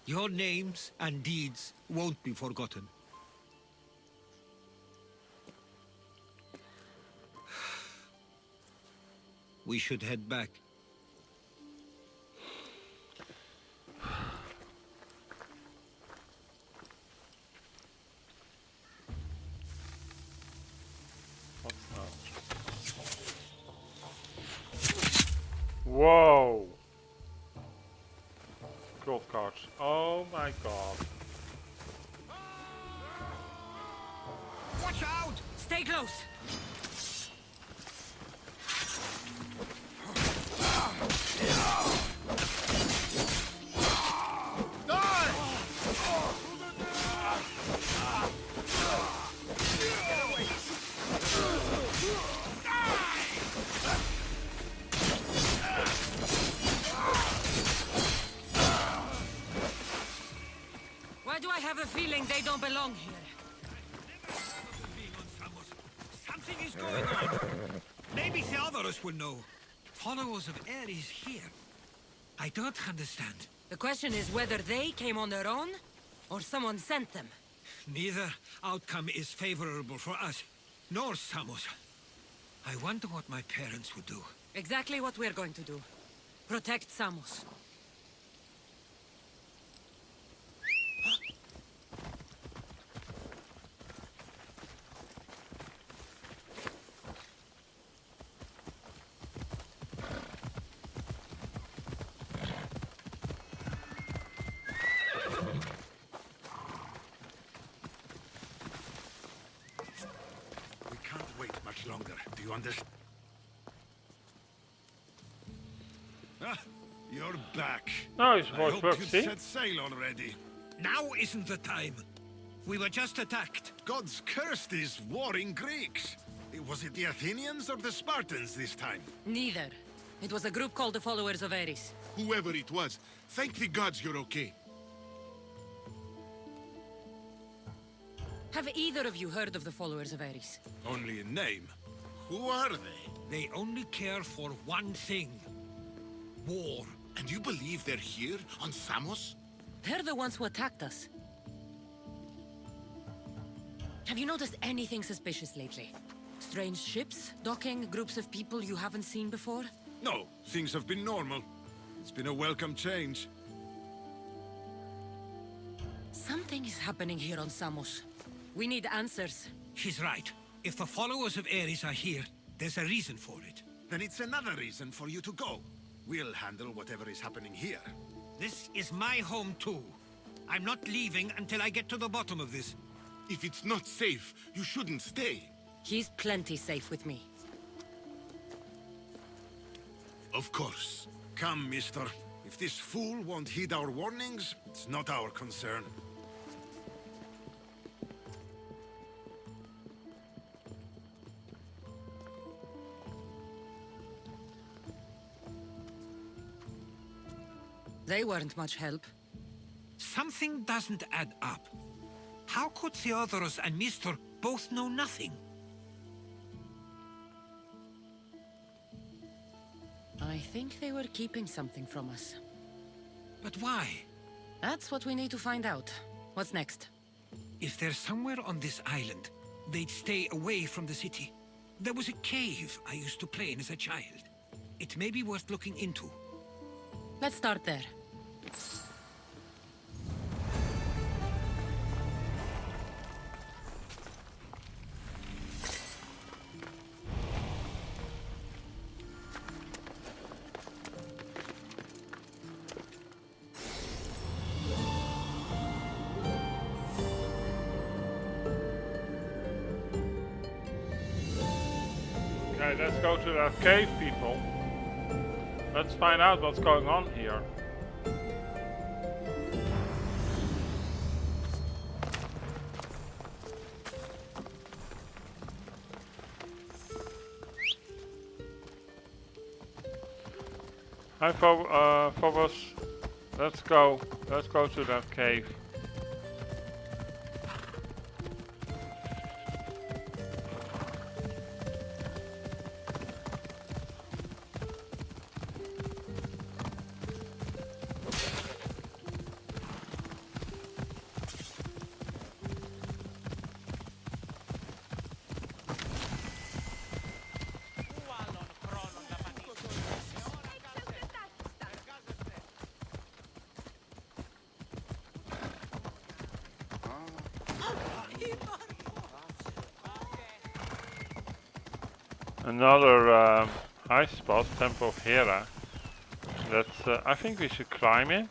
Your names and deeds won't be forgotten. We should head back. What's that? Whoa! Gold cards. Oh my god. Watch out! Stay close! Why do I have a feeling they don't belong here? Something is going on. Maybe Theodorus will know. Followers of Ares here. I don't understand. The question is whether they came on their own, or someone sent them. Neither outcome is favorable for us, nor Samos. I wonder what my parents would do. Exactly what we're going to do. Protect Samos. We can't wait much longer. Do you understand? Ah, you're back. No, his I voice hope works, you'd see? set sail already. Now isn't the time. We were just attacked. Gods cursed these warring Greeks. Was it the Athenians or the Spartans this time? Neither. It was a group called the Followers of Ares. Whoever it was, thank the gods you're okay. Have either of you heard of the Followers of Ares? Only in name. Who are they? They only care for one thing. War. And you believe they're here, on Samos? They're the ones who attacked us. Have you noticed anything suspicious lately? Strange ships, docking, groups of people you haven't seen before? No, things have been normal. It's been a welcome change. Something is happening here on Samos. We need answers. She's right. If the followers of Ares are here, there's a reason for it. Then it's another reason for you to go. We'll handle whatever is happening here. This is my home too. I'm not leaving until I get to the bottom of this. If it's not safe, you shouldn't stay. He's plenty safe with me. Of course. Come, mister. If this fool won't heed our warnings, it's not our concern. They weren't much help. Something doesn't add up. How could Theodorus and Mr. both know nothing? I think they were keeping something from us. But why? That's what we need to find out. What's next? If they're somewhere on this island, they'd stay away from the city. There was a cave I used to play in as a child. It may be worth looking into. Let's start there. Okay, let's go to that cave, people. Let's find out what's going on here. Hi, Phobos. Let's go. Let's go to that cave. Another high spot, Temple of Hera. That's, I think we should climb it.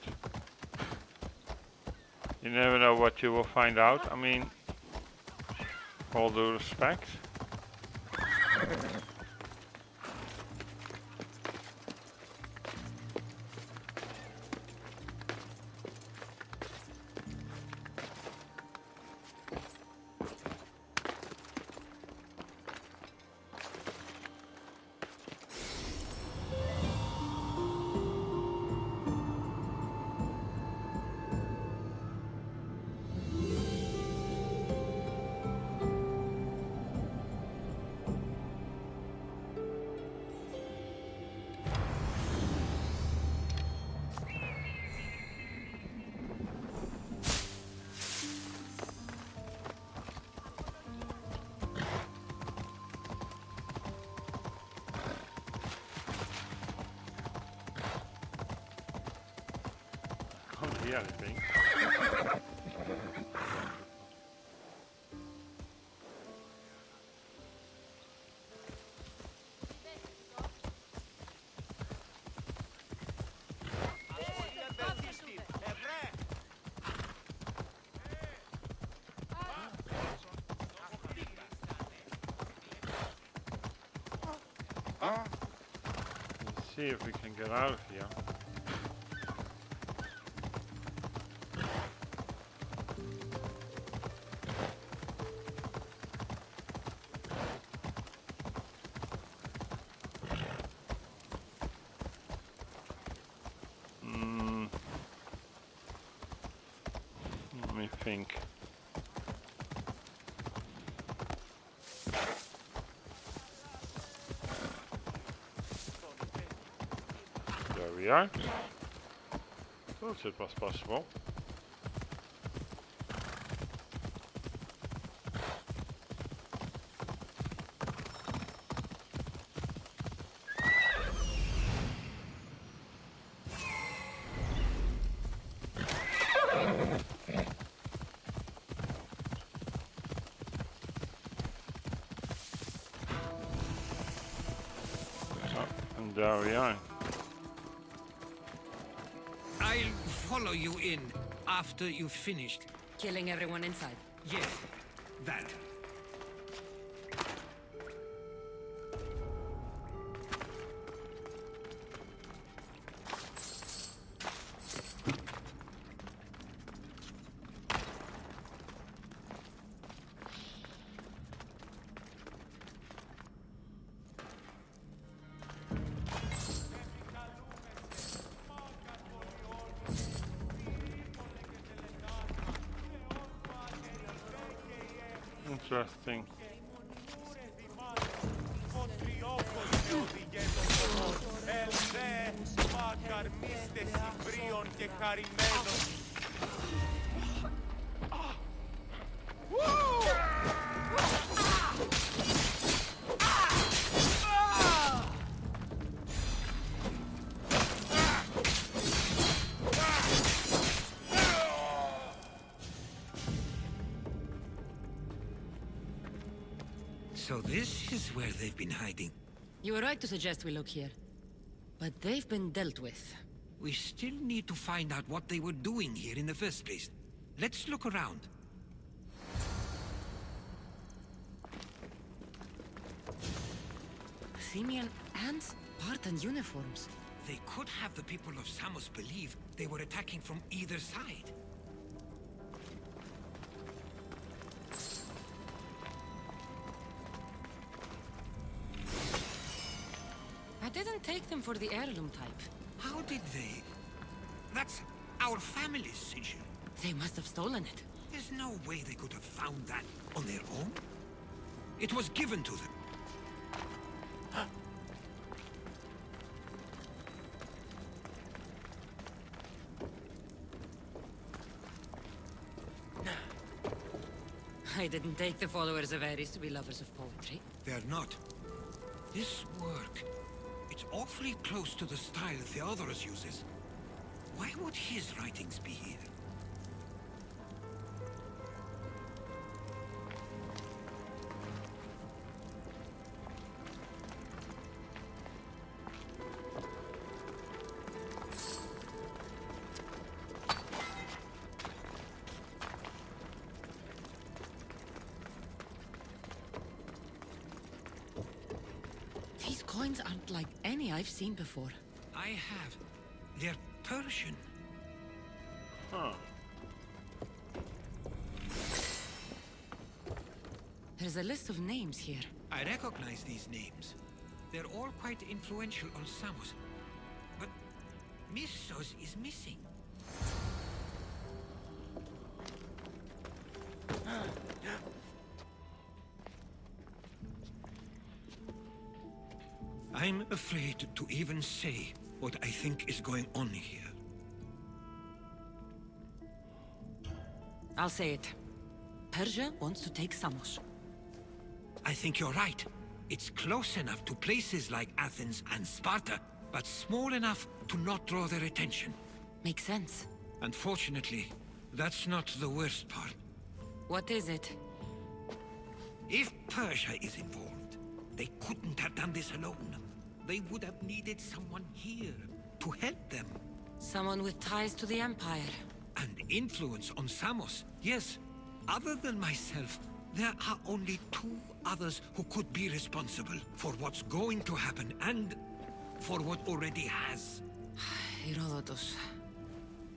You never know what you will find out. I mean, all due respect. Can't hear anything. Let's see if we can get out of here. Let me think. There we are. Thought it was possible. And there we are. I'll follow you in after you've finished. Killing everyone inside. Yes, that. Interesting. So this is where they've been hiding. You were right to suggest we look here. But they've been dealt with. We still need to find out what they were doing here in the first place. Let's look around. Athenian and Spartan uniforms. They could have the people of Samos believe they were attacking from either side. I didn't take them for the heirloom type. How did they? That's our family's sigil. They must have stolen it. There's no way they could have found that on their own. It was given to them. I didn't take the followers of Ares to be lovers of poetry. They're not. This work, it's awfully close to the style Theodorus uses. Why would his writings be here? coins aren't like any I've seen before. I have. They're Persian. Huh. There's a list of names here. I recognize these names. They're all quite influential on Samos. But Missos is missing. I'm afraid to even say what I think is going on here. I'll say it. Persia wants to take Samos. I think you're right. It's close enough to places like Athens and Sparta, but small enough to not draw their attention. Makes sense. Unfortunately, that's not the worst part. What is it? If Persia is involved, they couldn't have done this alone. They would have needed someone here to help them. Someone with ties to the Empire. And influence on Samos, yes. Other than myself, there are only 2 others who could be responsible for what's going to happen and for what already has. Herodotus.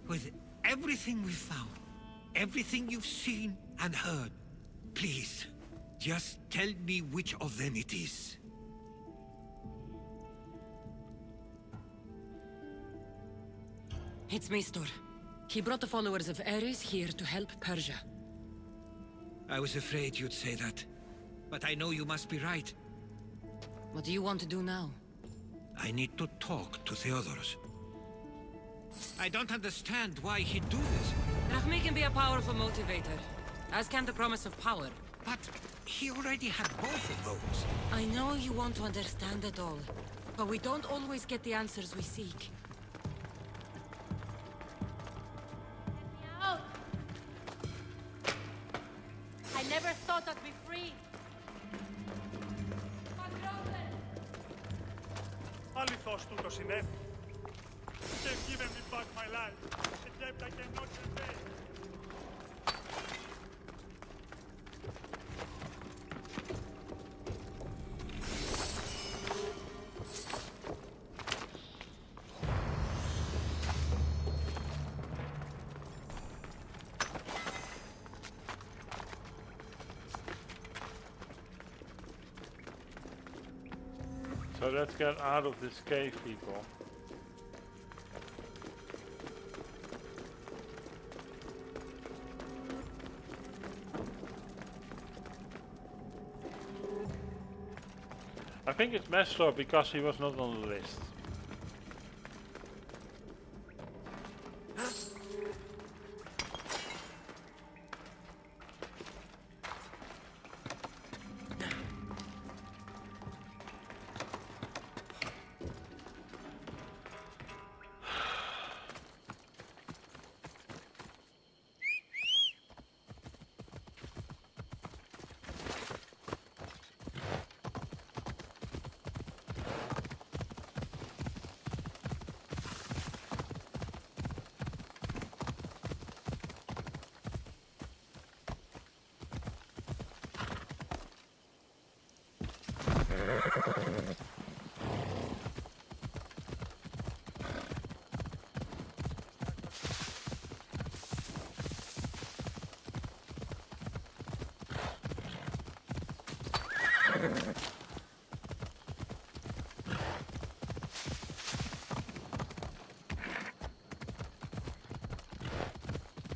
With everything we've found, everything you've seen and heard, please, just tell me which of them it is. It's Mistor. He brought the followers of Ares here to help Persia. I was afraid you'd say that. But I know you must be right. What do you want to do now? I need to talk to Theodorus. I don't understand why he'd do this. Rahmi can be a powerful motivator, as can the promise of power. But he already had both of those. I know you want to understand it all, but we don't always get the answers we seek. Out! I never thought I'd be free. Αληθώς τούτο συνέβη. They've given me back my life. A debt I cannot repay. So let's get out of this cave, people. I think it's Mestor because he was not on the list.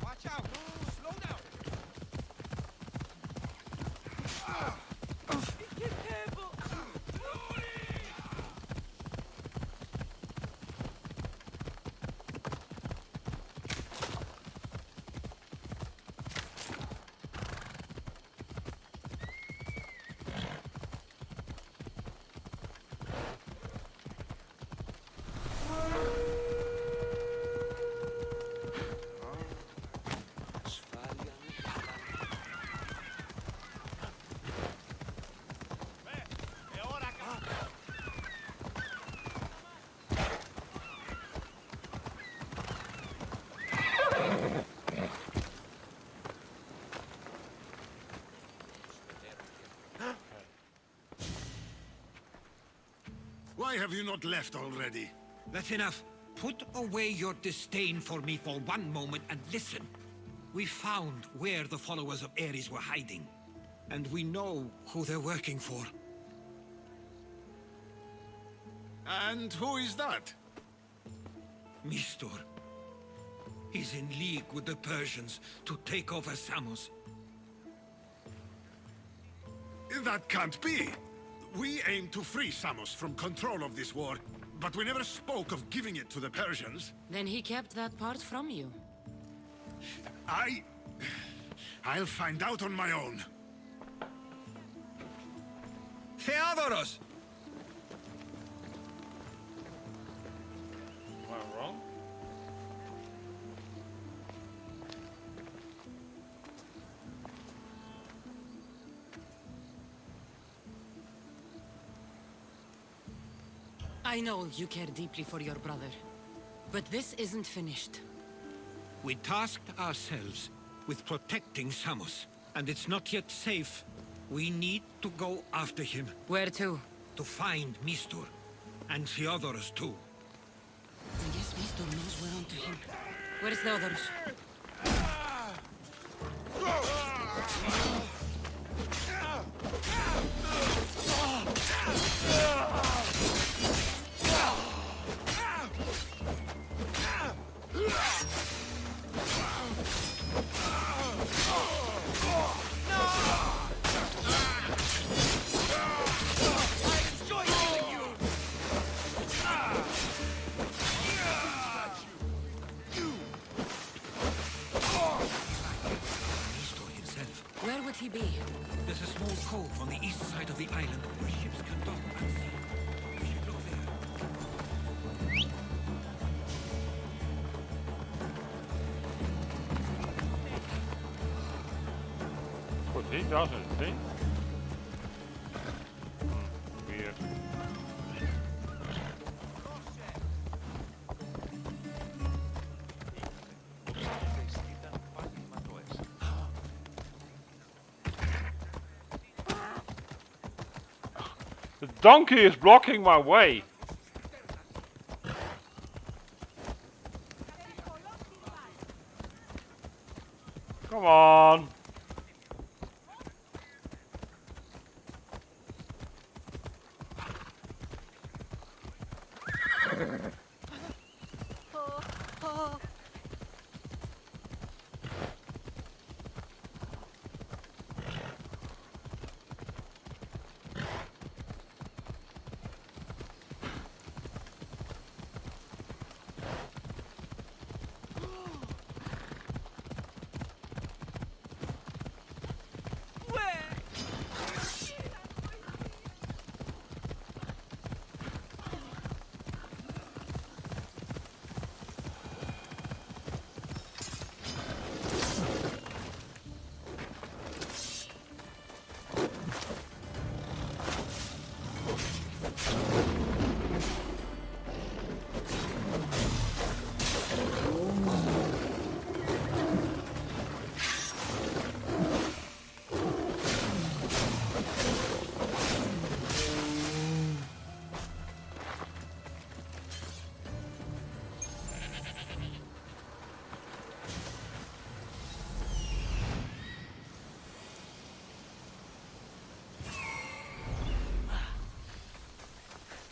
Watch out! Slow down! Why have you not left already? That's enough. Put away your disdain for me for one moment and listen. We found where the followers of Ares were hiding. And we know who they're working for. And who is that? Mistur. He's in league with the Persians to take over Samos. That can't be. We aim to free Samos from control of this war, but we never spoke of giving it to the Persians. Then he kept that part from you. I'll find out on my own. Theodoros! Am I wrong? I know you care deeply for your brother, but this isn't finished. We tasked ourselves with protecting Samos, and it's not yet safe. We need to go after him. Where to? To find Mistur, and Theodoros too. I guess Mistur knows we're onto him. Where's Theodoros? Where would he be? There's a small cove on the east side of the island where ships can dock unseen. We should look there. But he doesn't think. Weird. The donkey is blocking my way. Come on.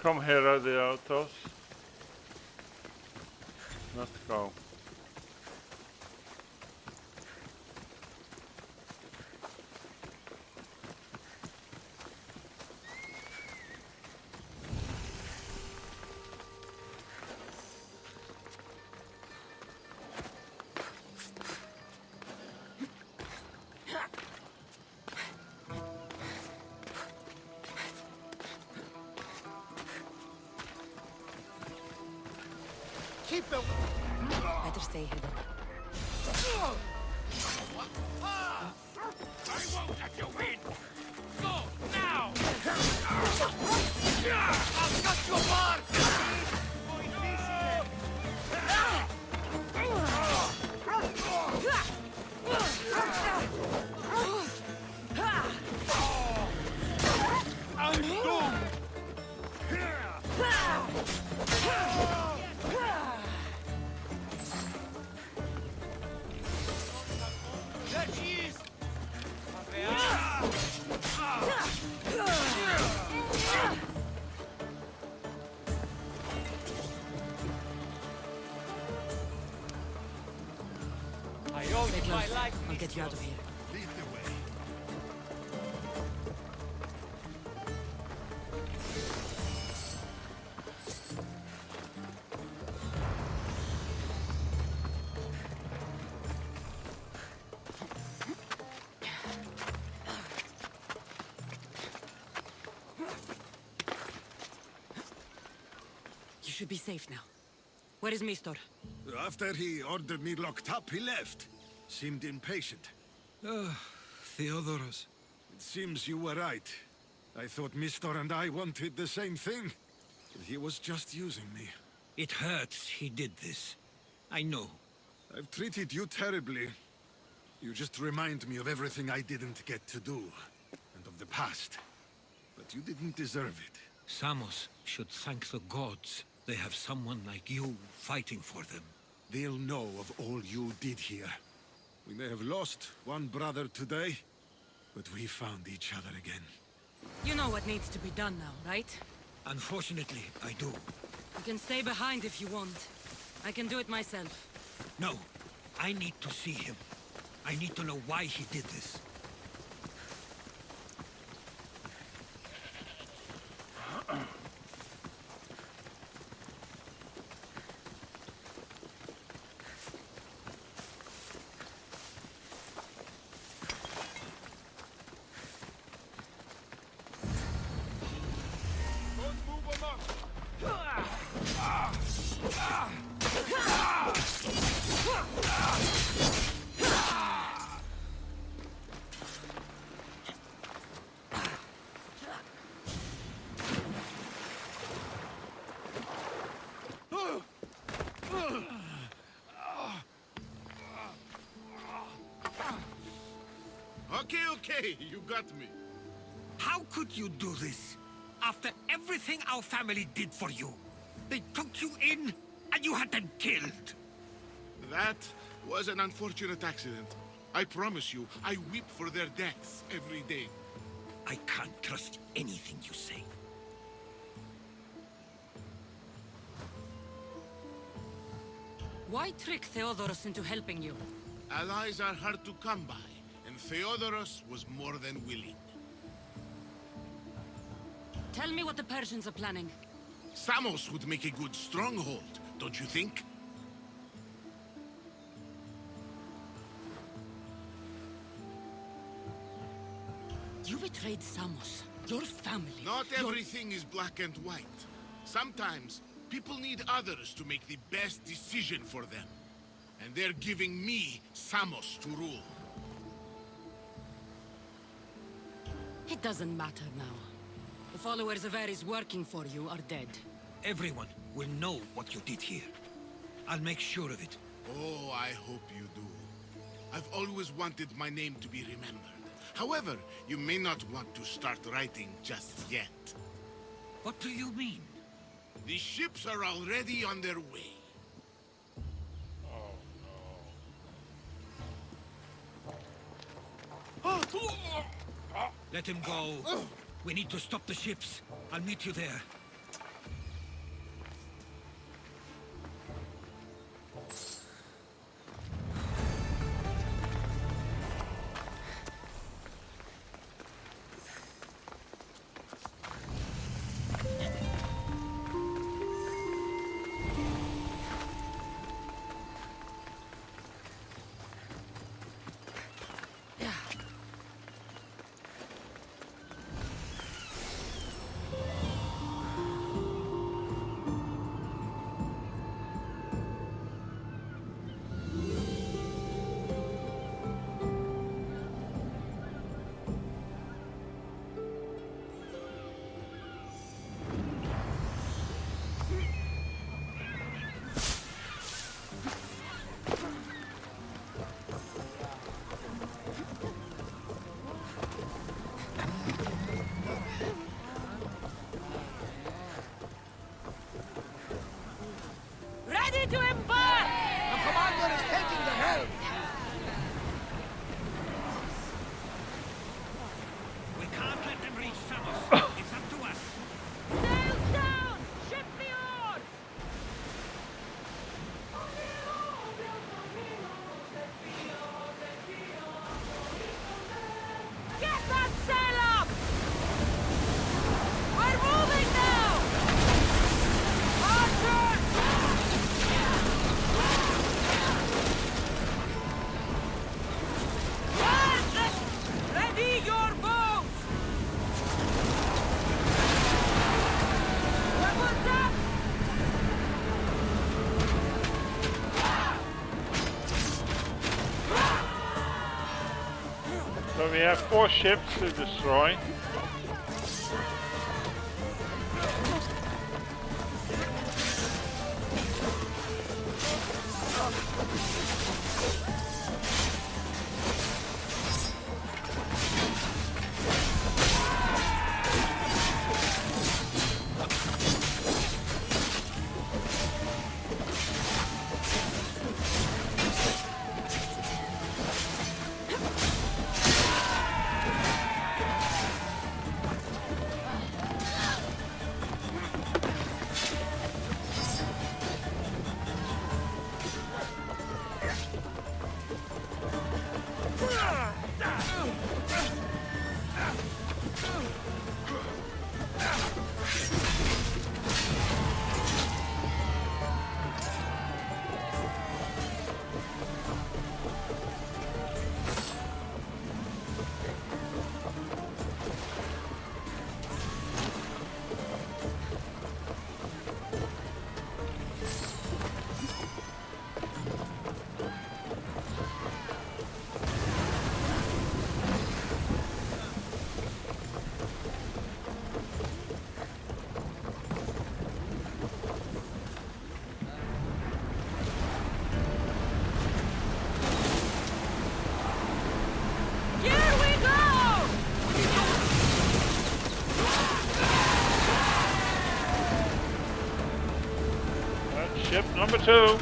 Come here, the autos. Let's go. Keep them. Better stay hidden. I won't let you win! Go, now! I'll cut you apart! I'm doomed! Stay close. I'll get you out of here. Lead the way. You should be safe now. Where is Mistor? After he ordered me locked up, he left. Seemed impatient. Theodoros. It seems you were right. I thought Mistor and I wanted the same thing. But he was just using me. It hurts he did this. I know. I've treated you terribly. You just remind me of everything I didn't get to do. And of the past. But you didn't deserve it. Samos should thank the gods. They have someone like you fighting for them. They'll know of all you did here. We may have lost one brother today, but we found each other again. You know what needs to be done now, right? Unfortunately, I do. You can stay behind if you want. I can do it myself. No, I need to see him. I need to know why he did this. Okay, you got me. How could you do this? After everything our family did for you. They took you in, and you had them killed. That was an unfortunate accident. I promise you, I weep for their deaths every day. I can't trust anything you say. Why trick Theodoros into helping you? Allies are hard to come by, and Theodoros was more than willing. Tell me what the Persians are planning. Samos would make a good stronghold, don't you think? You betrayed Samos, your family. Not everything is black and white. Sometimes, people need others to make the best decision for them. And they're giving me Samos to rule. It doesn't matter now. The followers of Ares working for you are dead. Everyone will know what you did here. I'll make sure of it. Oh, I hope you do. I've always wanted my name to be remembered. However, you may not want to start writing just yet. What do you mean? The ships are already on their way. Let him go. We need to stop the ships. I'll meet you there. we have 4 ships to destroy. Ship number 2.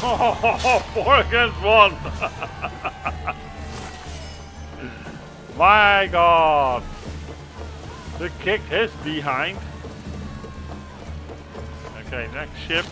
Oh, 4 against 1. My God. They kicked his behind. Okay, next ship.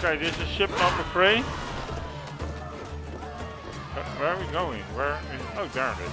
Okay, this is ship number 3. Where are we going? Where is... Oh, there it is.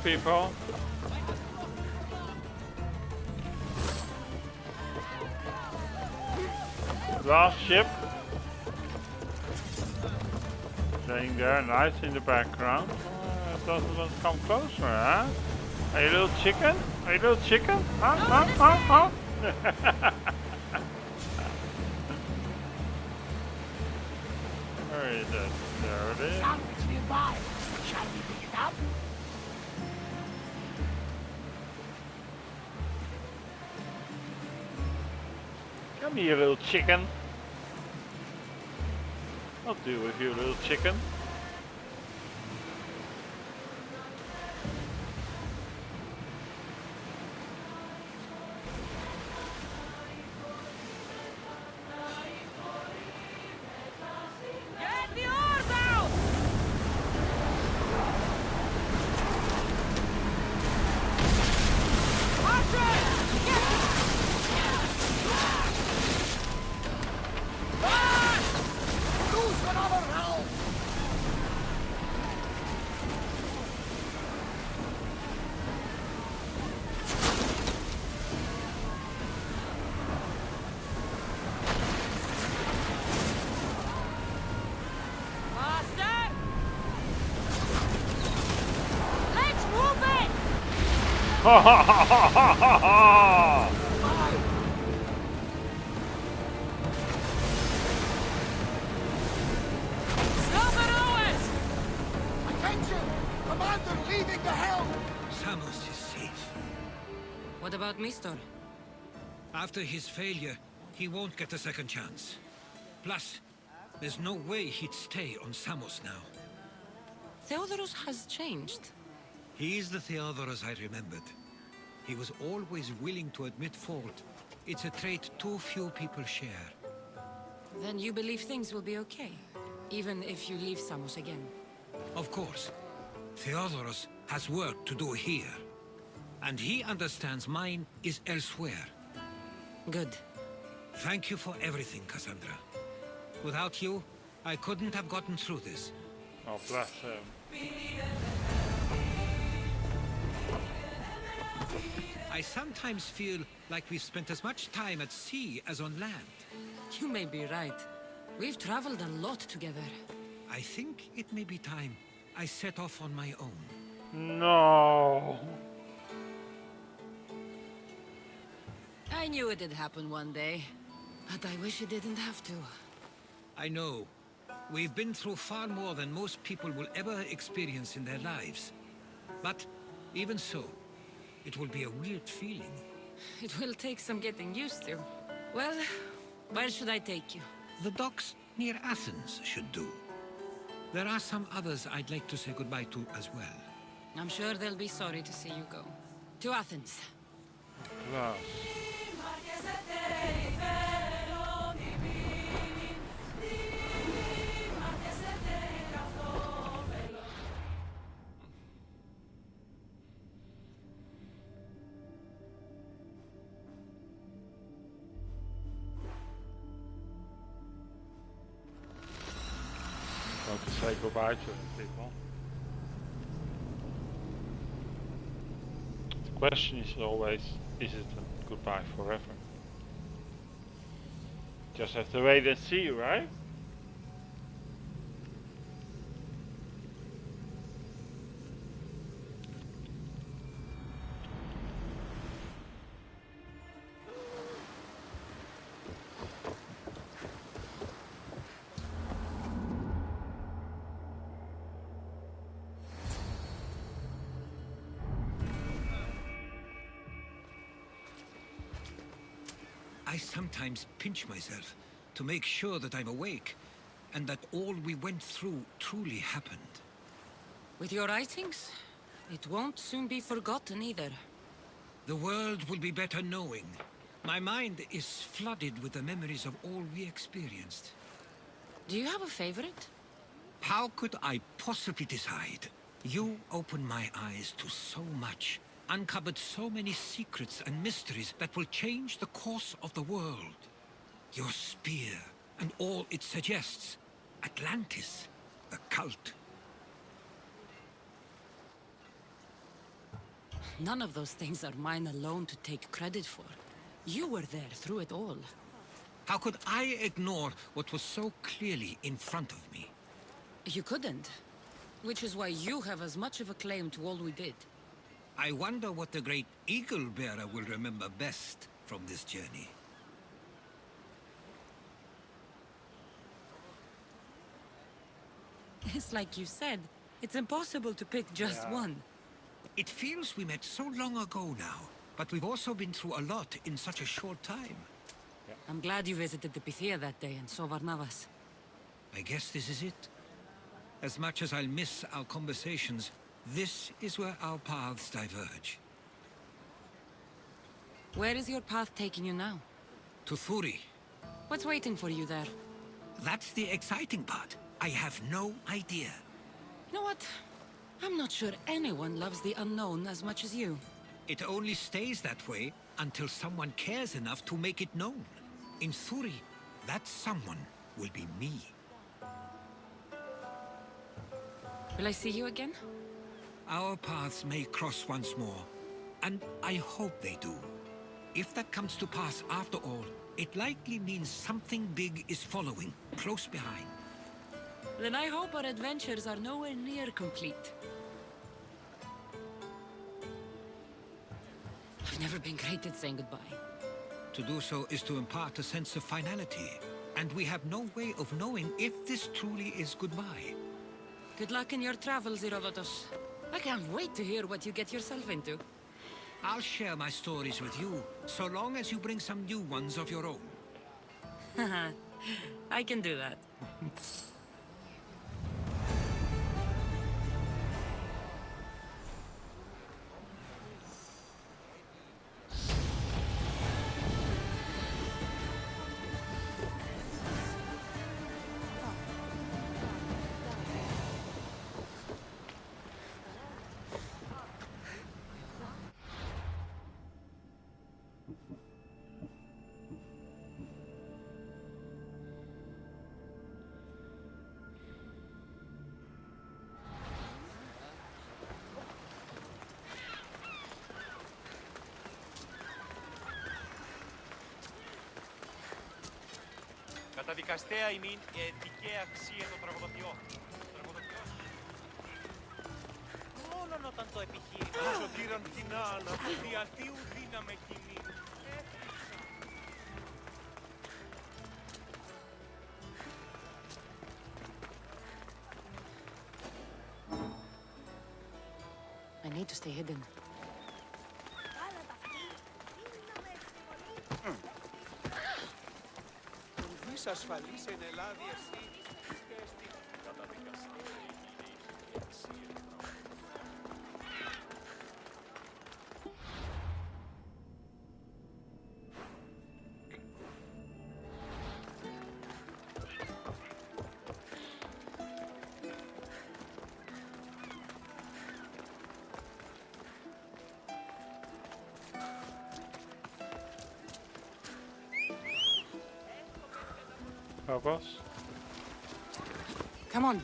People. Last ship. Staying there, nice in the background. Doesn't want to come closer, huh? Are you a little chicken? Are you a little chicken? Huh? Huh? Huh? Huh? Where is it? There it is. Sandwich nearby. Shall we pick it up? Come here, little chicken. I'll do with you, little chicken. Attention! Commander leaving the helm! Samos is safe. What about Mistor? After his failure, he won't get a second chance. Plus, there's no way he'd stay on Samos now. Theodorus has changed. He's the Theodorus I remembered. He was always willing to admit fault. It's a trait too few people share. Then you believe things will be okay, even if you leave Samos again? Of course. Theodorus has work to do here. And he understands mine is elsewhere. Good. Thank you for everything, Cassandra. Without you, I couldn't have gotten through this. Oh, bless him. I sometimes feel like we've spent as much time at sea as on land. You may be right. We've traveled a lot together. I think it may be time I set off on my own. No. I knew it'd happen one day, but I wish it didn't have to. I know. We've been through far more than most people will ever experience in their lives. But even so, it will be a weird feeling. It will take some getting used to. Well, where should I take you? The docks near Athens should do. There are some others I'd like to say goodbye to as well. I'm sure they'll be sorry to see you go. To Athens. Class. Want to say goodbye to people. The question is always, is it a goodbye forever? Just have to wait and see, right? I sometimes pinch myself to make sure that I'm awake and that all we went through truly happened. With your writings, it won't soon be forgotten either. The world will be better knowing. My mind is flooded with the memories of all we experienced. Do you have a favorite? How could I possibly decide? You opened my eyes to so much, uncovered so many secrets and mysteries that will change the course of the world. Your spear and all it suggests. Atlantis, the cult. None of those things are mine alone to take credit for. You were there through it all. How could I ignore what was so clearly in front of me? You couldn't. Which is why you have as much of a claim to all we did. I wonder what the great Eagle Bearer will remember best from this journey. It's like you said, it's impossible to pick just one. It feels we met so long ago now, but we've also been through a lot in such a short time. I'm glad you visited the Pythia that day and saw Varnavas. I guess this is it. As much as I'll miss our conversations, this is where our paths diverge. Where is your path taking you now? To Thuri. What's waiting for you there? That's the exciting part. I have no idea. You know what? I'm not sure anyone loves the unknown as much as you. It only stays that way until someone cares enough to make it known. In Thuri, that someone will be me. Will I see you again? Our paths may cross once more, and I hope they do. If that comes to pass after all, it likely means something big is following, close behind. Then I hope our adventures are nowhere near complete. I've never been great at saying goodbye. To do so is to impart a sense of finality, and we have no way of knowing if this truly is goodbye. Good luck in your travels, Herodotus. I can't wait to hear what you get yourself into. I'll share my stories with you, so long as you bring some new ones of your own. I can do that. Καταδικαστέα ημίν δικαία αξία των τραγωδοποιών. Μόνον όταν το επιχείρημα σωτήραν την άλλα, διατίου δύναμε κοινή. I need to stay hidden. Ασφαλής εν Ελλάδη εσύ και στην καταδικαστέα ημίν η αξία των Vamos. Come on.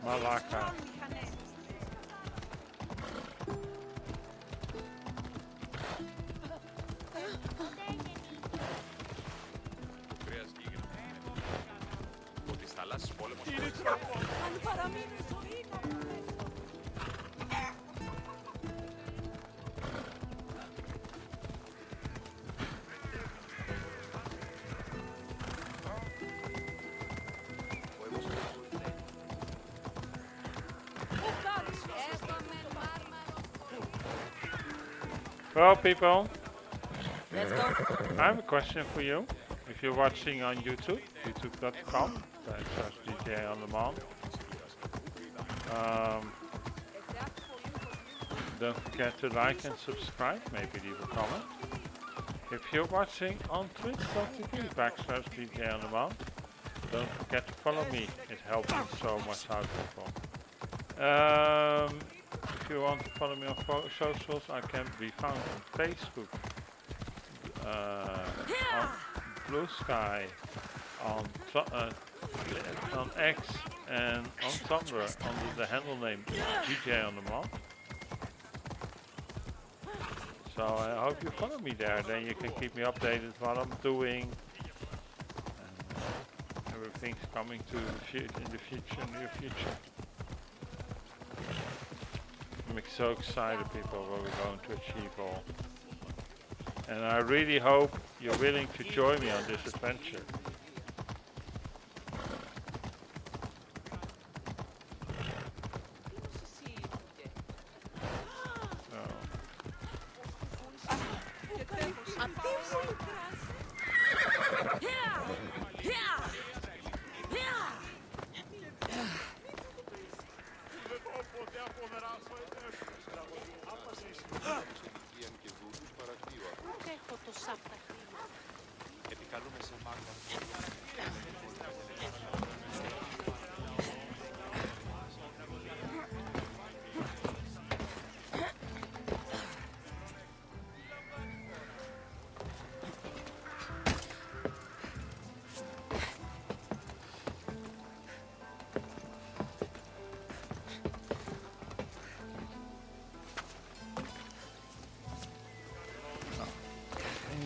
Malaka. Ότι θαλάσσης πόλεμος Αν παραμείνει ζωή να Well, people, Let's go. I have a question for you. If you're watching on YouTube, youtube.com/DJ on demand. Don't forget to like and subscribe, maybe leave a comment. If you're watching on twitch.tv/DJ on demand, don't forget to follow me. It helps me so much out, people. If you want to follow me on socials, I can be found on Facebook, on Blue Sky, on X, and on Tumblr under the handle name DJ on demand. So I hope you follow me there. Then you can keep me updated what I'm doing. And, everything's coming to in the near future. I'm so excited, people, what we're going to achieve all. And I really hope you're willing to join me on this adventure.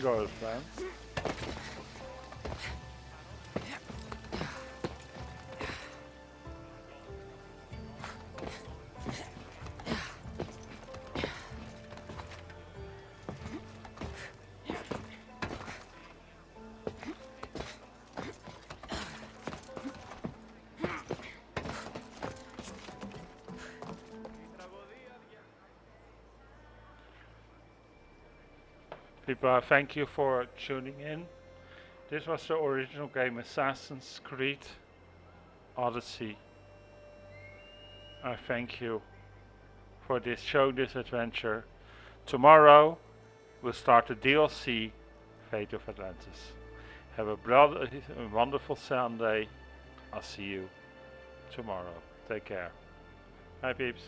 Goes, man. people, I thank you for tuning in. This was the original game Assassin's Creed Odyssey. I thank you for this show, this adventure. Tomorrow we'll start the DLC, Fate of Atlantis. Have a wonderful Sunday. I'll see you tomorrow. Take care. Bye peeps.